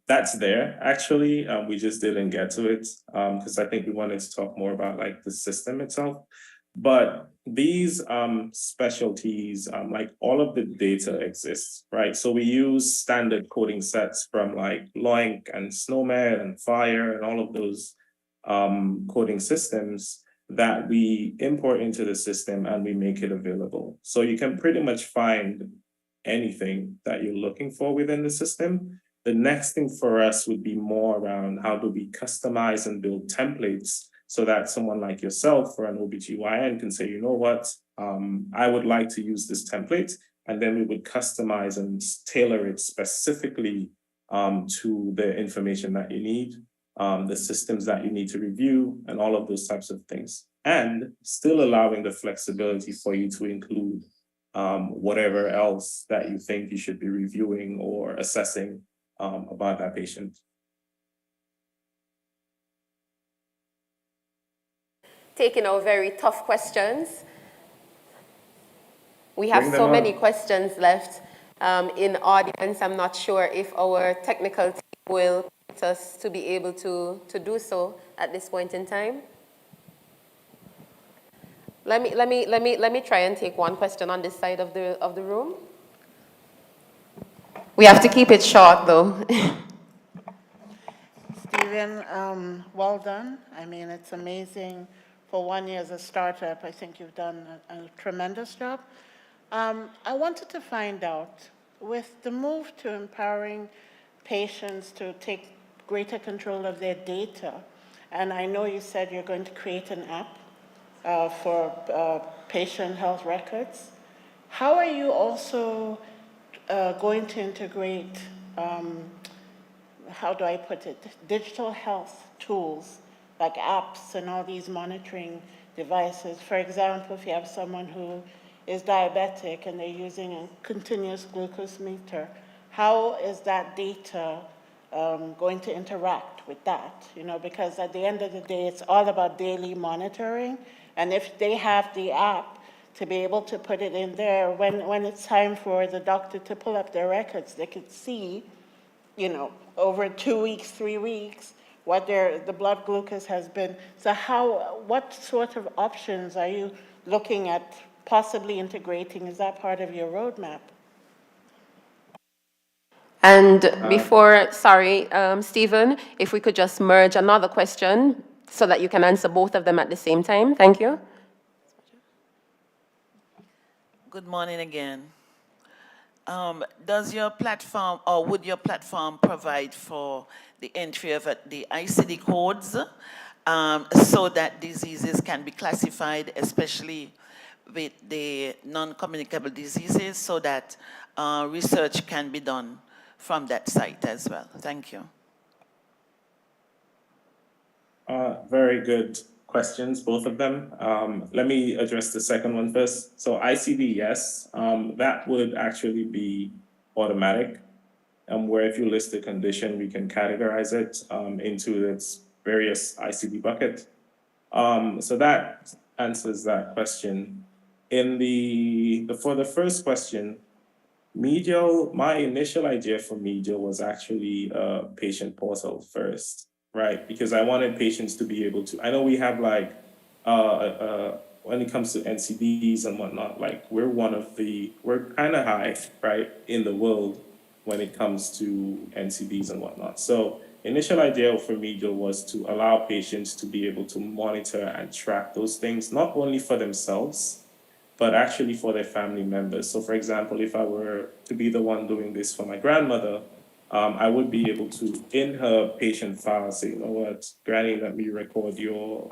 That's there, actually. We just didn't get to it because I think we wanted to talk more about like the system itself. But these specialties, like all of the data exists, right? So we use standard coding sets from like Loink and SNOMED and FHIR and all of those coding systems that we import into the system and we make it available. So you can pretty much find anything that you're looking for within the system. The next thing for us would be more around how do we customize and build templates so that someone like yourself or an OBGYN can say, you know what, I would like to use this template, and then we would customize and tailor it specifically to the information that you need, the systems that you need to review, and all of those types of things, and still allowing the flexibility for you to include whatever else that you think you should be reviewing or assessing about that patient. taking our very tough questions. We have Bring them so many on. questions left in audience. I'm not sure if our technical team will permit us to be able to do so at this point in time. Let me try and take one question on this side of the room. We have to keep it short, though. Stephen, well done. I mean, it's amazing for 1 year as a startup. I think you've done a tremendous job. I wanted to find out, with the move to empowering patients to take greater control of their data, and I know you said you're going to create an app for patient health records. How are you also going to integrate, how do I put it, digital health tools like apps and all these monitoring devices? For example, if you have someone who is diabetic and they're using a continuous glucose meter, how is that data going to interact with that? You know, because at the end of the day, it's all about daily monitoring. And if they have the app to be able to put it in there, when it's time for the doctor to pull up their records, they could see, you know, over 2 weeks, 3 weeks, what the blood glucose has been. So what sort of options are you looking at possibly integrating? Is that part of your roadmap? And before, sorry, Stephen, if we could just merge another question so that you can answer both of them at the same time. Thank you. Good morning again. Does your platform, or would your platform provide for the entry of the ICD codes so that diseases can be classified, especially with the non-communicable diseases, so that research can be done from that site as well? Thank you. Very good questions, both of them. Let me address the second one first. So ICD, yes, that would actually be automatic, where if you list a condition, we can categorize it into its various ICD bucket. So that answers that question. For the first question, Medial, my initial idea for Medial was actually a patient portal first, right? Because I wanted patients to be able to, I know we have like, when it comes to NCDs and whatnot, like we're kind of high, right, in the world when it comes to NCDs and whatnot. So initial idea for Medial was to allow patients to be able to monitor and track those things, not only for themselves, but actually for their family members. So for example, if I were to be the one doing this for my grandmother, I would be able to, in her patient file, say, you know what, Granny, let me record your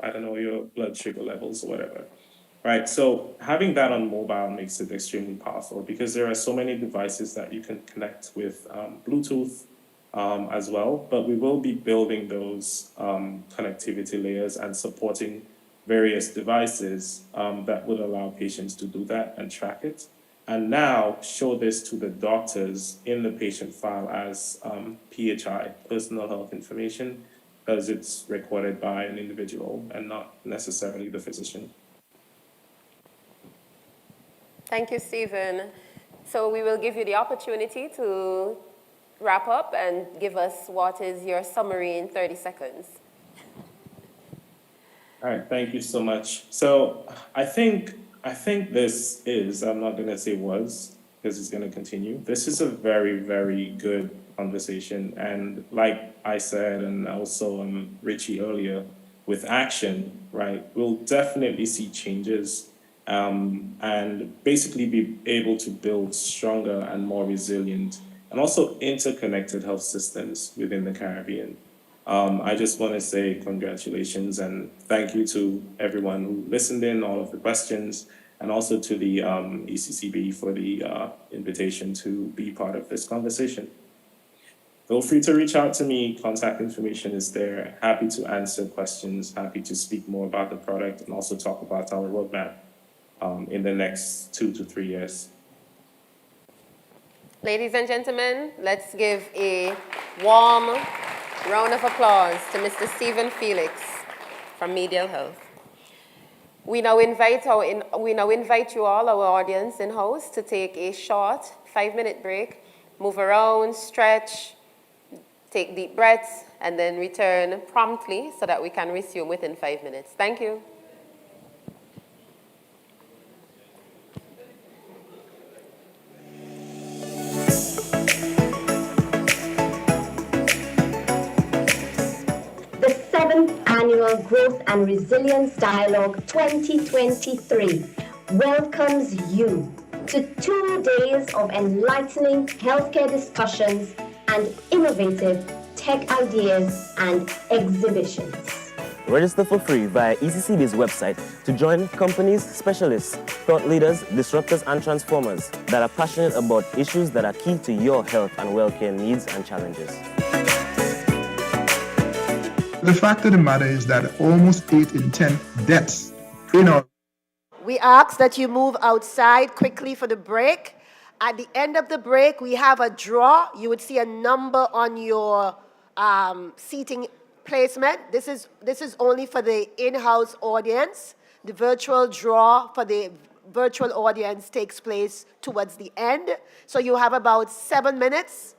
blood sugar levels or whatever, right? So having that on mobile makes it extremely powerful because there are so many devices that you can connect with Bluetooth as well, but we will be building those connectivity layers and supporting various devices that would allow patients to do that and track it. And now show this to the doctors in the patient file as PHI, personal health information, because it's recorded by an individual and not necessarily the physician. Thank you, Stephen. So we will give you the opportunity to wrap up and give us what is your summary in 30 seconds. All right, thank you so much. So I think this is, I'm not gonna say was, because it's gonna continue. This is a very, very good conversation. And like I said, and also Richie earlier, with action, right, we'll definitely see changes and basically be able to build stronger and more resilient and also interconnected health systems within the Caribbean. I just want to say congratulations and thank you to everyone who listened in, all of the questions, and also to the ECCB for the invitation to be part of this conversation. Feel free to reach out to me. Contact information is there. Happy to answer questions, happy to speak more about the product and also talk about our roadmap in the next 2 to 3 years. Ladies and gentlemen, let's give a warm round of applause to Mr. Stephen Felix from Medial Health. We now invite you all, our audience in-house, to take a short 5-minute break, move around, stretch, take deep breaths, and then return promptly so that we can resume within 5 minutes. Thank you. The 7th Annual Growth and Resilience Dialogue 2023 welcomes you to 2 days of enlightening healthcare discussions and innovative tech ideas and exhibitions. Register for free via ECCU's website to join companies, specialists, thought leaders, disruptors, and transformers that are passionate about issues that are key to your health and welfare needs and challenges. The fact of the matter is that almost 8 in 10 deaths in our... We ask that you move outside quickly for the break. At the end of the break, we have a draw. You would see a number on your seating placement. This is only for the in-house audience. The virtual draw for the virtual audience takes place towards the end. So you have about 7 minutes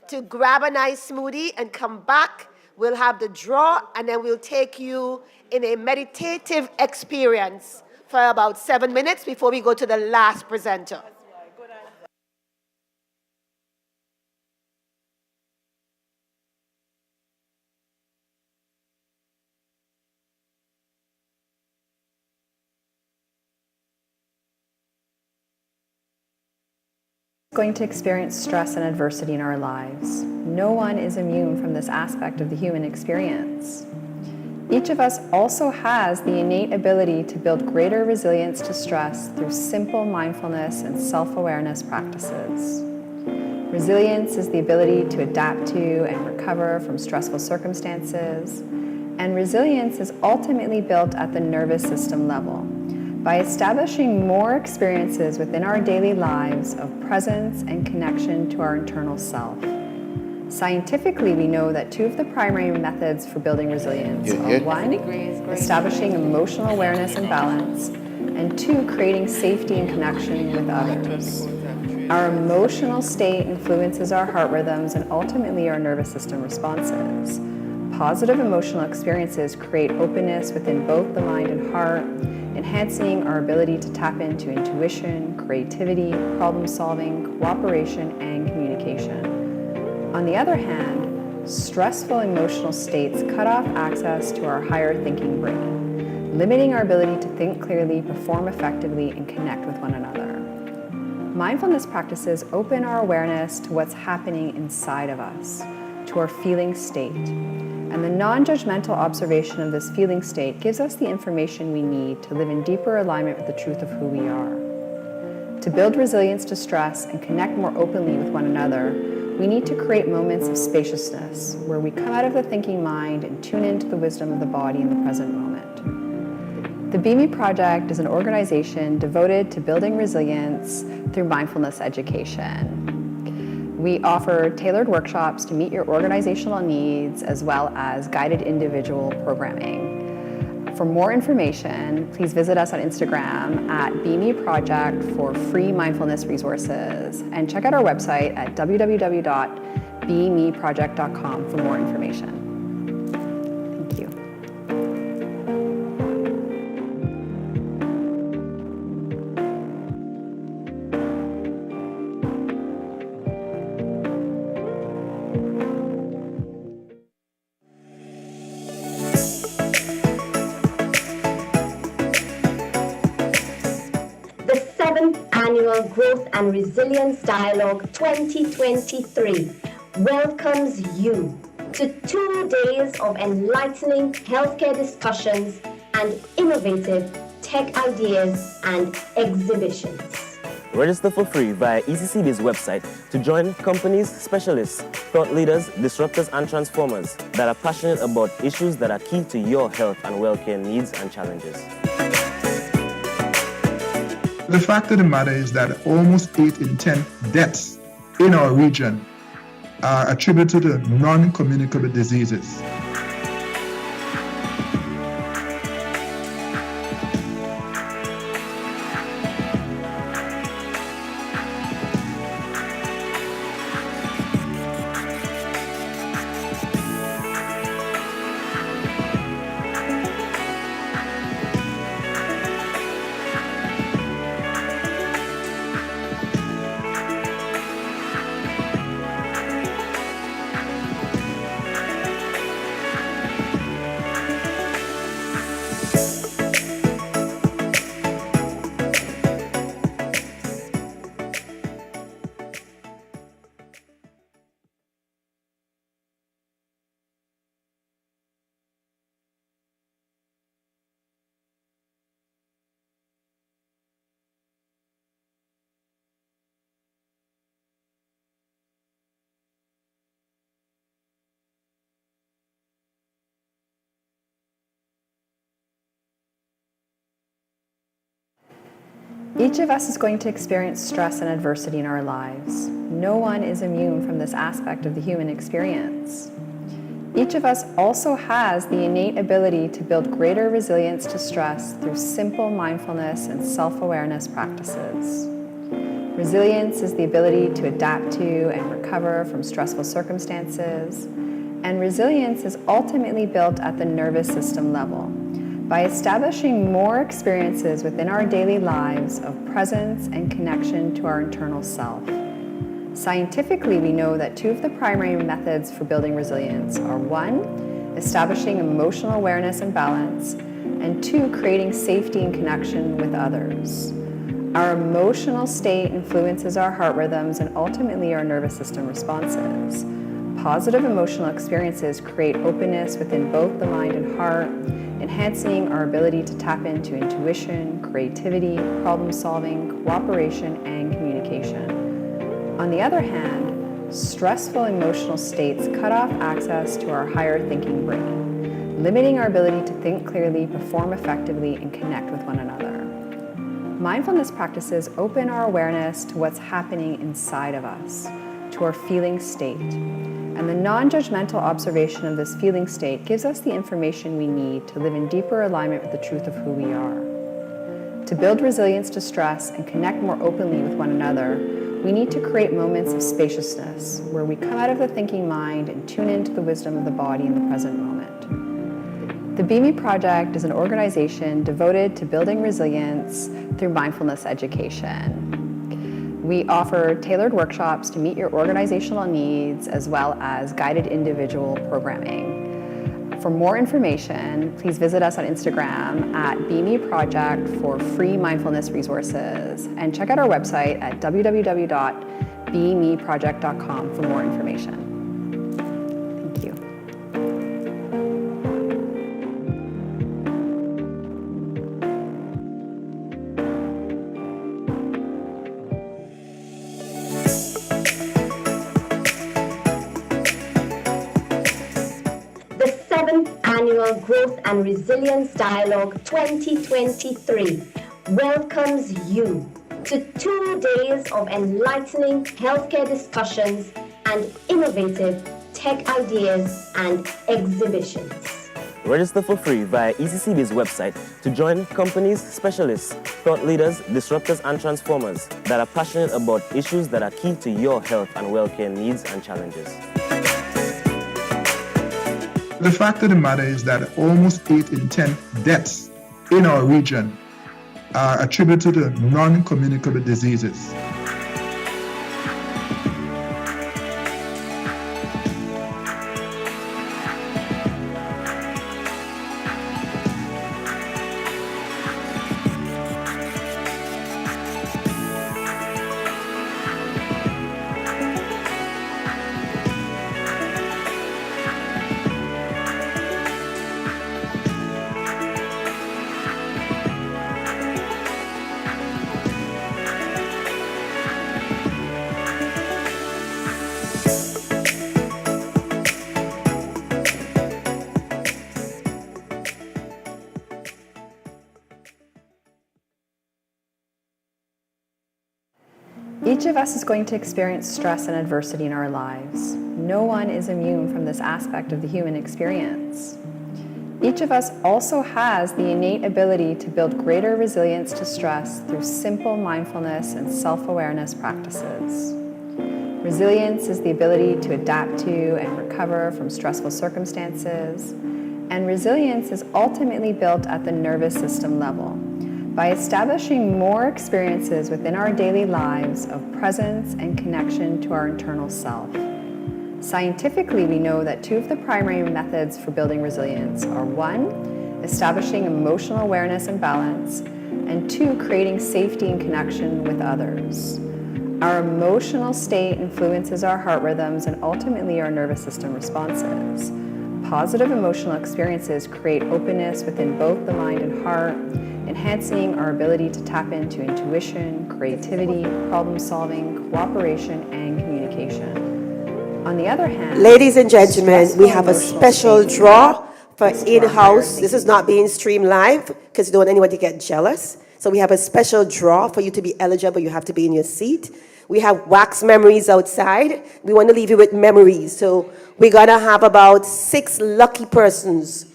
to grab a nice smoothie and come back. We'll have the draw, and then we'll take you in a meditative experience for about 7 minutes before we go to the last presenter. Going to experience stress and adversity in our lives. No one is immune from this aspect of the human experience. Each of us also has the innate ability to build greater resilience to stress through simple mindfulness and self-awareness practices. Resilience is the ability to adapt to and recover from stressful circumstances, and resilience is ultimately built at the nervous system level. By establishing more experiences within our daily lives of presence and connection to our internal self. Scientifically, we know that 2 of the primary methods for building resilience are 1, establishing emotional awareness and balance, and 2, creating safety and connection with others. Our emotional state influences our heart rhythms and ultimately our nervous system responses. Positive emotional experiences create openness within both the mind and heart, enhancing our ability to tap into intuition, creativity, problem solving, cooperation, and communication. On the other hand, stressful emotional states cut off access to our higher thinking brain, limiting our ability to think clearly, perform effectively, and connect with one another. Mindfulness practices open our awareness to what's happening inside of us, to our feeling state. And the non-judgmental observation of this feeling state gives us the information we need to live in deeper alignment with the truth of who we are. To build resilience to stress and connect more openly with one another, we need to create moments of spaciousness where we come out of the thinking mind and tune into the wisdom of the body in the present moment. The Be Me Project is an organization devoted to building resilience through mindfulness education. We offer tailored workshops to meet your organizational needs as well as guided individual programming. For more information, please visit us on Instagram at BeMeProject for free mindfulness resources, and check out our website at www.bemeproject.com for more information. Thank you. Annual Growth and Resilience Dialogue 2023 welcomes you to 2 days of enlightening healthcare discussions and innovative tech ideas and exhibitions. Register for free via ECCU's website to join companies, specialists, thought leaders, disruptors, and transformers that are passionate about issues that are key to your health and welfare needs and challenges. The fact of the matter is that almost 8 in 10 deaths in our region are attributed to non-communicable diseases. Each of us is going to experience stress and adversity in our lives. No one is immune from this aspect of the human experience. Each of us also has the innate ability to build greater resilience to stress through simple mindfulness and self-awareness practices. Resilience is the ability to adapt to and recover from stressful circumstances, and resilience is ultimately built at the nervous system level by establishing more experiences within our daily lives of presence and connection to our internal self. Scientifically, we know that two of the primary methods for building resilience are 1, establishing emotional awareness and balance, and 2, creating safety and connection with others. Our emotional state influences our heart rhythms and ultimately our nervous system responses. Positive emotional experiences create openness within both the mind and heart, enhancing our ability to tap into intuition, creativity, problem solving, cooperation, and communication. On the other hand, stressful emotional states cut off access to our higher thinking brain, limiting our ability to think clearly, perform effectively, and connect with one another. Mindfulness practices open our awareness to what's happening inside of us, to our feeling state. And the non-judgmental observation of this feeling state gives us the information we need to live in deeper alignment with the truth of who we are. To build resilience to stress and connect more openly with one another, we need to create moments of spaciousness where we come out of the thinking mind and tune into the wisdom of the body in the present moment. The Be Me Project is an organization devoted to building resilience through mindfulness education. We offer tailored workshops to meet your organizational needs as well as guided individual programming. For more information, please visit us on Instagram at BeMeProject for free mindfulness resources, and check out our website at www.bemeproject.com for more information. Thank you. The 7th Annual Growth and Resilience Dialogue 2023 welcomes you to 2 days of enlightening healthcare discussions and innovative tech ideas and exhibitions. Register for free via ECCB's website to join companies, specialists, thought leaders, disruptors, and transformers that are passionate about issues that are key to your health and well-care needs and challenges. The fact of the matter is that almost 8 in 10 deaths in our region are attributed to non-communicable diseases. Each of us is going to experience stress and adversity in our lives. No one is immune from this aspect of the human experience. Each of us also has the innate ability to build greater resilience to stress through simple mindfulness and self-awareness practices. Resilience is the ability to adapt to and recover from stressful circumstances, and resilience is ultimately built at the nervous system level by establishing more experiences within our daily lives of presence and connection to our internal self. Scientifically, we know that 2 of the primary methods for building resilience are 1, establishing emotional awareness and balance, and 2, creating safety and connection with others. Our emotional state influences our heart rhythms and ultimately our nervous system responses. Positive emotional experiences create openness within both the mind and heart, enhancing our ability to tap into intuition, creativity, problem solving, cooperation, and communication. On the other hand, ladies and gentlemen, we have a special draw for in-house. This is not being streamed live because we don't want anyone to get jealous. So we have a special draw for you to be eligible. You have to be in your seat. We have wax memories outside. We want to leave you with memories. So we're going to have about 6 lucky persons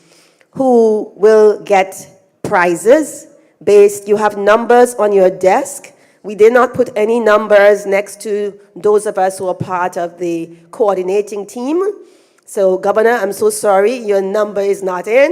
who will get prizes based. You have numbers on your desk. We did not put any numbers next to those of us who are part of the coordinating team. So, Governor, I'm so sorry, your number is not in.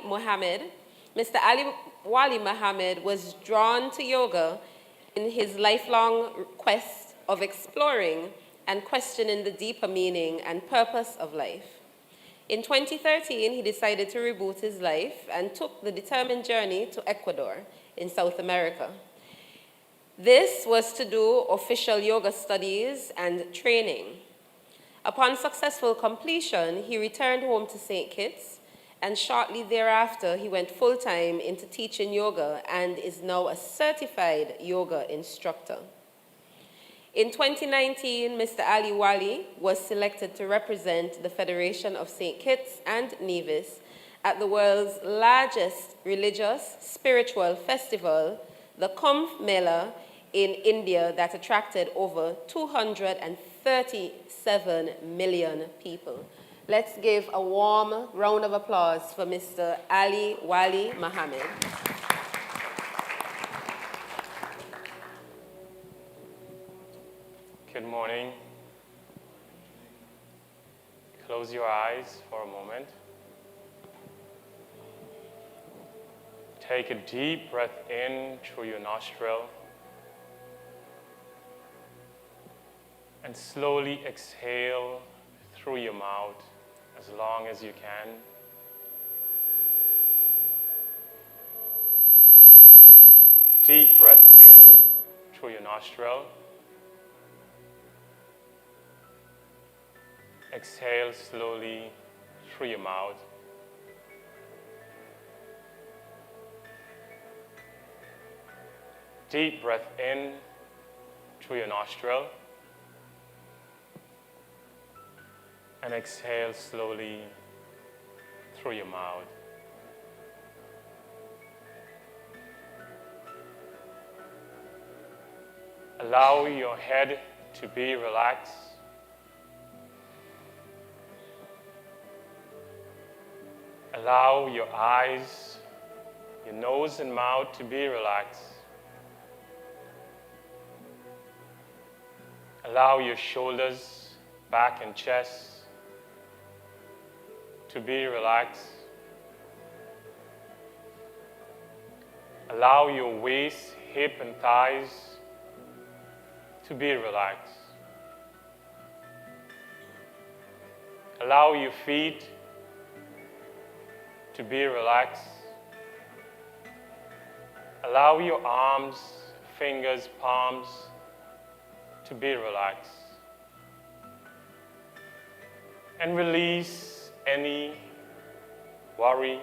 Muhammad, Mr. Ali Wali Muhammad was drawn to yoga in his lifelong quest of exploring and questioning the deeper meaning and purpose of life. In 2013, he decided to reboot his life and took the determined journey to Ecuador in South America. This was to do official yoga studies and training. Upon successful completion, he returned home to St. Kitts, and shortly thereafter, he went full-time into teaching yoga and is now a certified yoga instructor. In 2019, Mr. Ali Wali was selected to represent the Federation of St. Kitts and Nevis at the world's largest religious spiritual festival, the Kumbh Mela in India, that attracted over 237 million people. Let's give a warm round of applause for Mr. Ali Wali Muhammad. Good morning. Close your eyes for a moment. Take a deep breath in through your nostril and slowly exhale through your mouth as long as you can. Deep breath in through your nostril. Exhale slowly through your mouth. Deep breath in through your nostril. And exhale slowly through your mouth. Allow your head to be relaxed. Allow your eyes, your nose and mouth to be relaxed. Allow your shoulders, back and chest to be relaxed. Allow your waist, hip and thighs to be relaxed. Allow your feet to be relaxed. Allow your arms, fingers, palms to be relaxed. And release any worry,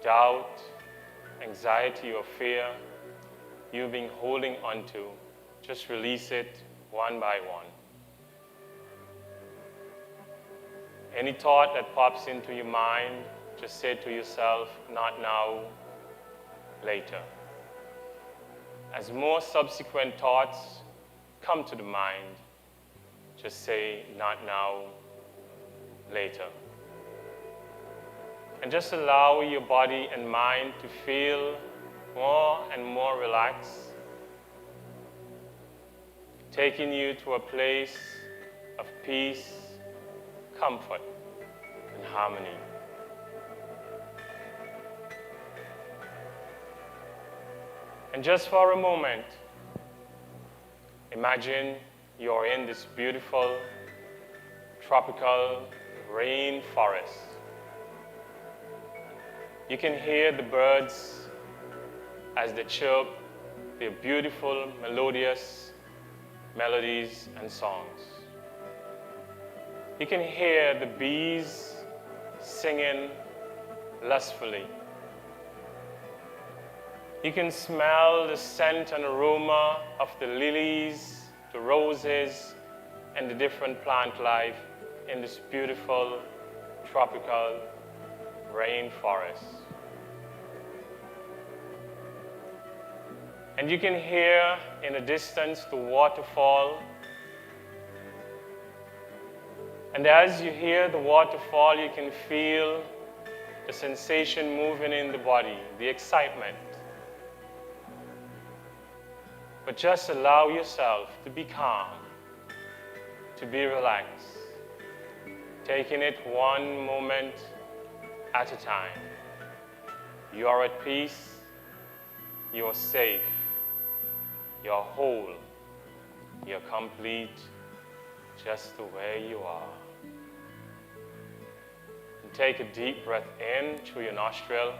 doubt, anxiety or fear you've been holding onto. Just release it one by one. Any thought that pops into your mind, just say to yourself, not now, later. As more subsequent thoughts come to the mind, just say, not now, later. And just allow your body and mind to feel more and more relaxed, taking you to a place of peace, comfort, and harmony. And just for a moment, imagine you're in this beautiful tropical rainforest. You can hear the birds as they chirp their beautiful, melodious melodies and songs. You can hear the bees singing lustfully. You can smell the scent and aroma of the lilies, the roses, and the different plant life in this beautiful tropical rainforest. And you can hear in the distance the waterfall. And as you hear the waterfall, you can feel the sensation moving in the body, the excitement. But just allow yourself to be calm, to be relaxed, taking it one moment at a time. You are at peace, you are safe, you are whole, you're complete just the way you are. And take a deep breath in through your nostril.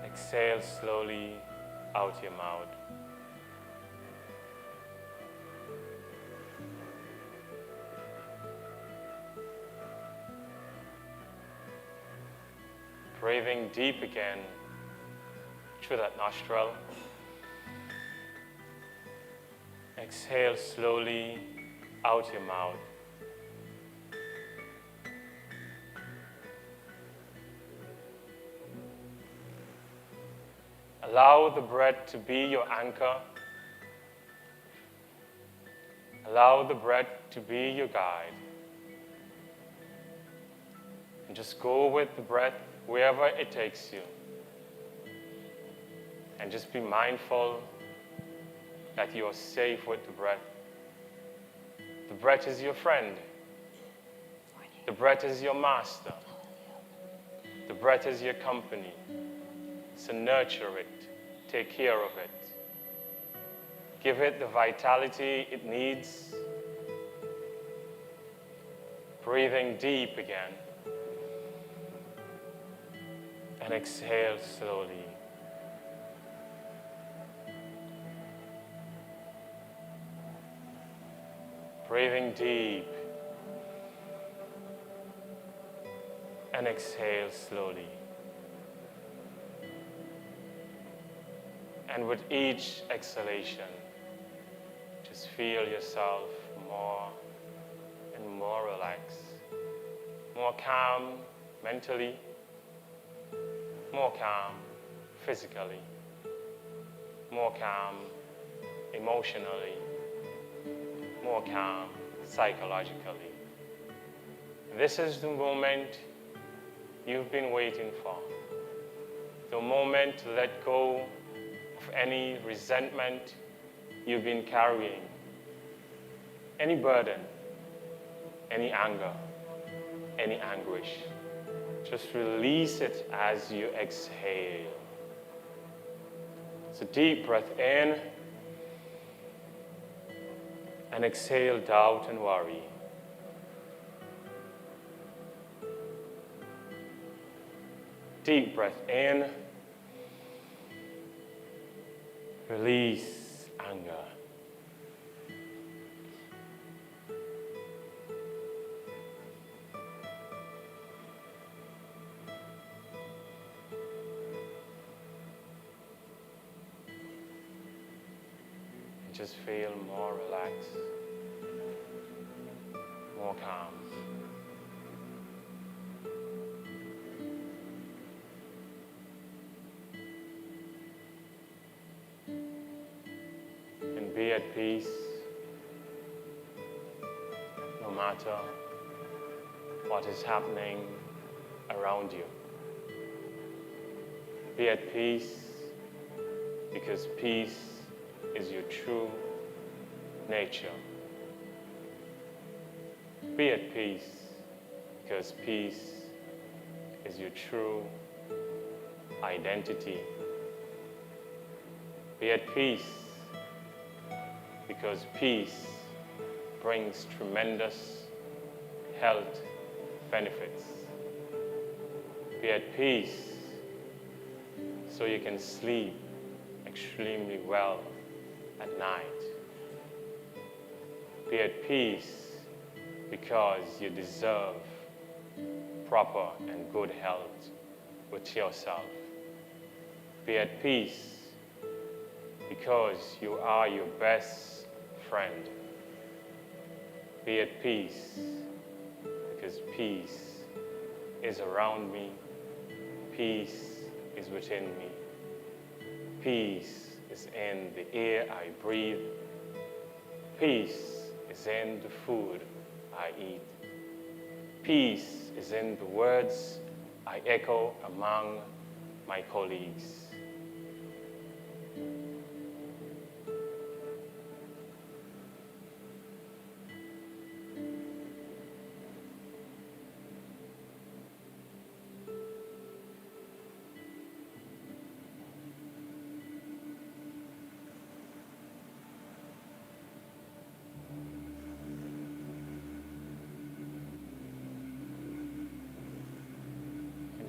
Exhale slowly out your mouth. Breathing deep again through that nostril. Exhale slowly out your mouth. Allow the breath to be your anchor. Allow the breath to be your guide. And just go with the breath wherever it takes you. And just be mindful that you are safe with the breath. The breath is your friend. The breath is your master. The breath is your company. So nurture it. Take care of it. Give it the vitality it needs. Breathing deep again. And exhale slowly. Breathing deep. And exhale slowly. And with each exhalation, just feel yourself more and more relaxed, more calm mentally, more calm physically, more calm emotionally, more calm psychologically. This is the moment you've been waiting for. The moment to let go of any resentment you've been carrying, any burden, any anger, any anguish. Just release it as you exhale. So deep breath in and exhale doubt and worry. Deep breath in. Release anger. And just feel more relaxed, more calm. Be at peace no matter what is happening around you. Be at peace because peace is your true nature. Be at peace because peace is your true identity. Be at peace because peace brings tremendous health benefits. Be at peace so you can sleep extremely well at night. Be at peace because you deserve proper and good health with yourself. Be at peace because you are your best friend. Be at peace because peace is around me. Peace is within me. Peace is in the air I breathe. Peace is in the food I eat. Peace is in the words I echo among my colleagues.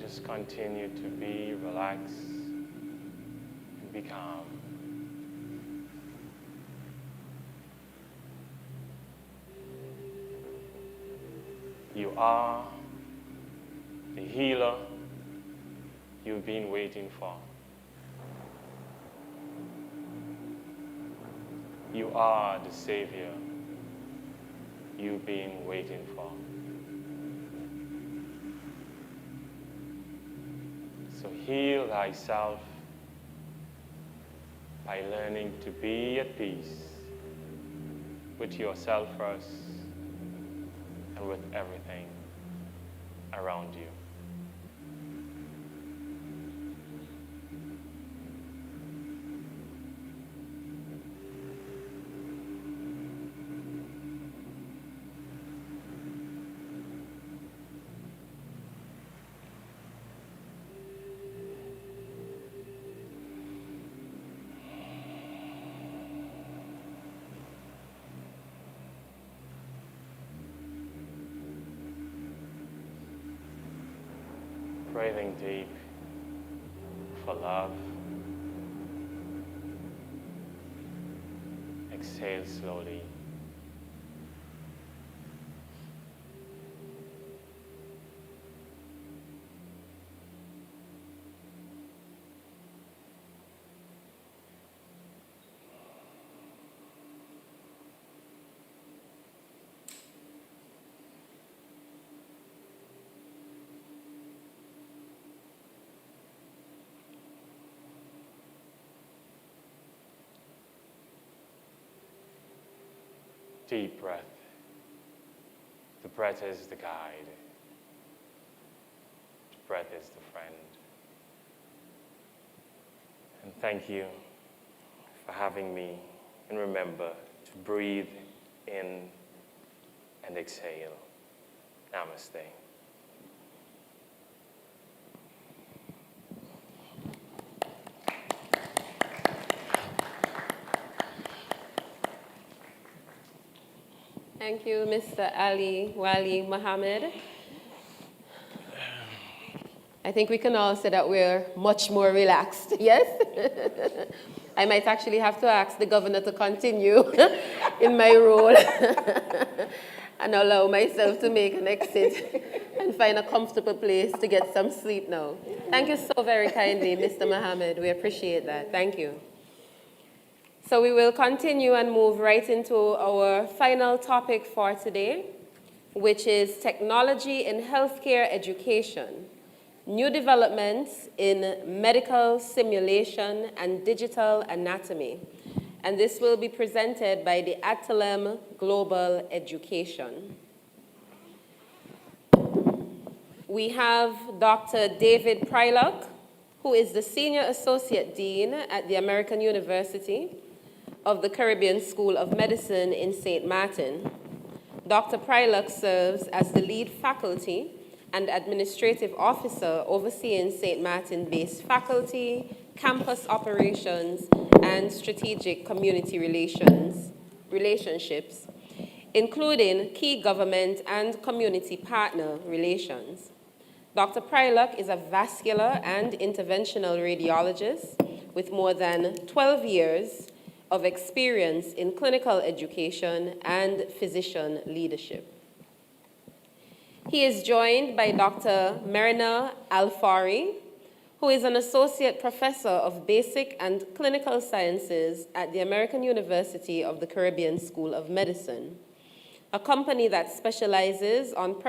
just continue to be relaxed and be calm. You are the healer you've been waiting for. You are the savior you've been waiting for. So heal thyself by learning to be at peace with yourself first and with everything around you. Breathing deep for love. Exhale slowly. Deep breath. The breath is the guide. The breath is the friend. And thank you for having me. And remember to breathe in and exhale. Namaste. Thank you, Mr. Ali Wali Mohammed. I think we can all say that we're much more relaxed, yes? I might actually have to ask the governor to continue in my role and allow myself to make an exit and find a comfortable place to get some sleep now. Thank you so very kindly, Mr. Mohammed. We appreciate that. Thank you. So we will continue and move right into our final topic for today, which is technology in healthcare education, new developments in medical simulation and digital anatomy. And this will be presented by the Atalem Global Education. We have Dr. David Prylock, who is the Senior Associate Dean at the American University of the Caribbean School of Medicine in St. Martin. Dr. Prylock serves as the lead faculty and administrative officer overseeing St. Martin-based faculty, campus operations, and strategic community relationships, including key government and community partner relations. Dr. Prylock is a vascular and interventional radiologist with more than 12 years of experience in clinical education and physician leadership. He is joined by Dr. Marina Alfari, who is an associate professor of basic and clinical sciences at the American University of the Caribbean School of Medicine, a company that specializes on the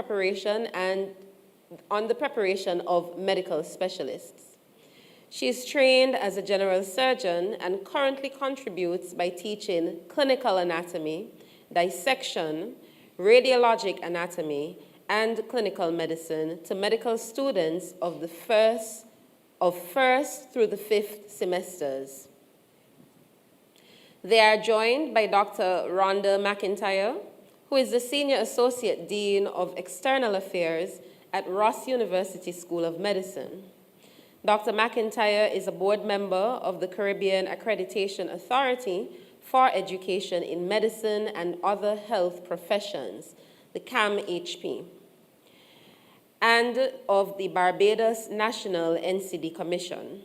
preparation of medical specialists. She is trained as a general surgeon and currently contributes by teaching clinical anatomy, dissection, radiologic anatomy, and clinical medicine to medical students of the first through the 5th semesters. They are joined by Dr. Rhonda McIntyre, who is the Senior Associate Dean of External Affairs at Ross University School of Medicine. Dr. McIntyre is a board member of the Caribbean Accreditation Authority for Education in Medicine and Other Health Professions, the CAMHP. and of the Barbados National NCD Commission.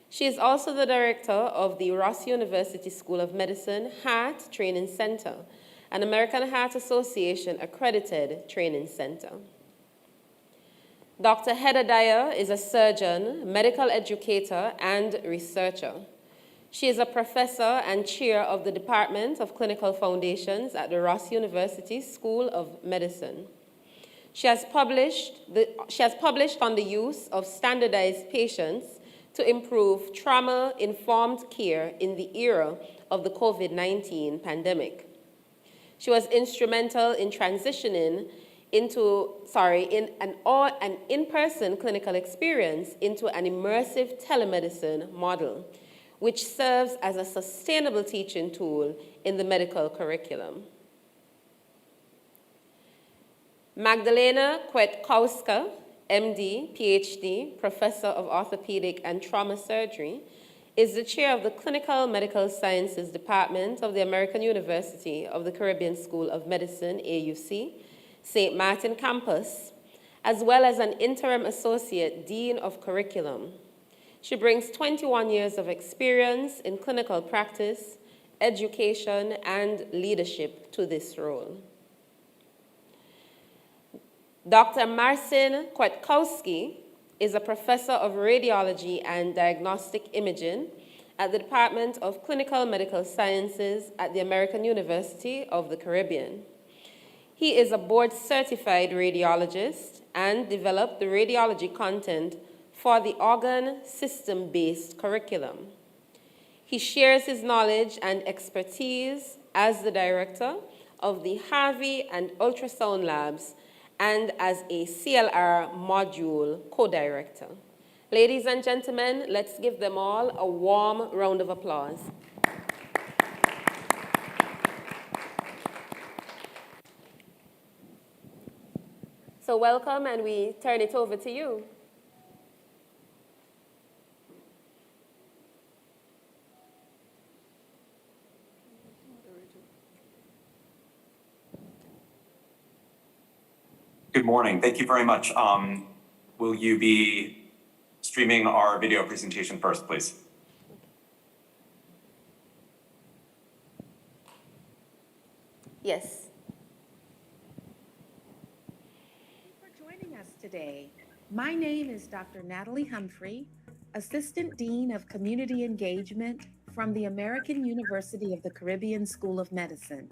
She is also the director of the Ross University School of Medicine Heart Training Center, an American Heart Association accredited training center. Dr. Heather Dyer is a surgeon, medical educator, and researcher. She is a professor and chair of the Department of Clinical Foundations at the Ross University School of Medicine. She has published on the use of standardized patients to improve trauma-informed care in the era of the COVID-19 pandemic. She was instrumental in transitioning an in-person clinical experience into an immersive telemedicine model, which serves as a sustainable teaching tool in the medical curriculum. Magdalena Kwiatkowska, MD, PhD, Professor of Orthopedic and Trauma Surgery, is the chair of the Clinical Medical Sciences Department of the American University of the Caribbean School of Medicine, AUC, St. Martin Campus, as well as an interim associate dean of curriculum. She brings 21 years of experience in clinical practice, education, and leadership to this role. Dr. Marcin Kwiatkowski is a professor of radiology and diagnostic imaging at the Department of Clinical Medical Sciences at the American University of the Caribbean. He is a board-certified radiologist and developed the radiology content for the organ system-based curriculum. He shares his knowledge and expertise as the director of the Harvey and Ultrasound Labs and as a CLR module co-director. Ladies and gentlemen, let's give them all a warm round of applause. So welcome, and we turn it over to you. Good morning. Thank you very much. Will you be streaming our video presentation first, please? Yes. Thank you for joining us today. My name is Dr. Natalie Humphrey, Assistant Dean of Community Engagement from the American University of the Caribbean School of Medicine.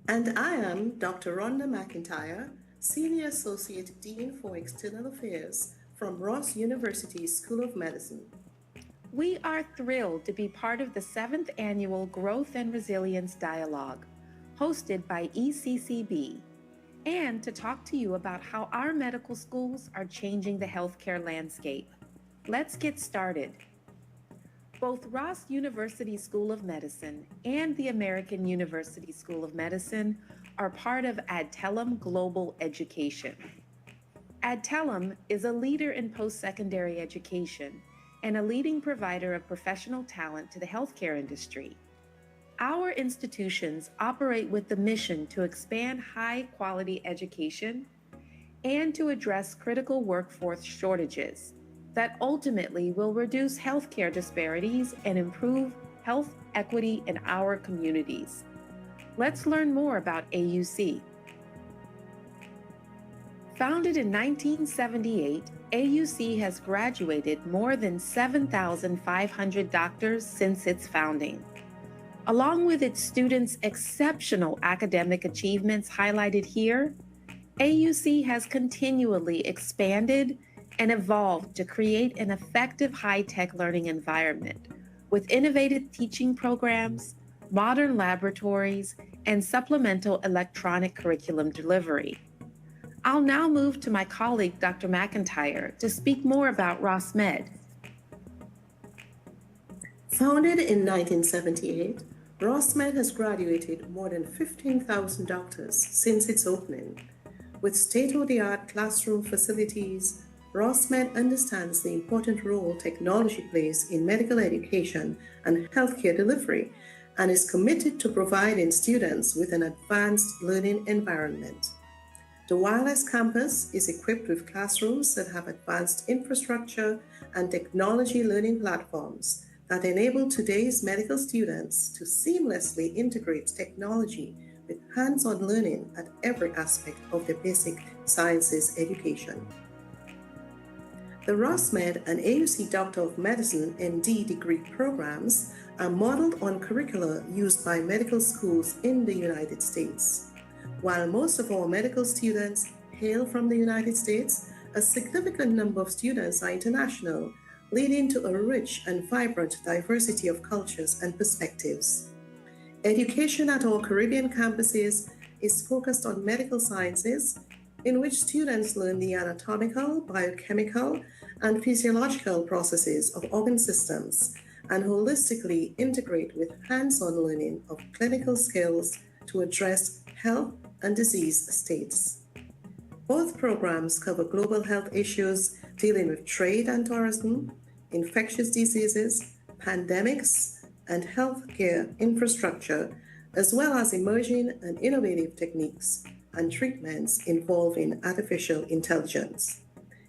And I am Dr. Rhonda McIntyre, Senior Associate Dean for External Affairs from Ross University School of Medicine. We are thrilled to be part of the 7th Annual Growth and Resilience Dialogue, hosted by ECCB, and to talk to you about how our medical schools are changing the healthcare landscape. Let's get started. Both Ross University School of Medicine and the American University School of Medicine are part of Adtalem Global Education. Adtalem is a leader in post-secondary education and a leading provider of professional talent to the healthcare industry. Our institutions operate with the mission to expand high-quality education and to address critical workforce shortages that ultimately will reduce healthcare disparities and improve health equity in our communities. Let's learn more about AUC. Founded in 1978, AUC has graduated more than 7,500 doctors since its founding. Along with its students' exceptional academic achievements highlighted here, AUC has continually expanded and evolved to create an effective high-tech learning environment with innovative teaching programs, modern laboratories, and supplemental electronic curriculum delivery. I'll now move to my colleague, Dr. McIntyre, to speak more about Ross Med. Founded in 1978, Ross Med has graduated more than 15,000 doctors since its opening. With state-of-the-art classroom facilities, Ross Med understands the important role technology plays in medical education and healthcare delivery, and is committed to providing students with an advanced learning environment. The wireless campus is equipped with classrooms that have advanced infrastructure and technology learning platforms that enable today's medical students to seamlessly integrate technology with hands-on learning at every aspect of their basic sciences education. The ROSMED and AUC Doctor of Medicine MD degree programs are modeled on curricula used by medical schools in the United States. While most of our medical students hail from the United States, a significant number of students are international, leading to a rich and vibrant diversity of cultures and perspectives. Education at our Caribbean campuses is focused on medical sciences, in which students learn the anatomical, biochemical, and physiological processes of organ systems and holistically integrate with hands-on learning of clinical skills to address health and disease states. Both programs cover global health issues dealing with trade and tourism, infectious diseases, pandemics, and healthcare infrastructure, as well as emerging and innovative techniques and treatments involving artificial intelligence,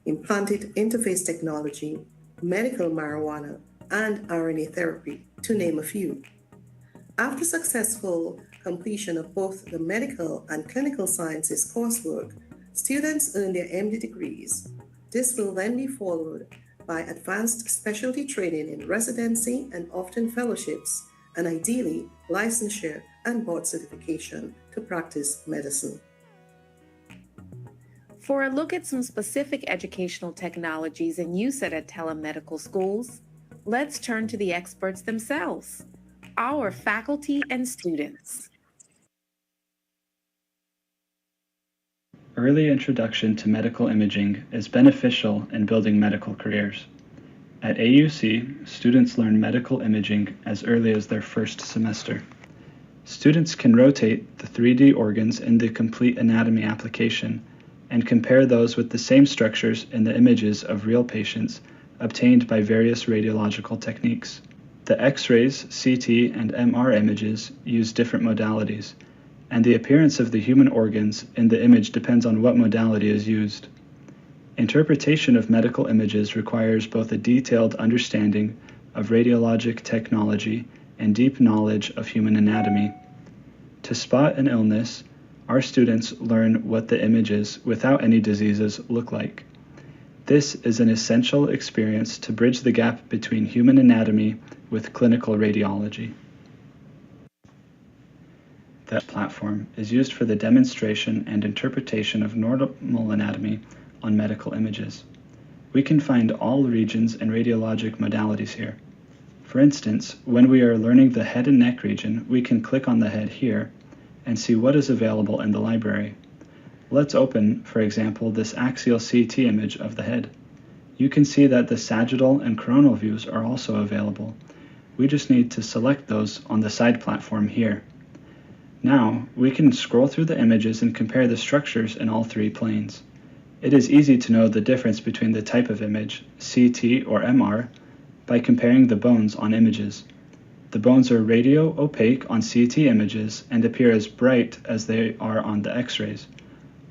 implanted interface technology, medical marijuana, and RNA therapy, to name a few. After successful completion of both the medical and clinical sciences coursework, students earn their MD degrees. This will then be followed by advanced specialty training in residency and often fellowships, and ideally licensure and board certification to practice medicine. For a look at some specific educational technologies in use at Adtalem Medical Schools, let's turn to the experts themselves, our faculty and students. Early introduction to medical imaging is beneficial in building medical careers. At AUC, students learn medical imaging as early as their first semester. Students can rotate the 3D organs in the complete anatomy application and compare those with the same structures in the images of real patients obtained by various radiological techniques. The X-rays, CT, and MR images use different modalities, and the appearance of the human organs in the image depends on what modality is used. Interpretation of medical images requires both a detailed understanding of radiologic technology and deep knowledge of human anatomy. To spot an illness, our students learn what the images without any diseases look like. This is an essential experience to bridge the gap between human anatomy with clinical radiology. That platform is used for the demonstration and interpretation of normal anatomy on medical images. We can find all regions and radiologic modalities here. For instance, when we are learning the head and neck region, we can click on the head here and see what is available in the library. Let's open, for example, this axial CT image of the head. You can see that the sagittal and coronal views are also available. We just need to select those on the side platform here. Now, we can scroll through the images and compare the structures in all three planes. It is easy to know the difference between the type of image, CT or MR, by comparing the bones on images. The bones are radio opaque on CT images and appear as bright as they are on the X-rays,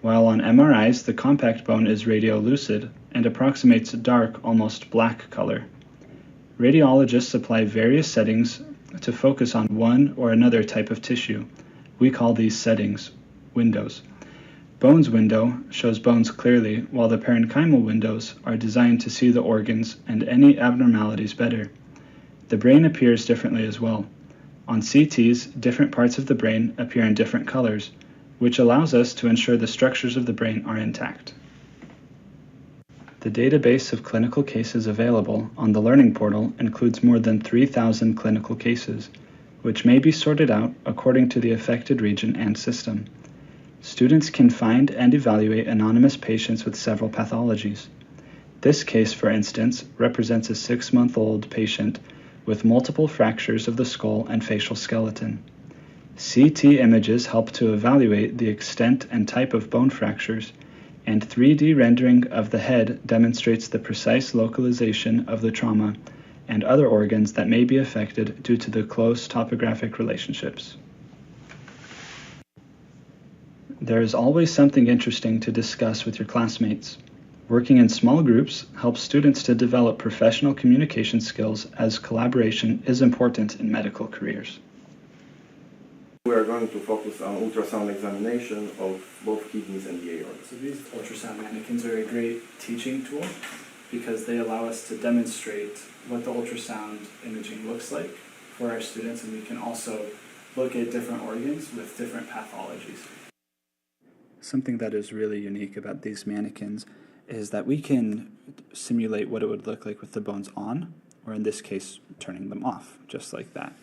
while on MRIs the compact bone is radio lucid and approximates dark, almost black color. Radiologists apply various settings to focus on one or another type of tissue. We call these settings windows. Bones window shows bones clearly, while the parenchymal windows are designed to see the organs and any abnormalities better. The brain appears differently as well. On CTs, different parts of the brain appear in different colors, which allows us to ensure the structures of the brain are intact. The database of clinical cases available on the Learning Portal includes more than 3,000 clinical cases, which may be sorted out according to the affected region and system. Students can find and evaluate anonymous patients with several pathologies. This case, for instance, represents a 6-month-old patient with multiple fractures of the skull and facial skeleton. CT images help to evaluate the extent and type of bone fractures, and 3D rendering of the head demonstrates the precise localization of the trauma and other organs that may be affected due to the close topographic relationships. There is always something interesting to discuss with your classmates. Working in small groups helps students to develop professional communication skills, as collaboration is important in medical careers. We are going to focus on ultrasound examination of both kidneys and the aorta. So these ultrasound mannequins are a great teaching tool because they allow us to demonstrate what the ultrasound imaging looks like for our students, and we can also look at different organs with different pathologies. Something that is really unique about these mannequins is that we can simulate what it would look like with the bones on, or in this case, turning them off, just like that.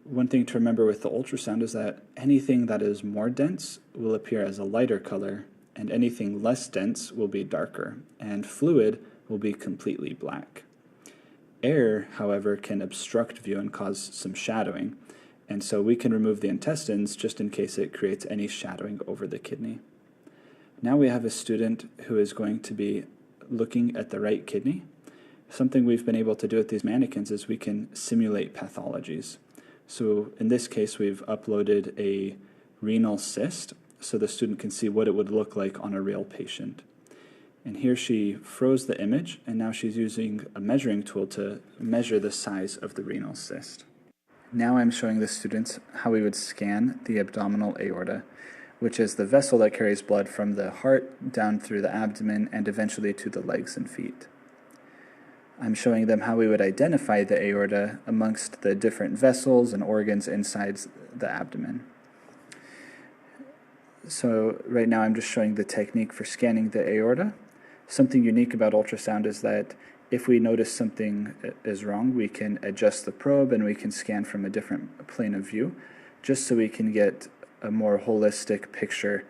One thing to remember with the ultrasound is that anything that is more dense will appear as a lighter color, and anything less dense will be darker, and fluid will be completely black. Air, however, can obstruct view and cause some shadowing, and so we can remove the intestines just in case it creates any shadowing over the kidney. Now we have a student who is going to be looking at the right kidney. Something we've been able to do with these mannequins is we can simulate pathologies. So in this case, we've uploaded a renal cyst so the student can see what it would look like on a real patient. And here she froze the image, and now she's using a measuring tool to measure the size of the renal cyst. Now I'm showing the students how we would scan the abdominal aorta, which is the vessel that carries blood from the heart down through the abdomen and eventually to the legs and feet. I'm showing them how we would identify the aorta amongst the different vessels and organs inside the abdomen. So right now I'm just showing the technique for scanning the aorta. Something unique about ultrasound is that if we notice something is wrong, we can adjust the probe and we can scan from a different plane of view, just so we can get a more holistic picture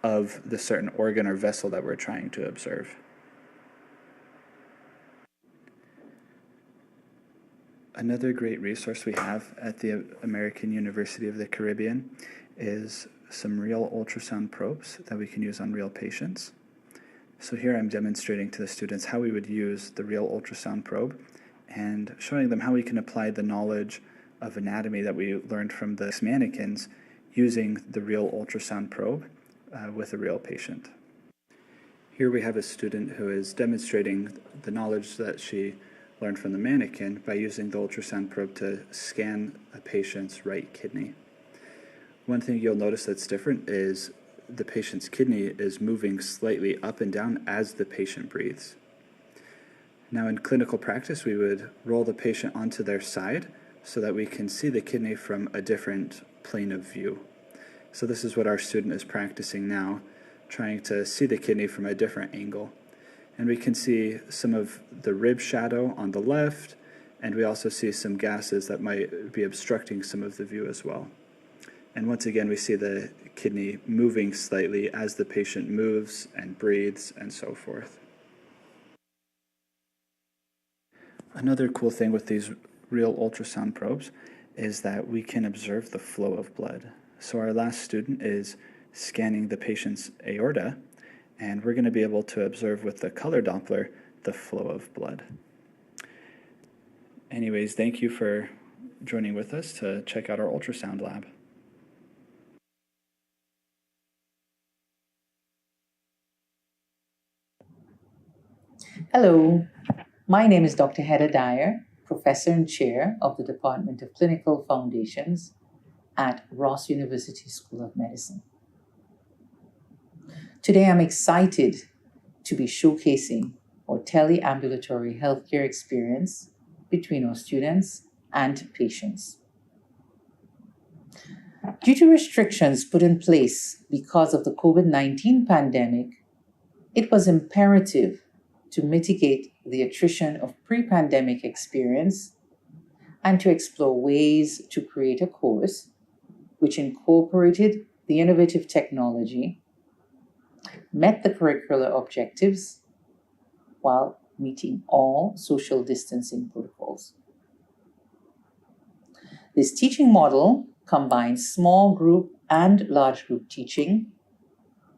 of the certain organ or vessel that we're trying to observe. Another great resource we have at the American University of the Caribbean is some real ultrasound probes that we can use on real patients. So here I'm demonstrating to the students how we would use the real ultrasound probe and showing them how we can apply the knowledge of anatomy that we learned from the mannequins using the real ultrasound probe with a real patient. Here we have a student who is demonstrating the knowledge that she learned from the mannequin by using the ultrasound probe to scan a patient's right kidney. One thing you'll notice that's different is the patient's kidney is moving slightly up and down as the patient breathes. Now in clinical practice, we would roll the patient onto their side so that we can see the kidney from a different plane of view. So this is what our student is practicing now, trying to see the kidney from a different angle. And we can see some of the rib shadow on the left, and we also see some gases that might be obstructing some of the view as well. And once again, we see the kidney moving slightly as the patient moves and breathes and so forth. Another cool thing with these real ultrasound probes is that we can observe the flow of blood. So our last student is scanning the patient's aorta, and we're going to be able to observe with the color Doppler the flow of blood. Anyways, thank you for joining with us to check out our ultrasound lab. Hello, my name is Dr. Heather Dyer, Professor and Chair of the Department of Clinical Foundations at Ross University School of Medicine. Today I'm excited to be showcasing our teleambulatory healthcare experience between our students and patients. Due to restrictions put in place because of the COVID-19 pandemic, it was imperative to mitigate the attrition of pre-pandemic experience and to explore ways to create a course which incorporated the innovative technology, met the curricular objectives while meeting all social distancing protocols. This teaching model combines small group and large group teaching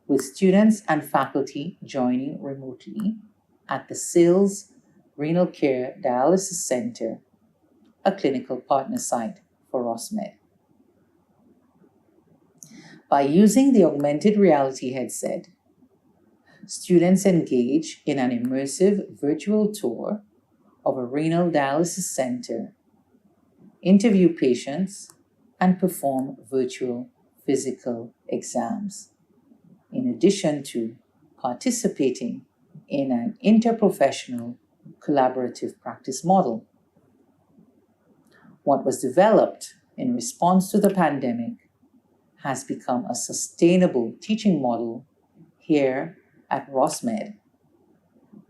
with students and faculty joining remotely at the SILS Renal Care Dialysis Center, a clinical partner site for ROSMed. By using the augmented reality headset, students engage in an immersive virtual tour of a renal dialysis center, interview patients, and perform virtual physical exams, in addition to participating in an interprofessional collaborative practice model. What was developed in response to the pandemic has become a sustainable teaching model here at RosMed,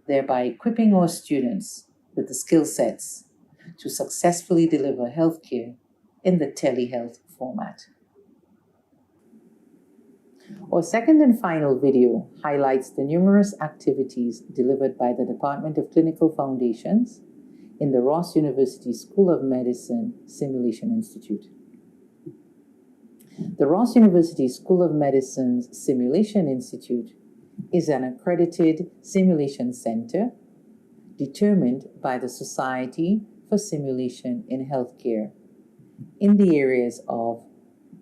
thereby equipping our students with the skill sets to successfully deliver healthcare in the telehealth format. Our second and final video highlights the numerous activities delivered by the Department of Clinical Foundations in the Ross University School of Medicine Simulation Institute. The Ross University School of Medicine's Simulation Institute is an accredited simulation center determined by the Society for Simulation in Healthcare in the areas of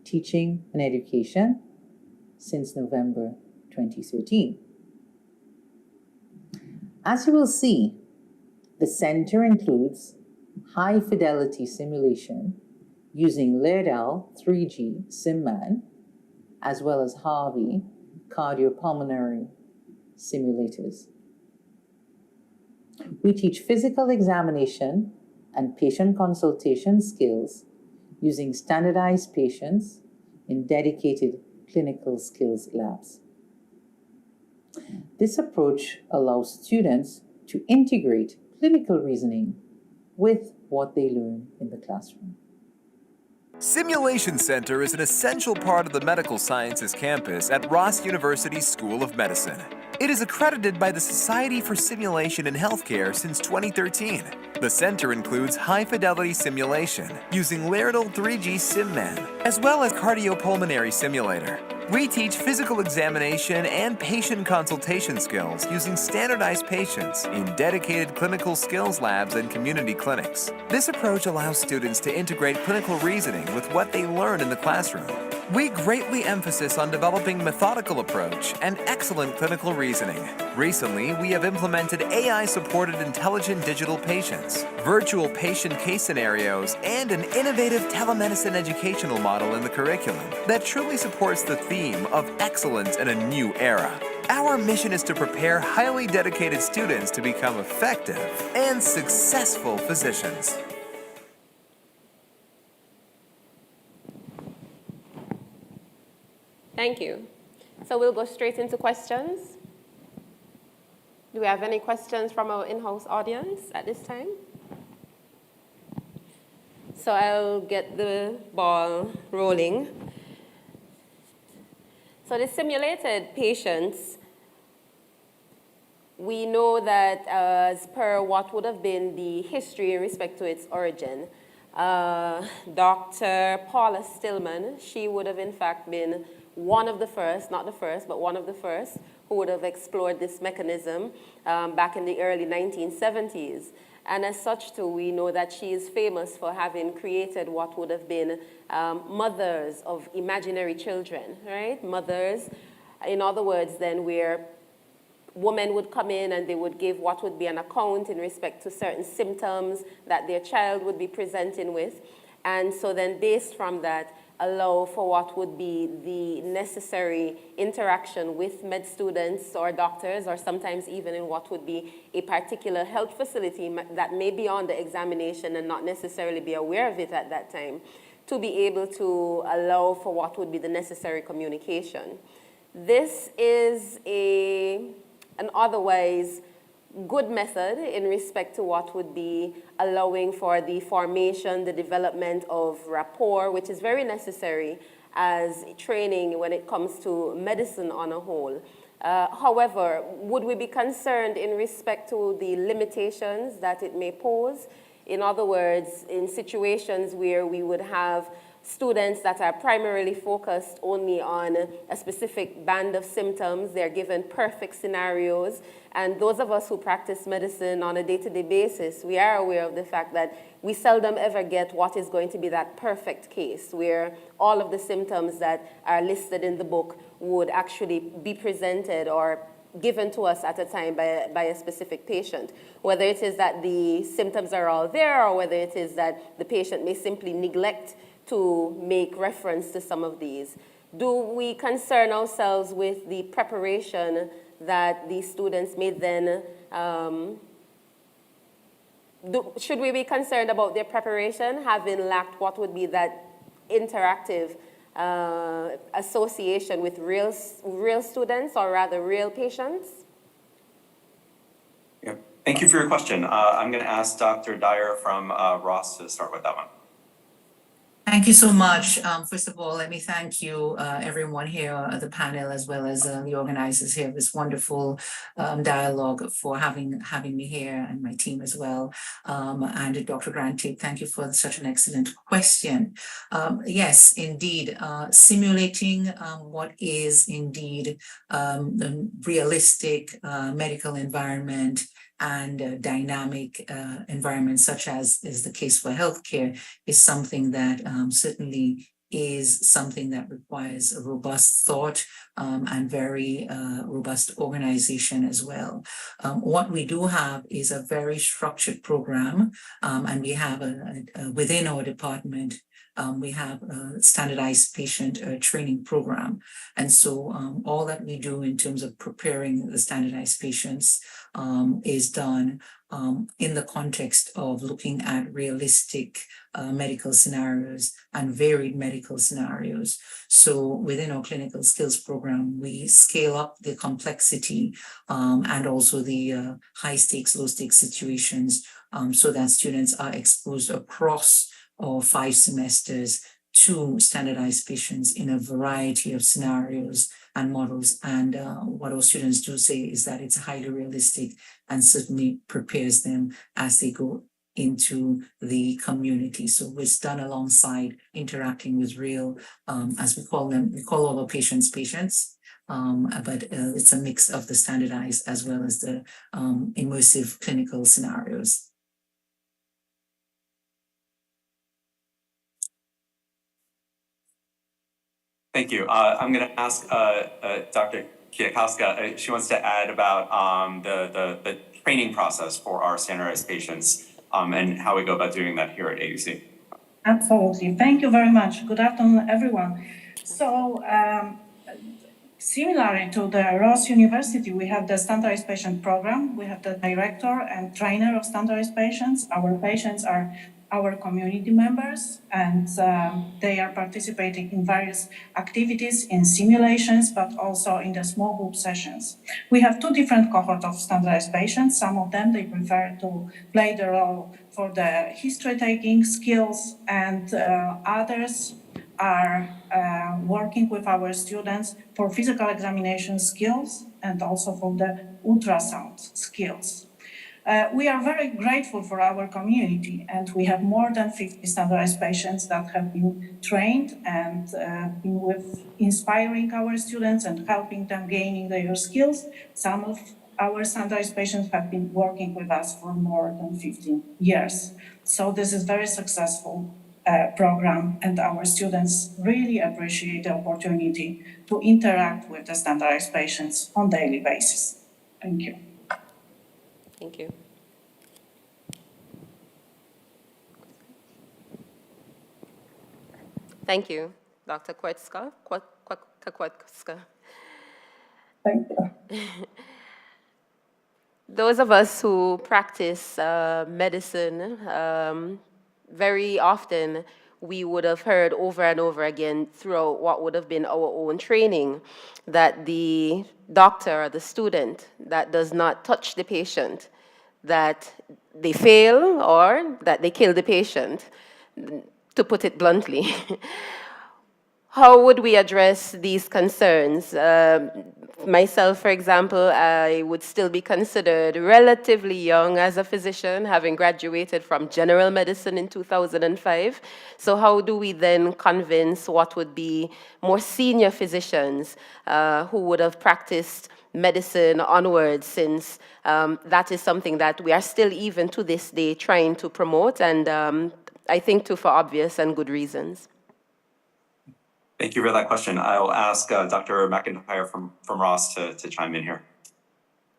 teaching and education since November 2013. As you will see, the center includes high-fidelity simulation using Laerdal 3G SimMan, as well as Harvey cardiopulmonary simulators. We teach physical examination and patient consultation skills using standardized patients in dedicated clinical skills labs. This approach allows students to integrate clinical reasoning with what they learn in the classroom. Simulation Center is an essential part of the medical sciences campus at Ross University School of Medicine. It is accredited by the Society for Simulation in Healthcare since 2013. The center includes high-fidelity simulation using Laerdal 3G SimMan, as well as cardiopulmonary simulator. We teach physical examination and patient consultation skills using standardized patients in dedicated clinical skills labs and community clinics. This approach allows students to integrate clinical reasoning with what they learn in the classroom. We greatly emphasize on developing methodical approach and excellent clinical reasoning. Recently, we have implemented AI-supported intelligent digital patients, virtual patient case scenarios, and an innovative telemedicine educational model in the curriculum that truly supports the theme of excellence in a new era. Our mission is to prepare highly dedicated students to become effective and successful physicians. Thank you. So we'll go straight into questions. Do we have any questions from our in-house audience at this time? So I'll get the ball rolling. So the simulated patients, we know that as per what would have been the history in respect to its origin, Dr. Paula Stillman, she would have in fact been one of the first, not the first, but one of the first who would have explored this mechanism back in the early 1970s. And as such, too, we know that she is famous for having created what would have been mothers of imaginary children, right? Mothers, in other words, then where women would come in and they would give what would be an account in respect to certain symptoms that their child would be presenting with. And so then based from that, allow for what would be the necessary interaction with med students or doctors, or sometimes even in what would be a particular health facility that may be on the examination and not necessarily be aware of it at that time, to be able to allow for what would be the necessary communication. This is an otherwise good method in respect to what would be allowing for the formation, the development of rapport, which is very necessary as training when it comes to medicine on a whole. However, would we be concerned in respect to the limitations that it may pose? In other words, in situations where we would have students that are primarily focused only on a specific band of symptoms. They're given perfect scenarios. And those of us who practice medicine on a day-to-day basis, we are aware of the fact that we seldom ever get what is going to be that perfect case, where all of the symptoms that are listed in the book would actually be presented or given to us at a time by a specific patient. Whether it is that the symptoms are all there, or whether it is that the patient may simply neglect to make reference to some of these. Do we concern ourselves with the preparation that the students may then, should we be concerned about their preparation, having lacked what would be that interactive association with real students, or rather real patients? Yeah. Thank you for your question. I'm going to ask Dr. Dyer from Ross to start with that one. Thank you so much. First of all, let me thank you, everyone here at the panel, as well as the organizers here of this wonderful dialogue, for having me here, and my team as well. And Dr. Grantip, thank you for such an excellent question. Yes, indeed, simulating what is indeed the realistic medical environment and dynamic environments, such as is the case for healthcare, is something that certainly is something that requires a robust thought and very robust organization as well. What we do have is a very structured program, and we have within our department, we have a standardized patient training program. And so all that we do in terms of preparing the standardized patients is done in the context of looking at realistic medical scenarios and varied medical scenarios. So within our clinical skills program, we scale up the complexity and also the high stakes, low stakes situations so that students are exposed across or 5 semesters to standardized patients in a variety of scenarios and models. And what our students do say is that it's highly realistic and certainly prepares them as they go into the community. So it's done alongside interacting with real, as we call them, we call all our patients, but it's a mix of the standardized as well as the immersive clinical scenarios. Thank you. I'm going to ask Dr. Kiyakowska. She wants to add about the training process for our standardized patients and how we go about doing that here at AUC. Absolutely. Thank you very much. Good afternoon, everyone. So, similar to the Ross University, we have the standardized patient program. We have the director and trainer of standardized patients. Our patients are our community members, and they are participating in various activities, in simulations, but also in the small group sessions. We have 2 different cohorts of standardized patients. Some of them, they prefer to play the role for the history-taking skills, and others are working with our students for physical examination skills and also for the ultrasound skills. We are very grateful for our community, and we have more than 50 standardized patients that have been trained and been with inspiring our students and helping them gaining their skills. Some of our standardized patients have been working with us for more than 15 years. So this is very successful program, and our students really appreciate the opportunity to interact with the standardized patients on a daily basis. Thank you. Thank you. Thank you, Dr. Kwetska. Thank you. Those of us who practice medicine, very often we would have heard over and over again throughout what would have been our own training that the doctor or the student that does not touch the patient, that they fail or that they kill the patient, to put it bluntly. How would we address these concerns? Myself, for example, I would still be considered relatively young as a physician, having graduated from general medicine in 2005. So how do we then convince what would be more senior physicians who would have practiced medicine onwards, since that is something that we are still, even to this day, trying to promote, and I think too for obvious and good reasons. Thank you for that question. I'll ask Dr. McIntyre from Ross to chime in here.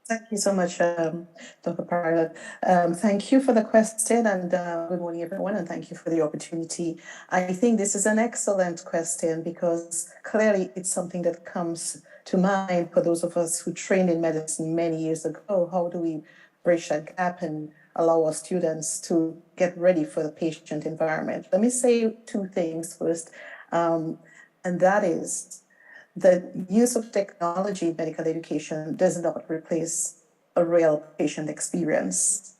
Thank you so much, Dr. Parler. Thank you for the question, and good morning, everyone, and thank you for the opportunity. I think this is an excellent question because clearly it's something that comes to mind for those of us who trained in medicine many years ago. How do we bridge that gap and allow our students to get ready for the patient environment? Let me say two things first, and that is the use of technology in medical education does not replace a real patient experience.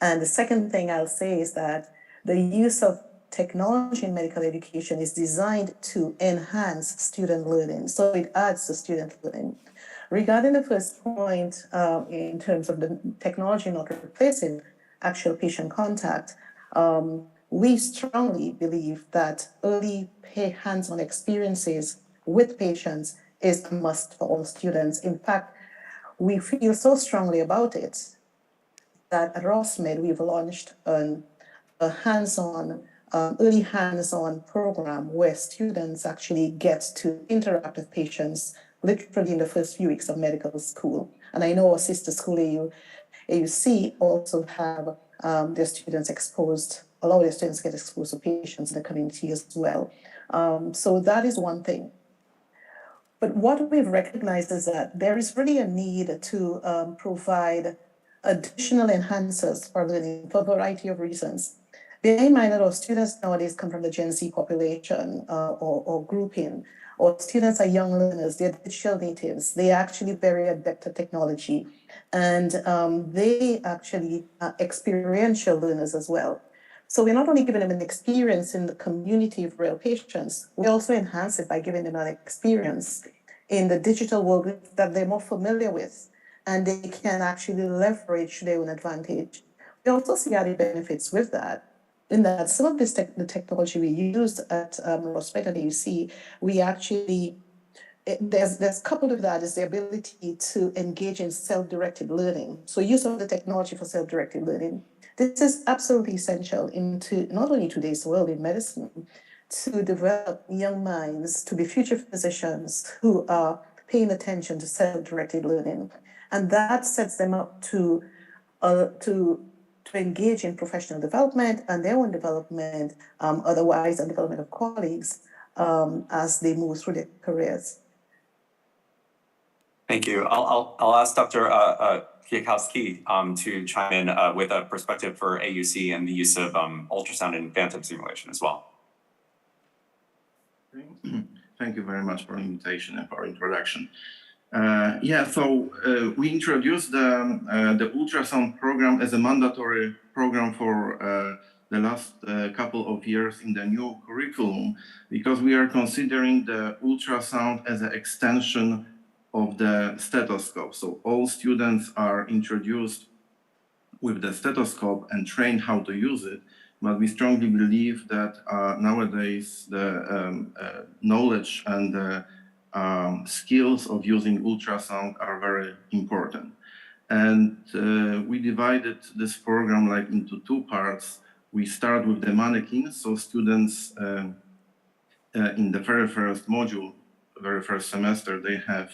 And the second thing I'll say is that the use of technology in medical education is designed to enhance student learning, so it adds to student learning. Regarding the first point, in terms of the technology not replacing actual patient contact, we strongly believe that early hands-on experiences with patients is a must for all students. In fact, we feel so strongly about it that at RossMed, we've launched a hands-on, early hands-on program where students actually get to interact with patients literally in the first few weeks of medical school. And I know our sister school, AUC, also have their students exposed, allow their students to get exposed to patients in the community as well. So that is one thing. But what we've recognized is that there is really a need to provide additional enhancers for learning for a variety of reasons. Bear in mind that our students nowadays come from the Gen Z population or grouping. Our students are young learners, they're digital natives, they are actually very adept at technology, and they actually are experiential learners as well. So we're not only giving them an experience in the community of real patients, we also enhance it by giving them an experience in the digital world that they're more familiar with, and they can actually leverage their own advantage. We also see added benefits with that, in that some of the technology we use at RossMed and AUC, we actually, there's coupled with that is the ability to engage in self-directed learning. So use of the technology for self-directed learning. This is absolutely essential into not only today's world in medicine, to develop young minds to be future physicians who are paying attention to self-directed learning. And that sets them up to engage in professional development and their own development, otherwise, and development of colleagues as they move through their careers. Thank you. I'll ask Dr. Kwiatkowski to chime in with a perspective for AUC and the use of ultrasound and phantom simulation as well. Thank you very much for the invitation and for introduction. We introduced the ultrasound program as a mandatory program for the last couple of years in the new curriculum because we are considering the ultrasound as an extension of the stethoscope. So all students are introduced with the stethoscope and trained how to use it. But we strongly believe that nowadays the knowledge and the skills of using ultrasound are very important. And we divided this program into two parts. We start with the mannequins, so students in the very first module, very first semester, they have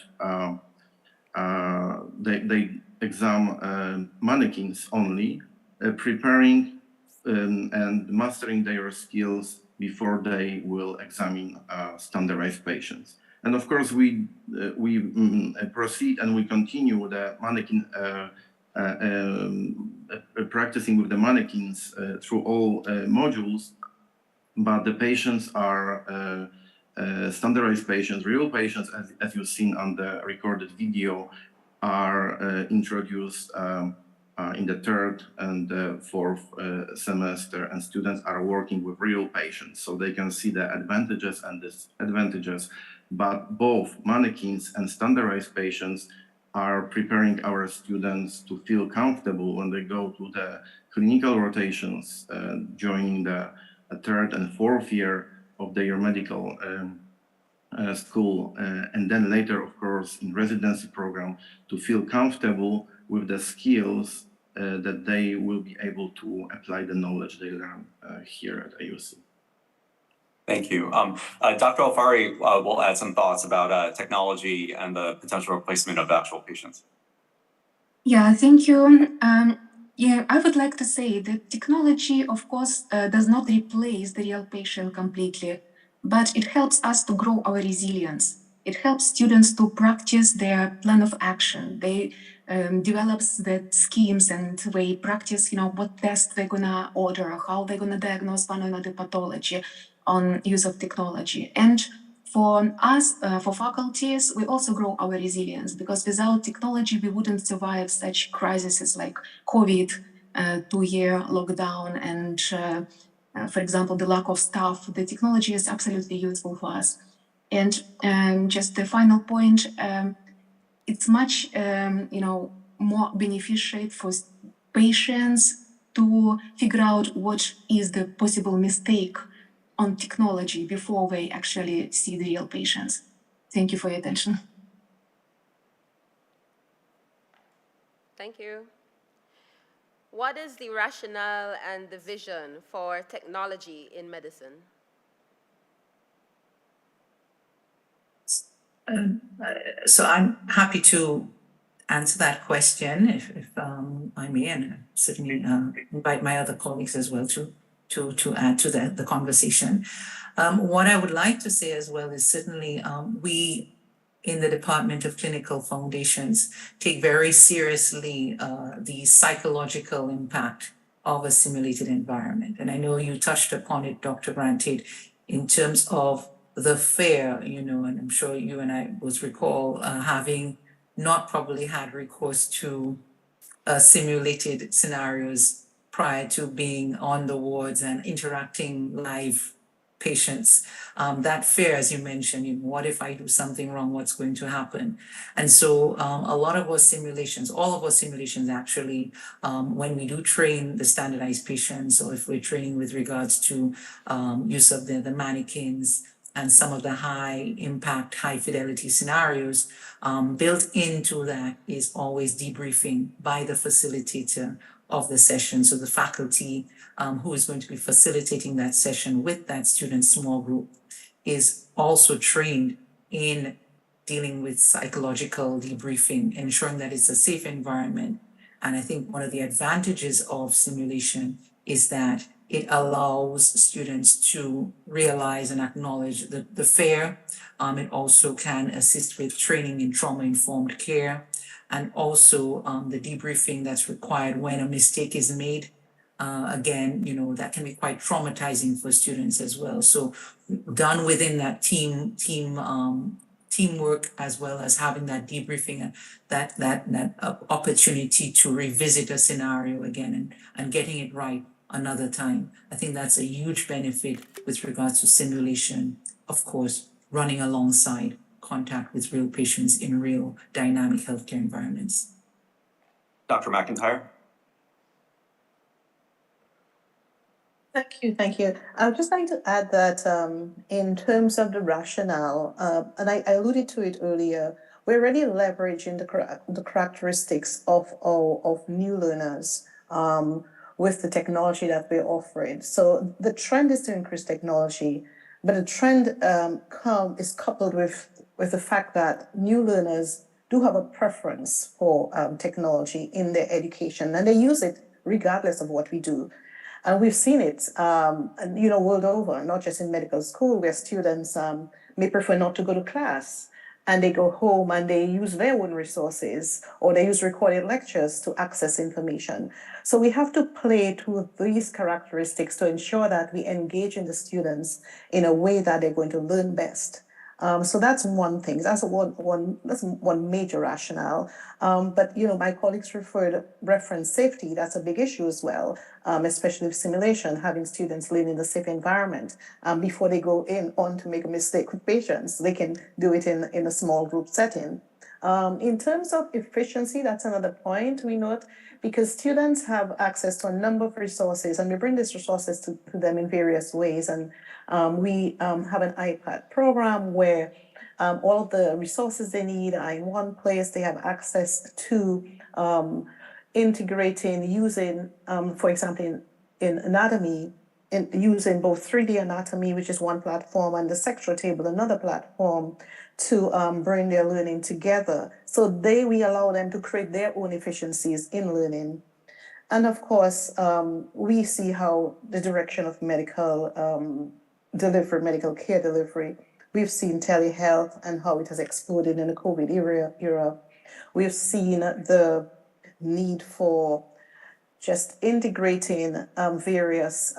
they exam mannequins only, preparing and mastering their skills before they will examine standardized patients. And of course, we proceed and we continue the mannequin practicing with the mannequins through all modules, but the patients are standardized patients, real patients, as you've seen on the recorded video, are introduced in the third and fourth semester, and students are working with real patients, so they can see the advantages and disadvantages. But both mannequins and standardized patients are preparing our students to feel comfortable when they go to the clinical rotations, joining the third and fourth year of their medical school, and then later, of course, in residency program, to feel comfortable with the skills that they will be able to apply the knowledge they learn here at AUC. Thank you. Dr. Alfari will add some thoughts about technology and the potential replacement of actual patients. Yeah, thank you. Yeah, I would like to say that technology, of course, does not replace the real patient completely, but it helps us to grow our resilience. It helps students to practice their plan of action. They develops the schemes and they practice, what test they're gonna order, how they're gonna diagnose one or another pathology on use of technology. And for us, for faculties, we also grow our resilience, because without technology, we wouldn't survive such crises like COVID, 2-year lockdown, and for example, the lack of staff. The technology is absolutely useful for us. And just the final point, it's much, more beneficial for patients to figure out what is the possible mistake on technology before they actually see the real patients. Thank you for your attention. Thank you. What is the rationale and the vision for technology in medicine? So I'm happy to answer that question if I may, and certainly invite my other colleagues as well to add to the conversation. What I would like to say as well is certainly we in the Department of Clinical Foundations take very seriously the psychological impact of a simulated environment. And I know you touched upon it, Dr. Granted, in terms of the fear, and I'm sure you and I both recall having not probably had recourse to simulated scenarios prior to being on the wards and interacting live patients. That fear, as you mentioned, what if I do something wrong, what's going to happen? And so a lot of our simulations, all of our simulations actually, when we do train the standardized patients, or if we're training with regards to use of the mannequins and some of the high impact, high fidelity scenarios, built into that is always debriefing by the facilitator of the session. So the faculty who is going to be facilitating that session with that student small group is also trained in dealing with psychological debriefing, ensuring that it's a safe environment. And I think one of the advantages of simulation is that it allows students to realize and acknowledge the fear. It also can assist with training in trauma-informed care, and also the debriefing that's required when a mistake is made. Again, that can be quite traumatizing for students as well. So done within that teamwork, as well as having that debriefing and that opportunity to revisit a scenario again and getting it right another time. I think that's a huge benefit with regards to simulation, of course, running alongside contact with real patients in real dynamic healthcare environments. Dr. McIntyre? Thank you. I would just like to add that in terms of the rationale, and I alluded to it earlier, we're already leveraging the characteristics of new learners with the technology that we're offering. So the trend is to increase technology, but the trend is coupled with the fact that new learners do have a preference for technology in their education, and they use it regardless of what we do. And we've seen it, world over, not just in medical school, where students may prefer not to go to class, and they go home and they use their own resources, or they use recorded lectures to access information. So we have to play to these characteristics to ensure that we engage in the students in a way that they're going to learn best. So that's one thing. That's one major rationale. But my colleagues reference safety. That's a big issue as well, especially with simulation, having students live in a safe environment before they go on to make a mistake with patients. They can do it in a small group setting. In terms of efficiency, that's another point we note, because students have access to a number of resources, and we bring these resources to them in various ways. And we have an iPad program where all of the resources they need are in one place. They have access to integrating, using, for example, in anatomy, using both 3D anatomy, which is one platform, and the sector table, another platform, to bring their learning together. So we allow them to create their own efficiencies in learning. And of course, we see how the direction of medical medical care delivery, we've seen telehealth and how it has exploded in the COVID era. We've seen the need for just integrating various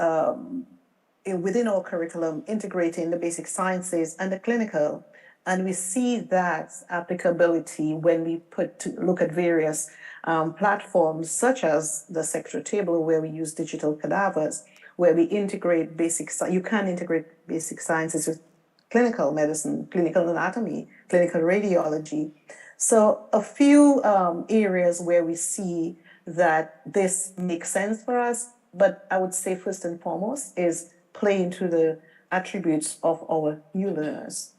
within our curriculum, integrating the basic sciences and the clinical. And we see that applicability when we look at various platforms, such as the sector table, where we use digital cadavers, where we integrate you can integrate basic sciences with clinical medicine, clinical anatomy, clinical radiology. So a few areas where we see that this makes sense for us, but I would say first and foremost is playing to the attributes of our new learners.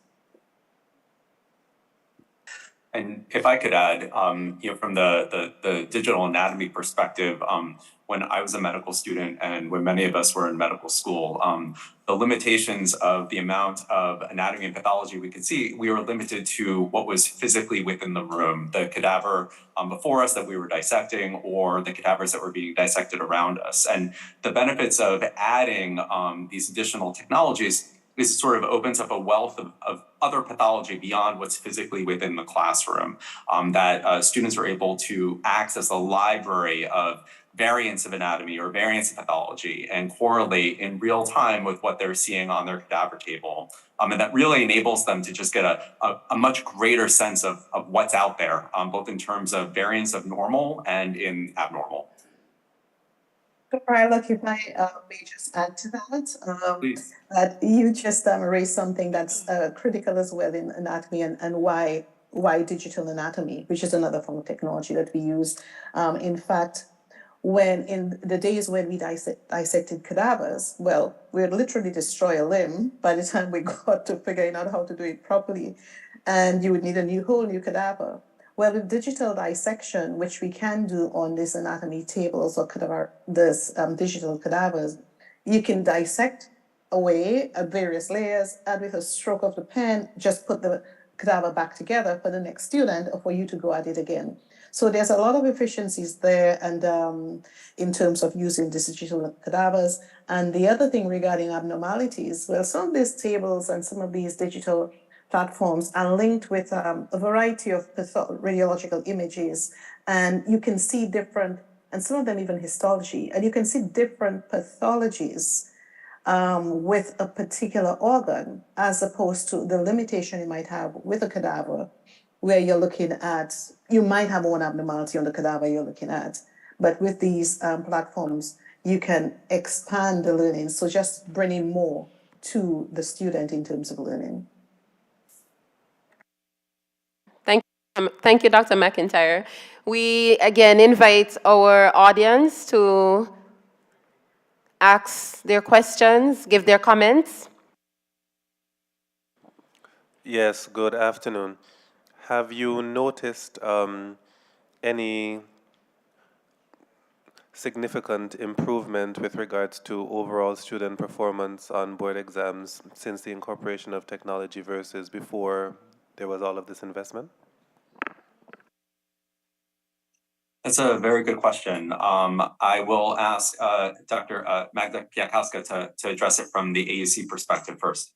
And if I could add, from the digital anatomy perspective, when I was a medical student and when many of us were in medical school, the limitations of the amount of anatomy and pathology we could see, we were limited to what was physically within the room, the cadaver before us that we were dissecting, or the cadavers that were being dissected around us. And the benefits of adding these additional technologies is it sort of opens up a wealth of other pathology beyond what's physically within the classroom, that students are able to access a library of variants of anatomy or variants of pathology and correlate in real time with what they're seeing on their cadaver table. And that really enables them to just get a much greater sense of what's out there, both in terms of variants of normal and in abnormal. Look, if I may just add to that, that you just raised something that's critical as well in anatomy, and why digital anatomy, which is another form of technology that we use. In fact, when in the days when we dissected cadavers, well, we'd literally destroy a limb by the time we got to figuring out how to do it properly, and you would need a whole new cadaver. Well, with digital dissection, which we can do on these anatomy tables or digital cadavers, you can dissect away at various layers, and with a stroke of the pen, just put the cadaver back together for the next student or for you to go at it again. So there's a lot of efficiencies there, and in terms of using these digital cadavers. And the other thing regarding abnormalities, well, some of these tables and some of these digital platforms are linked with a variety of radiological images, and you can see different, and some of them even histology, and you can see different pathologies with a particular organ, as opposed to the limitation you might have with a cadaver, where you're looking at, you might have one abnormality on the cadaver you're looking at, but with these platforms, you can expand the learning, so just bringing more to the student in terms of learning. Thank you, Dr. McIntyre. We again invite our audience to ask their questions, give their comments. Yes, good afternoon. Have you noticed any significant improvement with regards to overall student performance on board exams since the incorporation of technology versus before there was all of this investment? That's a very good question. I will ask Dr. Magda Piakowska to address it from the AUC perspective first.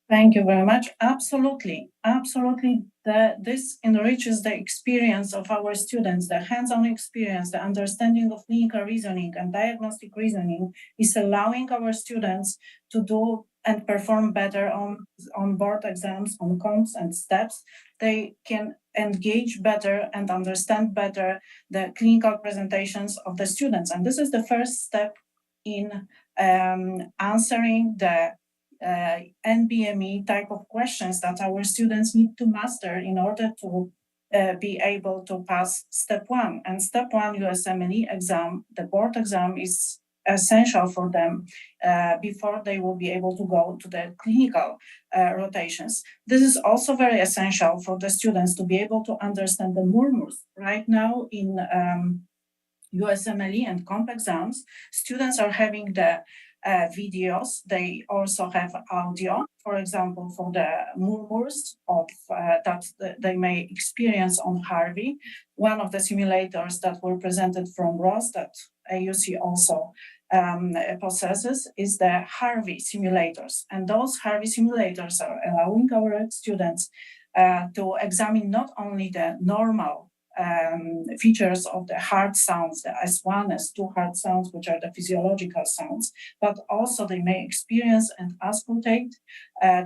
Thank you very much. Absolutely. Absolutely. This enriches the experience of our students, the hands-on experience, the understanding of clinical reasoning and diagnostic reasoning is allowing our students to do and perform better on board exams, on counts and steps. They can engage better and understand better the clinical presentations of the students. And this is the first step in answering the NBME type of questions that our students need to master in order to be able to pass step 1. And step 1 USMLE exam, the board exam, is essential for them before they will be able to go to the clinical rotations. This is also very essential for the students to be able to understand the murmurs. Right now in USMLE and comp exams, students are having the videos. They also have audio, for example, for the murmurs of that they may experience on Harvey. One of the simulators that were presented from Ross that AUC also possesses is the Harvey simulators. And those Harvey simulators are allowing our students to examine not only the normal features of the hard sounds, the S1, S2 hard sounds, which are the physiological sounds, but also they may experience and auscultate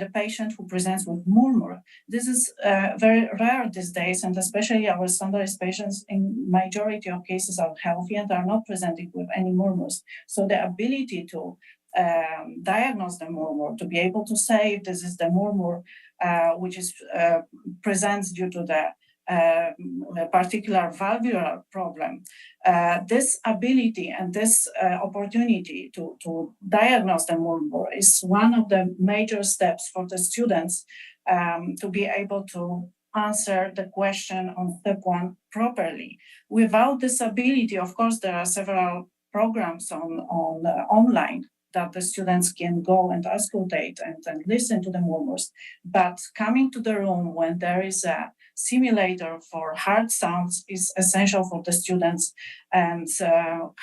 the patient who presents with murmur. This is very rare these days, and especially our standardized patients in majority of cases are healthy and are not presenting with any murmurs. So the ability to diagnose the murmur, to be able to say if this is the murmur which is presents due to the a particular valvular problem, this ability and this opportunity to diagnose the murmur is one of the major steps for the students to be able to answer the question on step 1 properly. Without this ability, of course, there are several programs online that the students can go and auscultate and listen to the murmurs. But coming to the room when there is a simulator for hard sounds is essential for the students and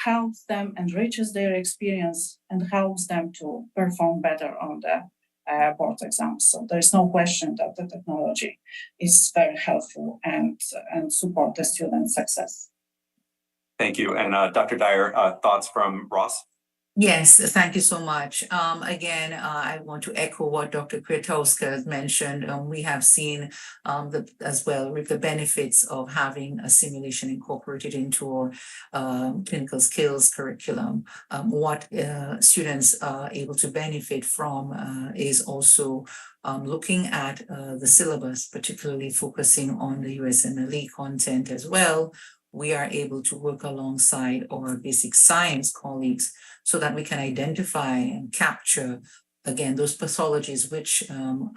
helps them, enriches their experience and helps them to perform better on the board exams. So there's no question that the technology is very helpful and support the student success. Thank you. And Dr. Dyer, thoughts from Ross? Yes, thank you so much. Again, I want to echo what Dr. Kwiatkowska has mentioned. We have seen as well with the benefits of having a simulation incorporated into our clinical skills curriculum. What students are able to benefit from is also looking at the syllabus, particularly focusing on the USMLE content as well. We are able to work alongside our basic science colleagues so that we can identify and capture, again, those pathologies which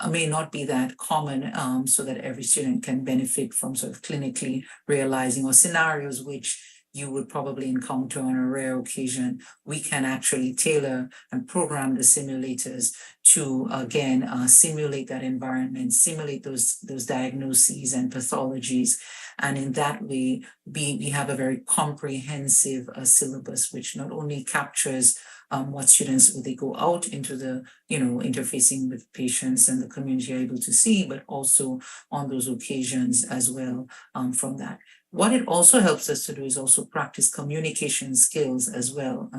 may not be that common, so that every student can benefit from sort of clinically realizing or scenarios which you would probably encounter on a rare occasion. We can actually tailor and program the simulators to, again, simulate that environment, simulate those diagnoses and pathologies. And in that way, we have a very comprehensive syllabus, which not only captures what students, when they go out into the, interfacing with patients and the community are able to see, but also on those occasions as well from that. What it also helps us to do is also practice communication skills as well.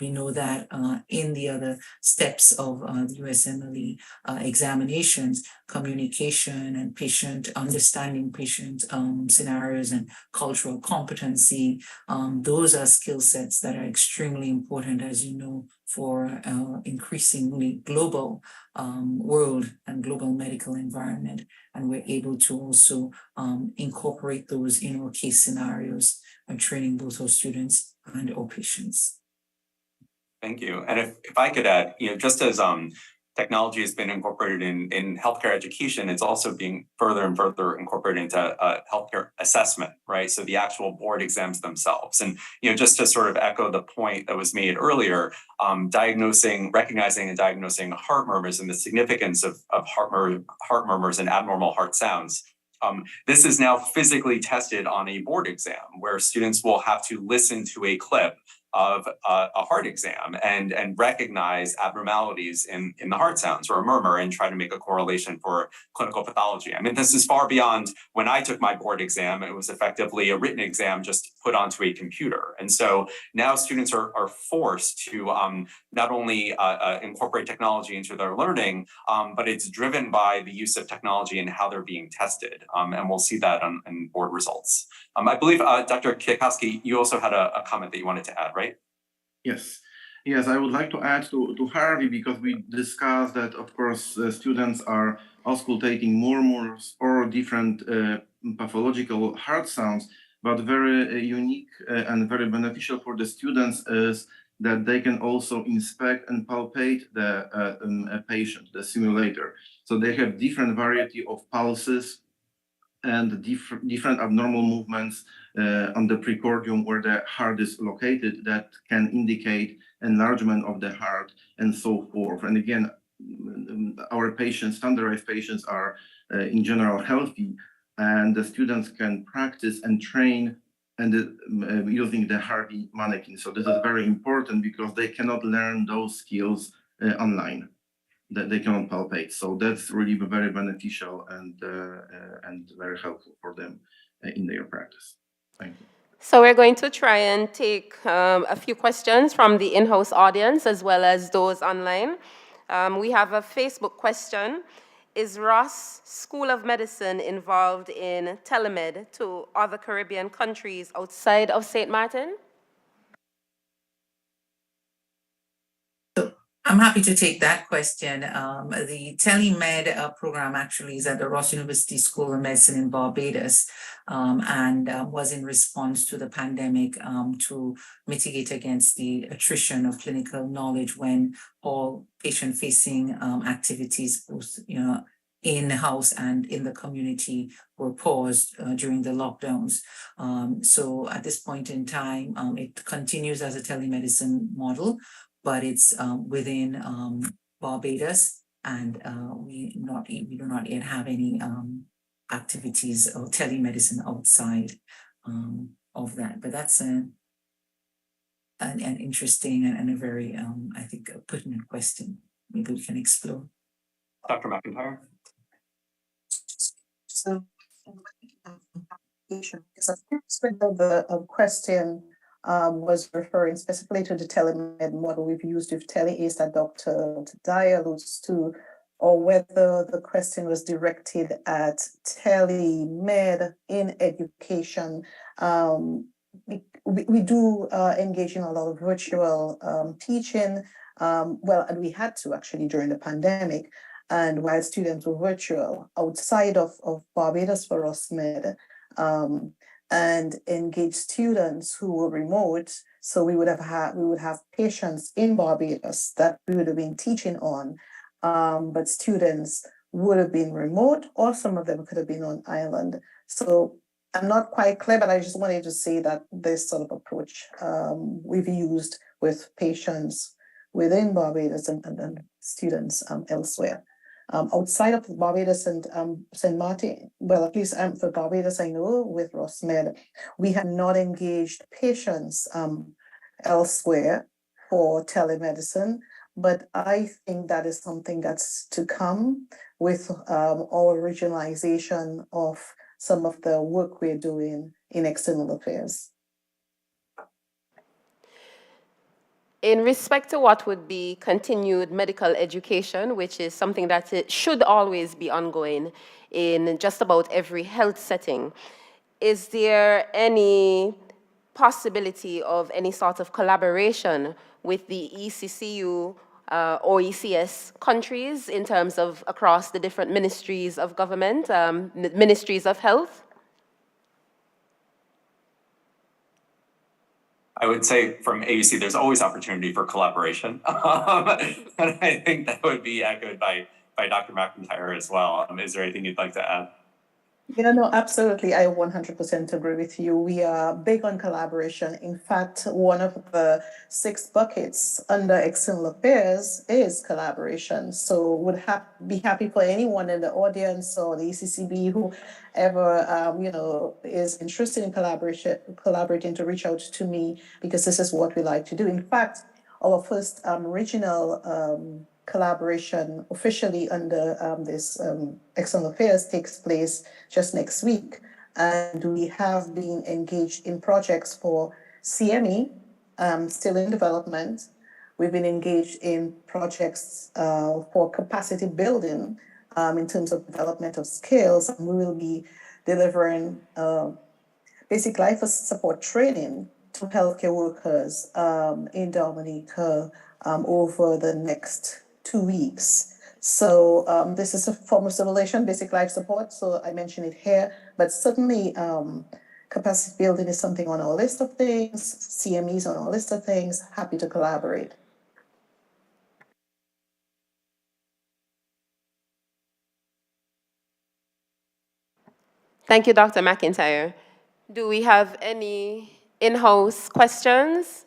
We know that in the other steps of the USMLE examinations, communication and patient understanding patient scenarios and cultural competency, those are skill sets that are extremely important, as you know, for increasingly global world and global medical environment. And we're able to also incorporate those in our case scenarios and training both our students and our patients. Thank you. And if I could add, just as technology has been incorporated in healthcare education, it's also being further and further incorporated into healthcare assessment, right? So the actual board exams themselves. And, just to sort of echo the point that was made earlier, recognizing and diagnosing heart murmurs and the significance of heart murmurs and abnormal heart sounds. This is now physically tested on a board exam where students will have to listen to a clip of a heart exam and recognize abnormalities in the heart sounds or a murmur and try to make a correlation for clinical pathology. I mean, this is far beyond when I took my board exam. It was effectively a written exam just put onto a computer. And so now students are forced to not only incorporate technology into their learning, but it's driven by the use of technology and how they're being tested. And we'll see that in board results. I believe, Dr. Kwiatkowski, you also had a comment that you wanted to add, right? Yes. Yes, I would like to add to Harvey, because we discussed that, of course, students are auscultating more or different pathological heart sounds, but very unique and very beneficial for the students is that they can also inspect and palpate the patient, the simulator. So they have different variety of pulses and different abnormal movements on the precordium where the heart is located that can indicate enlargement of the heart and so forth. And again, our patients, standardized patients, are in general healthy, and the students can practice and train and using the Harvey mannequin. So this is very important because they cannot learn those skills online, that they cannot palpate. So that's really very beneficial and very helpful for them in their practice. Thank you. So we're going to try and take a few questions from the in-house audience as well as those online. We have a Facebook question. Is Ross School of Medicine involved in telemed to other Caribbean countries outside of St. Martin? I'm happy to take that question. The telemed program actually is at the Ross University School of Medicine in Barbados, and was in response to the pandemic to mitigate against the attrition of clinical knowledge when all patient-facing activities, both in-house and in the community, were paused during the lockdowns. So at this point in time, it continues as a telemedicine model, but it's within Barbados, and we do not yet have any activities of telemedicine outside of that. But that's an interesting and a very, I think, a pertinent question. Maybe we can explore. Dr. McIntyre? So, because of course, the question was referring specifically to the telemed model we've used with TeleAce that Dr. Dye alludes to, or whether the question was directed at telemed in education. We do engage in a lot of virtual teaching, and we had to actually during the pandemic, and while students were virtual outside of Barbados for RosMed, and engage students who were remote. So we would have patients in Barbados that we would have been teaching on, but students would have been remote, or some of them could have been on island. So I'm not quite clear, but I just wanted to say that this sort of approach we've used with patients within Barbados and students elsewhere. Outside of Barbados and St. Martin, well, at least for Barbados, I know with RosMed, we have not engaged patients elsewhere for telemedicine, but I think that is something that's to come with our regionalization of some of the work we're doing in external affairs. In respect to what would be continued medical education, which is something that it should always be ongoing in just about every health setting, is there any possibility of any sort of collaboration with the ECCU, OECS countries in terms of across the different ministries of government, ministries of health? I would say from AUC, there's always opportunity for collaboration. And I think that would be echoed by Dr. McIntyre as well. Is there anything you'd like to add? Yeah, no, absolutely. I 100% agree with you. We are big on collaboration. In fact, one of the 6 buckets under external affairs is collaboration. So would be happy for anyone in the audience or the ECCB, whoever is interested in collaborating to reach out to me, because this is what we like to do. In fact, our first regional collaboration officially under this external affairs takes place just next week and we have been engaged in projects for CME, still in development. We've been engaged in projects for capacity building in terms of development of skills, and we will be delivering basic life support training to healthcare workers in Dominica over the next 2 weeks. So this is a form of simulation, basic life support, so I mentioned it here, but certainly capacity building is something on our list of things, CMEs on our list of things, happy to collaborate. Thank you, Dr. McIntyre. Do we have any in-house questions?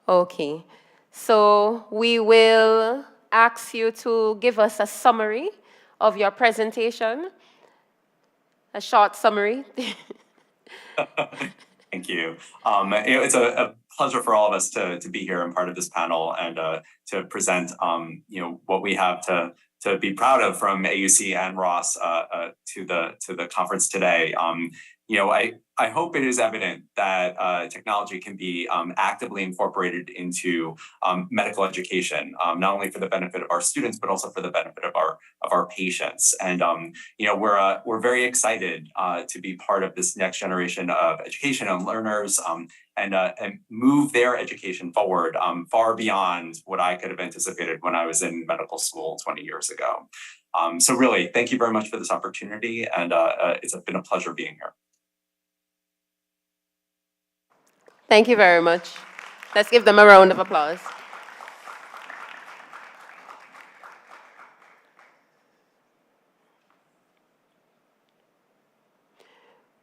Okay, so we will ask you to give us a summary of your presentation, a short summary. Thank you. It's a pleasure for all of us to be here and part of this panel and to present what we have to be proud of from AUC and Ross to the conference today. I hope it is evident that technology can be actively incorporated into medical education, not only for the benefit of our students, but also for the benefit of our patients. And we're very excited to be part of this next generation of education and learners and move their education forward far beyond what I could have anticipated when I was in medical school 20 years ago. So really, thank you very much for this opportunity, and it's been a pleasure being here. Thank you very much. Let's give them a round of applause.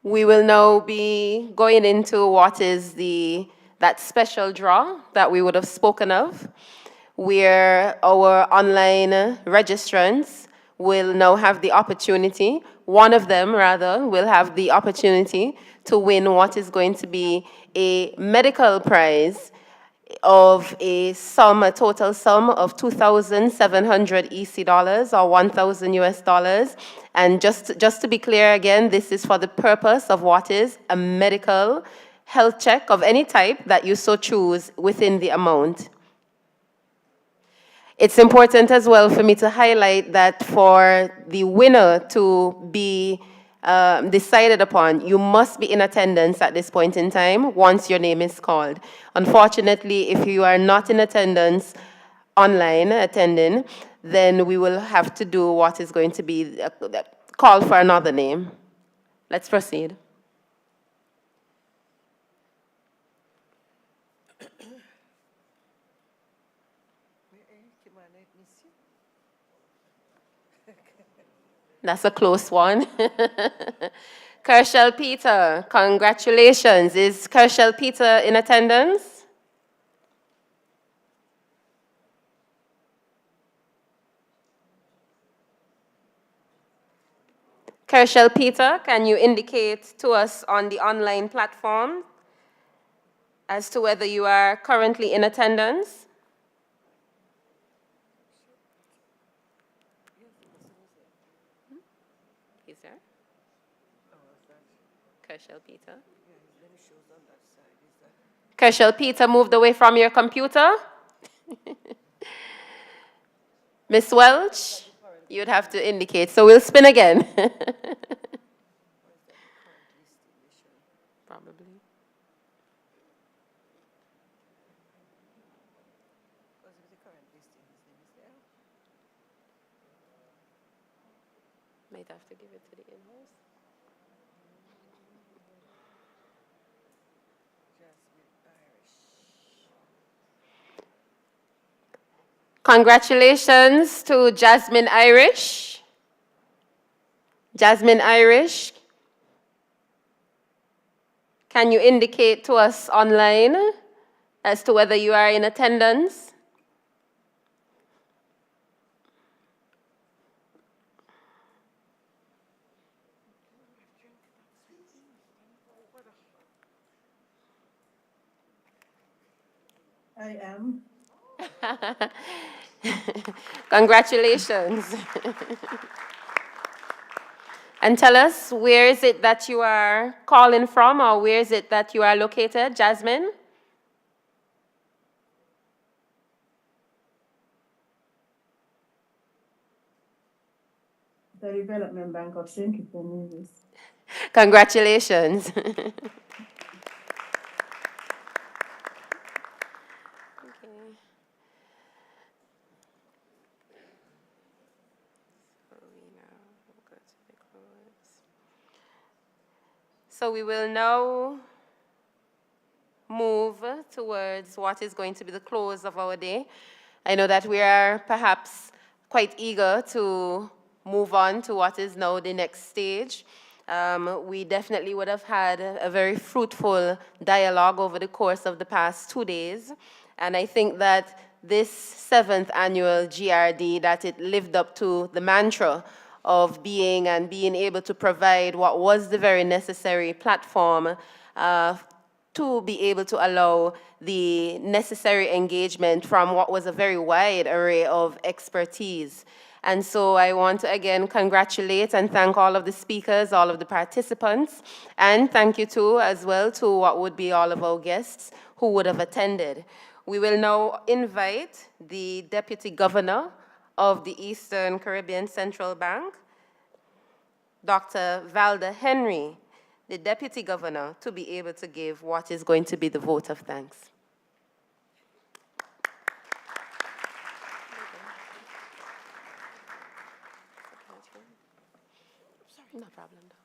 We will now be going into what is that special draw that we would have spoken of, where our online registrants will now have the opportunity, one of them rather, will have the opportunity to win what is going to be a medical prize of a total sum of 2,700 EC dollars or 1,000 US dollars. And just to be clear again, this is for the purpose of what is a medical health check of any type that you so choose within the amount. It's important as well for me to highlight that for the winner to be decided upon, you must be in attendance at this point in time once your name is called. Unfortunately, if you are not in attendance online attending, then we will have to do what is going to be call for another name. Let's proceed. That's a close one. Kershel Peter, congratulations. Is Kershel Peter in attendance? Kershel Peter, can you indicate to us on the online platform as to whether you are currently in attendance? Is there? Kershel Peter. Kershel Peter moved away from your computer. Miss Welch, you'd have to indicate. So we'll spin again. Probably. Might have to give it to the in-house. Congratulations to Jasmine Irish. Jasmine Irish, can you indicate to us online as to whether you are in attendance? I am. Congratulations. And tell us, where is it that you are calling from, or where is it that you are located, Jasmine? The Development Bank of St. Kitts and Nevis. Congratulations. So we will now move towards what is going to be the close of our day. I know that we are perhaps quite eager to move on to what is now the next stage. We definitely would have had a very fruitful dialogue over the course of the past 2 days. And I think that this 7th annual GRD, that it lived up to the mantra of being able to provide what was the very necessary platform to be able to allow the necessary engagement from what was a very wide array of expertise. And so I want to again congratulate and thank all of the speakers, all of the participants, and thank you too as well to what would be all of our guests who would have attended. We will now invite the Deputy Governor of the Eastern Caribbean Central Bank, Dr. Valda Henry, the Deputy Governor, to be able to give what is going to be the vote of thanks. No problem, Doc.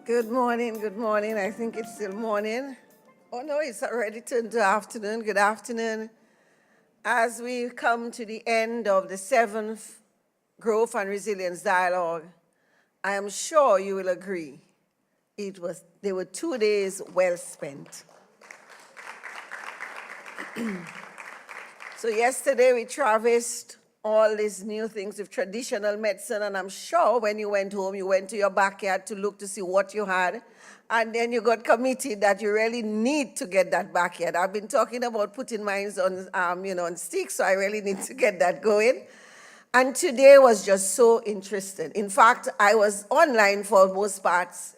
Good morning, good morning. I think it's still morning. Oh no, it's already turned to afternoon. Good afternoon. As we come to the end of the 7th Growth and Resilience Dialogue, I am sure you will agree they were 2 days well spent. So yesterday we traversed all these new things with traditional medicine, and I'm sure when you went home, you went to your backyard to look to see what you had, and then you got committed that you really need to get that backyard. I've been talking about putting mines on, on sticks, so I really need to get that going. And today was just so interesting. In fact, I was online for most parts,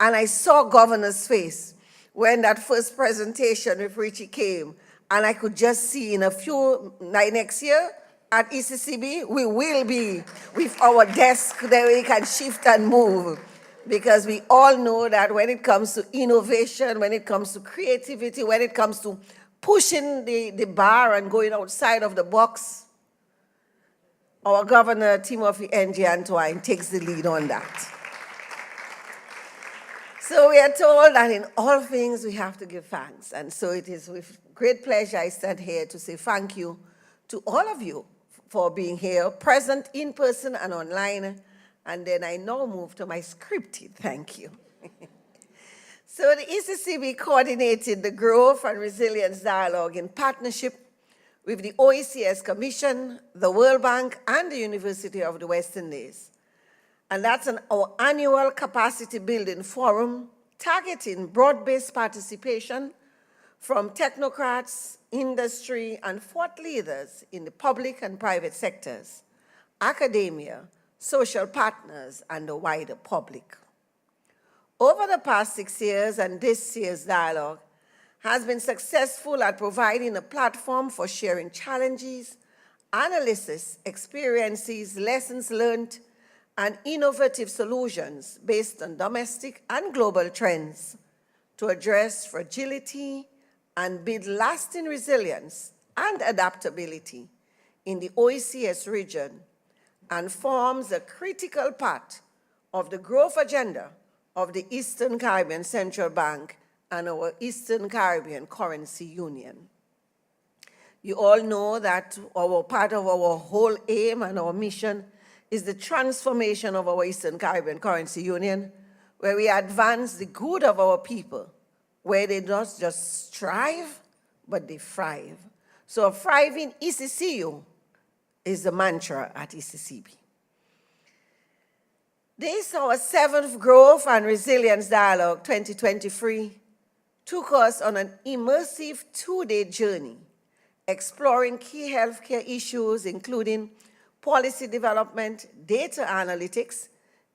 and I saw Governor's face when that first presentation with Richie came, and I could just see in a few, next year, at ECCB, we will be with our desk that we can shift and move, because we all know that when it comes to innovation, when it comes to creativity, when it comes to pushing the bar and going outside of the box, our Governor Timothy N.G. Antwine takes the lead on that. So we are told that in all things we have to give thanks. And so it is with great pleasure I stand here to say thank you to all of you for being here, present in person and online. And then I now move to my scripted thank you. So the ECCB coordinated the Growth and Resilience Dialogue in partnership with the OECS Commission, the World Bank, and the University of the West Indies. And that's our annual capacity building forum targeting broad-based participation from technocrats, industry, and thought leaders in the public and private sectors, academia, social partners, and the wider public. Over the past 6 years, and this year's dialogue has been successful at providing a platform for sharing challenges, analysis, experiences, lessons learned, and innovative solutions based on domestic and global trends to address fragility and build lasting resilience and adaptability in the OECS region, and forms a critical part of the growth agenda of the Eastern Caribbean Central Bank and our Eastern Caribbean Currency Union. You all know that part of our whole aim and our mission is the transformation of our Eastern Caribbean Currency Union, where we advance the good of our people, where they not just strive, but they thrive. So a thriving ECCU is the mantra at ECCB. This, our 7th Growth and Resilience Dialogue 2023, took us on an immersive 2-day journey, exploring key healthcare issues, including policy development, data analytics,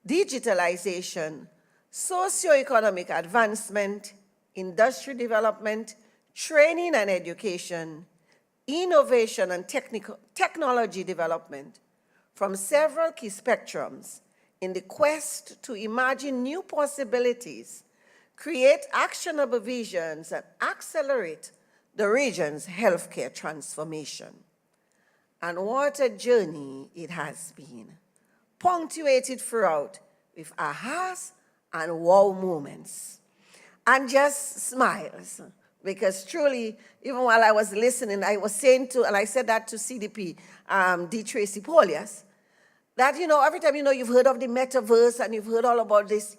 digitalization, socioeconomic advancement, industry development, training and education, innovation and technology development from several key spectrums in the quest to imagine new possibilities, create actionable visions, and accelerate the region's healthcare transformation. And what a journey it has been, punctuated throughout with ahas and wow moments, and just smiles. Because truly, even while I was listening, I was saying to, and I said that to CDP, D. Tracy Polias, that, every time, you've heard of the metaverse and you've heard all about this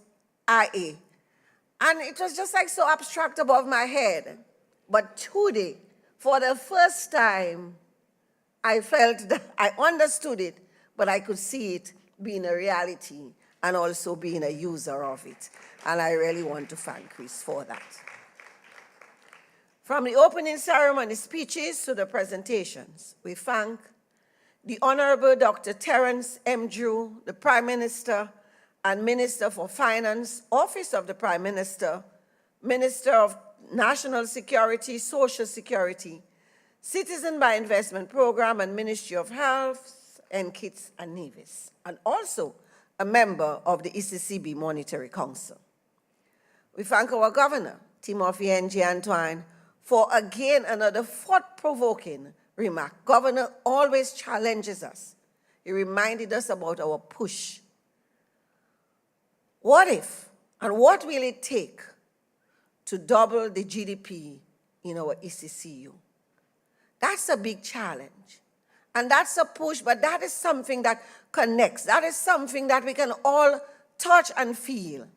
IA. And it was just like so abstract above my head. But today, for the first time, I felt that I understood it, but I could see it being a reality and also being a user of it. And I really want to thank Chris for that. From the opening ceremony speeches to the presentations, we thank the Honorable Dr. Terence M. Drew, the Prime Minister and Minister for Finance, Office of the Prime Minister, Minister of National Security, Social Security, Citizen by Investment Program, and Ministry of Health, and Kitts and Nevis, and also a member of the ECCB Monetary Council. We thank our Governor, Timothy N.G. Antoine, for again another thought-provoking remark. Governor always challenges us. He reminded us about our push. What if, and what will it take to double the GDP in our ECCU? That's a big challenge. And that's a push, but that is something that connects. That is something that we can all touch and feel.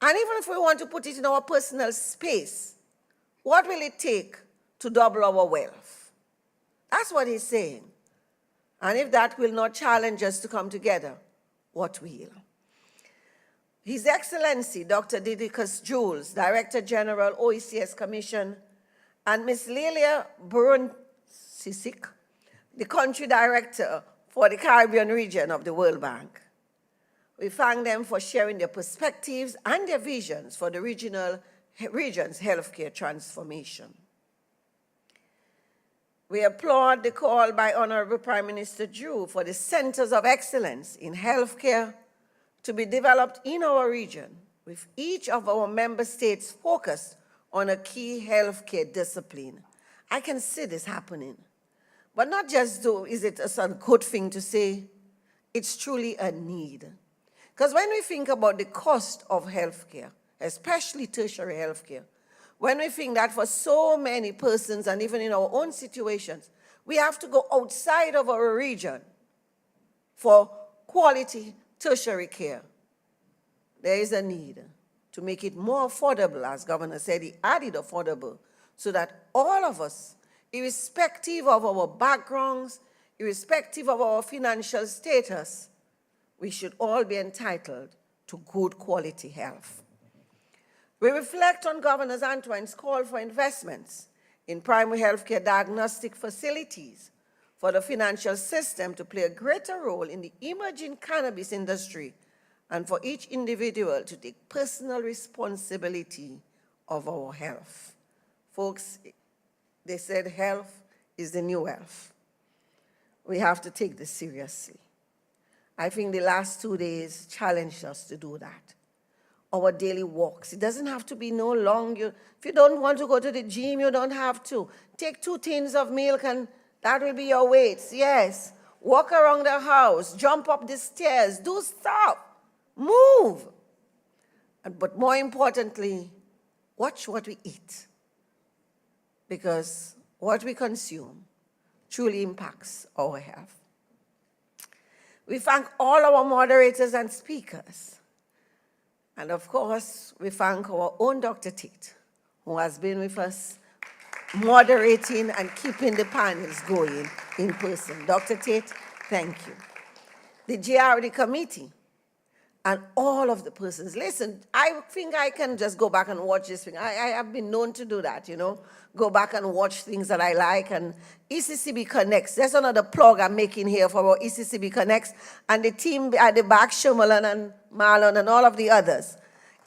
And even if we want to put it in our personal space, what will it take to double our wealth? That's what he's saying. And if that will not challenge us to come together, what will? His Excellency, Dr. Didicus Jules, Director General, OECS Commission, and Ms. Lilia Burun-Sisik, the Country Director for the Caribbean region of the World Bank. We thank them for sharing their perspectives and their visions for the region's healthcare transformation. We applaud the call by Honorable Prime Minister Drew for the Centers of Excellence in Healthcare to be developed in our region, with each of our member states focused on a key healthcare discipline. I can see this happening. But not just is it a good thing to say, it's truly a need. Because when we think about the cost of healthcare, especially tertiary healthcare, when we think that for so many persons and even in our own situations, we have to go outside of our region for quality tertiary care, there is a need to make it more affordable, as Governor said, he added affordable, so that all of us, irrespective of our backgrounds, irrespective of our financial status, we should all be entitled to good quality health. We reflect on Governor Antoine's call for investments in primary healthcare diagnostic facilities for the financial system to play a greater role in the emerging cannabis industry and for each individual to take personal responsibility of our health. Folks, they said health is the new wealth. We have to take this seriously. I think the last 2 days challenged us to do that. Our daily walks. It doesn't have to be no long. If you don't want to go to the gym, you don't have to. Take 2 tins of milk and that will be your weights. Yes. Walk around the house. Jump up the stairs. Do stuff. Move. But more importantly, watch what we eat. Because what we consume truly impacts our health. We thank all our moderators and speakers. And of course, we thank our own Dr. Tate, who has been with us moderating and keeping the panels going in person. Dr. Tate, thank you. The GRD committee and all of the persons. Listen, I think I can just go back and watch this thing. I have been known to do that, you know, go back and watch things that I like. And ECCB Connects, that's another plug I'm making here for our ECCB Connects and the team at the back, Shumalan and Marlon and all of the others.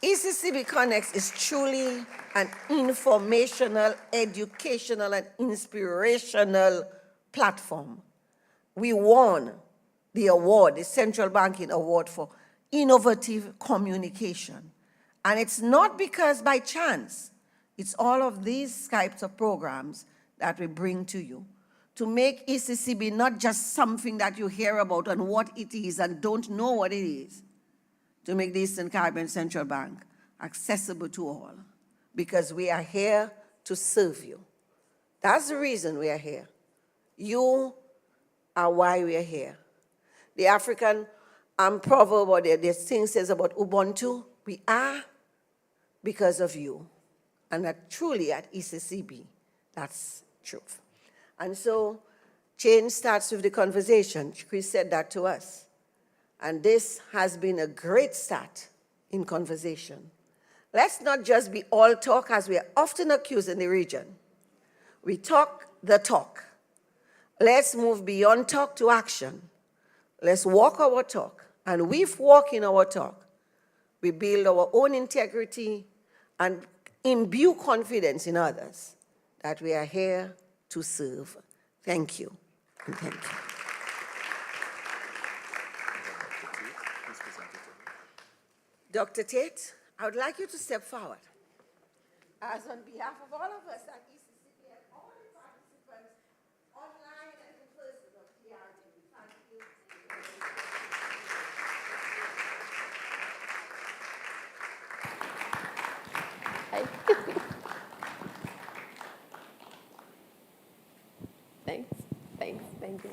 ECCB Connects is truly an informational, educational, and inspirational platform. We won the award, the Central Banking Award for innovative communication. And it's not because by chance, it's all of these types of programs that we bring to you to make ECCB not just something that you hear about and what it is and don't know what it is, to make the Eastern Caribbean Central Bank accessible to all, because we are here to serve you. That's the reason we are here. You are why we are here. The African proverb, or the thing says about Ubuntu, we are because of you. And that truly at ECCB, that's truth. And so change starts with the conversation. Chris said that to us. And this has been a great start in conversation. Let's not just be all talk, as we are often accused in the region. We talk the talk. Let's move beyond talk to action. Let's walk our talk. And with walking our talk, we build our own integrity and imbue confidence in others that we are here to serve. Thank you. And thank you. Dr. Tate, I would like you to step forward. As on behalf of all of us at ECCB and all the participants online and in person of TRT, thank you. Thanks, thank you.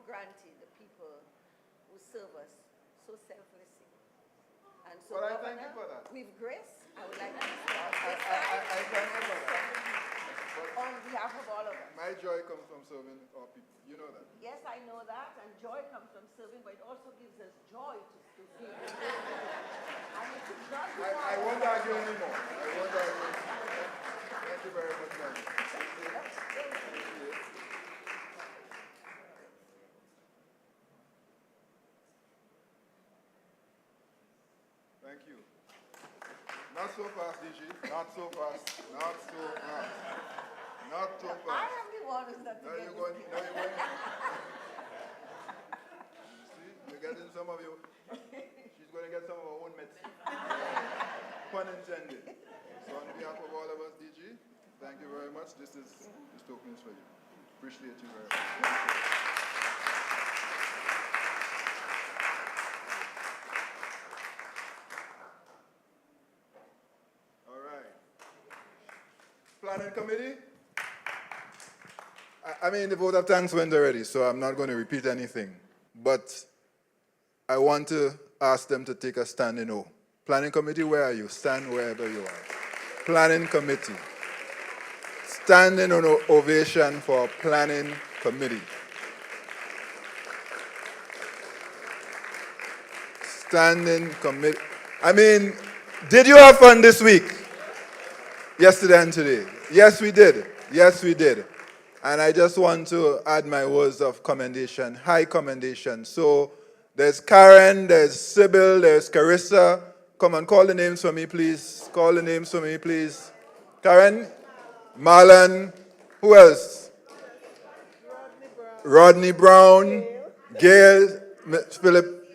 Granted, the people who serve us so selflessly. And so, well, I thank you for that. With grace, I would like to start. I thank you for that. on behalf of all of us. My joy comes from serving our people. You know that. Yes, I know that, and joy comes from serving, but it also gives us joy to see. And it is not I won't argue anymore. I won't argue anymore. Thank you very much, man. Thank you. Not so fast, DG. Not so fast. Not so fast. Not so fast. I am the one who's not Now you're going. Now you're going. See, you're getting some of you. She's going to get some of her own medicine. Pun intended. So on behalf of all of us, DG, thank you very much. This token is for you. Appreciate you very much. All right. Planning committee. I mean, the vote of thanks went already, so I'm not going to repeat anything. But I want to ask them to take a standing O. Planning committee, where are you? Stand wherever you are. Planning committee. Standing ovation for planning committee. Standing committee. I mean, did you have fun this week? Yesterday and today? Yes, we did. Yes, we did. And I just want to add my words of commendation, high commendation. So there's Karen, there's Sybil, there's Carissa. Come on, call the names for me, please. Call the names for me, please. Karen, Marlon, who else? Rodney Brown, Gail, Philip,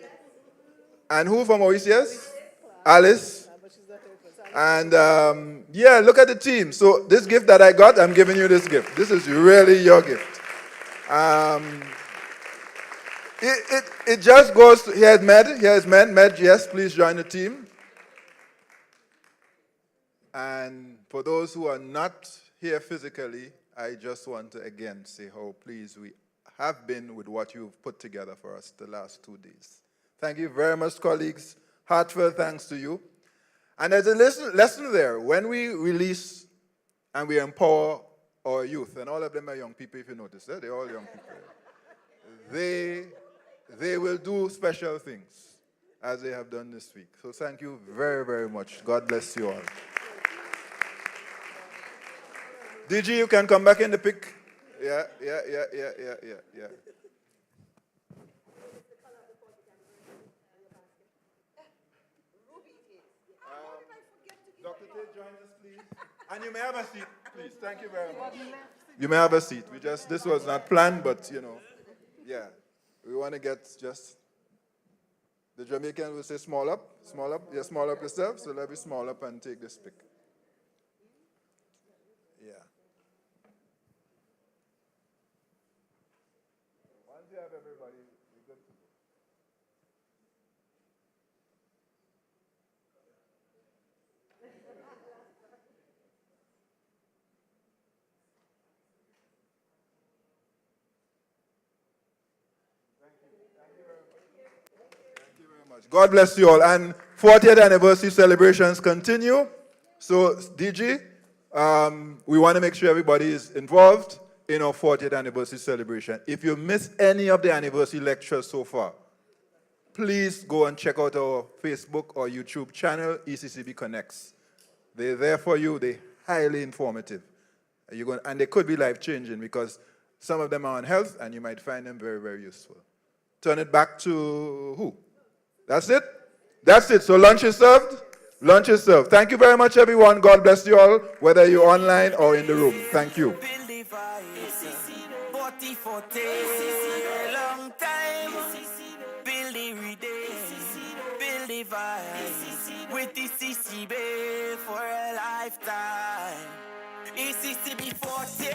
and who from OECS? Alice. And yeah, look at the team. So this gift that I got, I'm giving you this gift. This is really your gift. It just goes to, here's Med, yes, please join the team. And for those who are not here physically, I just want to again say how pleased we have been with what you've put together for us the last 2 days. Thank you very much, colleagues. Heartfelt thanks to you. And there's a lesson there. When we release and we empower our youth, and all of them are young people, if you notice, they're all young people. They will do special things, as they have done this week. So thank you very, very much. God bless you all. DG, you can come back in the pic. Yeah. Dr. Tate, join us, please. And you may have a seat, please. Thank you very much. You may have a seat. This was not planned, but, yeah. We want to get just, the Jamaican will say small up. Yeah, small up yourself. So let me small up and take this pic. Yeah. Once you have everybody, we're good to go. God bless you all. And 40th anniversary celebrations continue. So, DG, we want to make sure everybody is involved in our 40th anniversary celebration. If you missed any of the anniversary lectures so far, please go and check out our Facebook or YouTube channel, ECCB Connects. They're there for you. They're highly informative. And they could be life-changing because some of them are on health, and you might find them very, very useful. Turn it back to who? That's it? That's it. So lunch is served? Lunch is served. Thank you very much, everyone. God bless you all, whether you're online or in the room. Thank you. Long time, build every day, build the vibe, with the CCB for a lifetime. ECCB 40,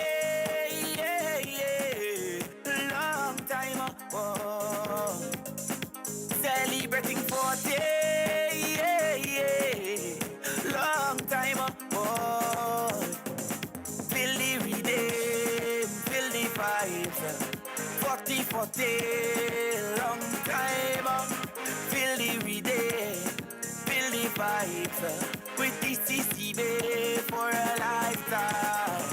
long time, celebrating 40, long time, build every day, build the vibes. 40, long time, feel every day, feel the vibes, with the CCB for a lifetime.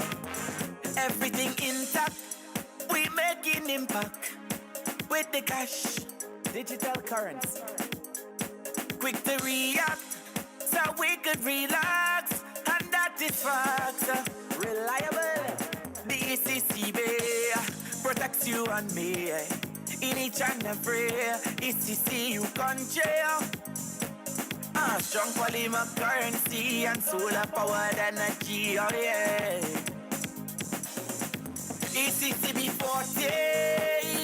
impact with the cash, digital currency. Quick to react, so we could relax, and that is facts. Reliable, the ECCB protects you and me in each and every ECCU country. Strong polymer currency and solar powered energy, oh yeah. ECCB 40,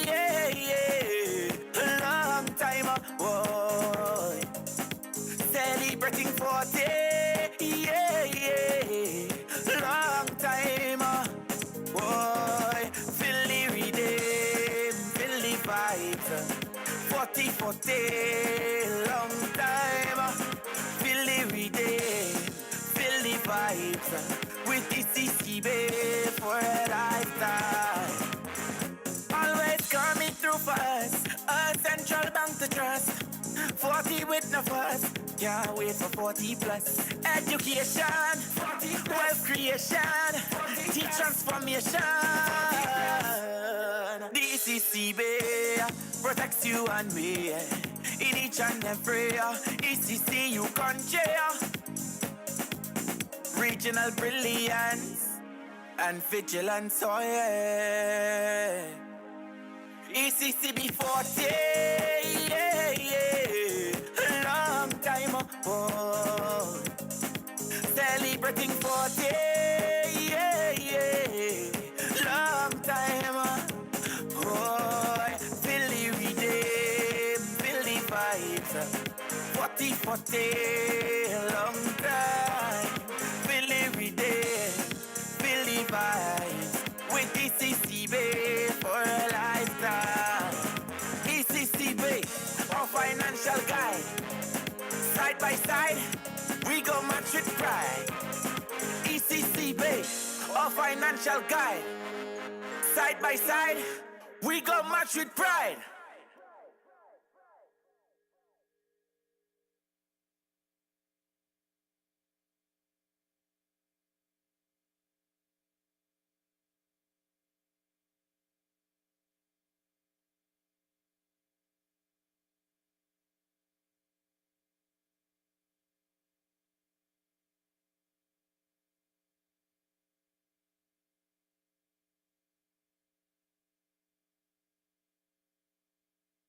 yeah, yeah. Long time, boy. Celebrating 40, yeah, yeah. Long time, boy. Feel the rhythm, feel the vibes. 40, 40, long time. Feel the rhythm, feel the vibes. With the ECCB for a lifetime. Always coming through for us, a central bank to trust. 40 with no fuss, can't wait for 40 plus. Education, wealth creation, teach transformation. The ECCB protects you and me in each and every ECCU country. Regional brilliance and vigilance, oh yeah. ECCB 40, yeah, yeah. Long time, oh. Celebrating 40, yeah, yeah. Long time, oh. Feel the rhythm, feel the vibes. 40, 40, long time. Feel the rhythm, feel the vibes. With ECCB for a lifetime. ECCB, our financial guide. Side by side, we go match with pride. ECCB, our financial guide. Side by side, we go match with pride.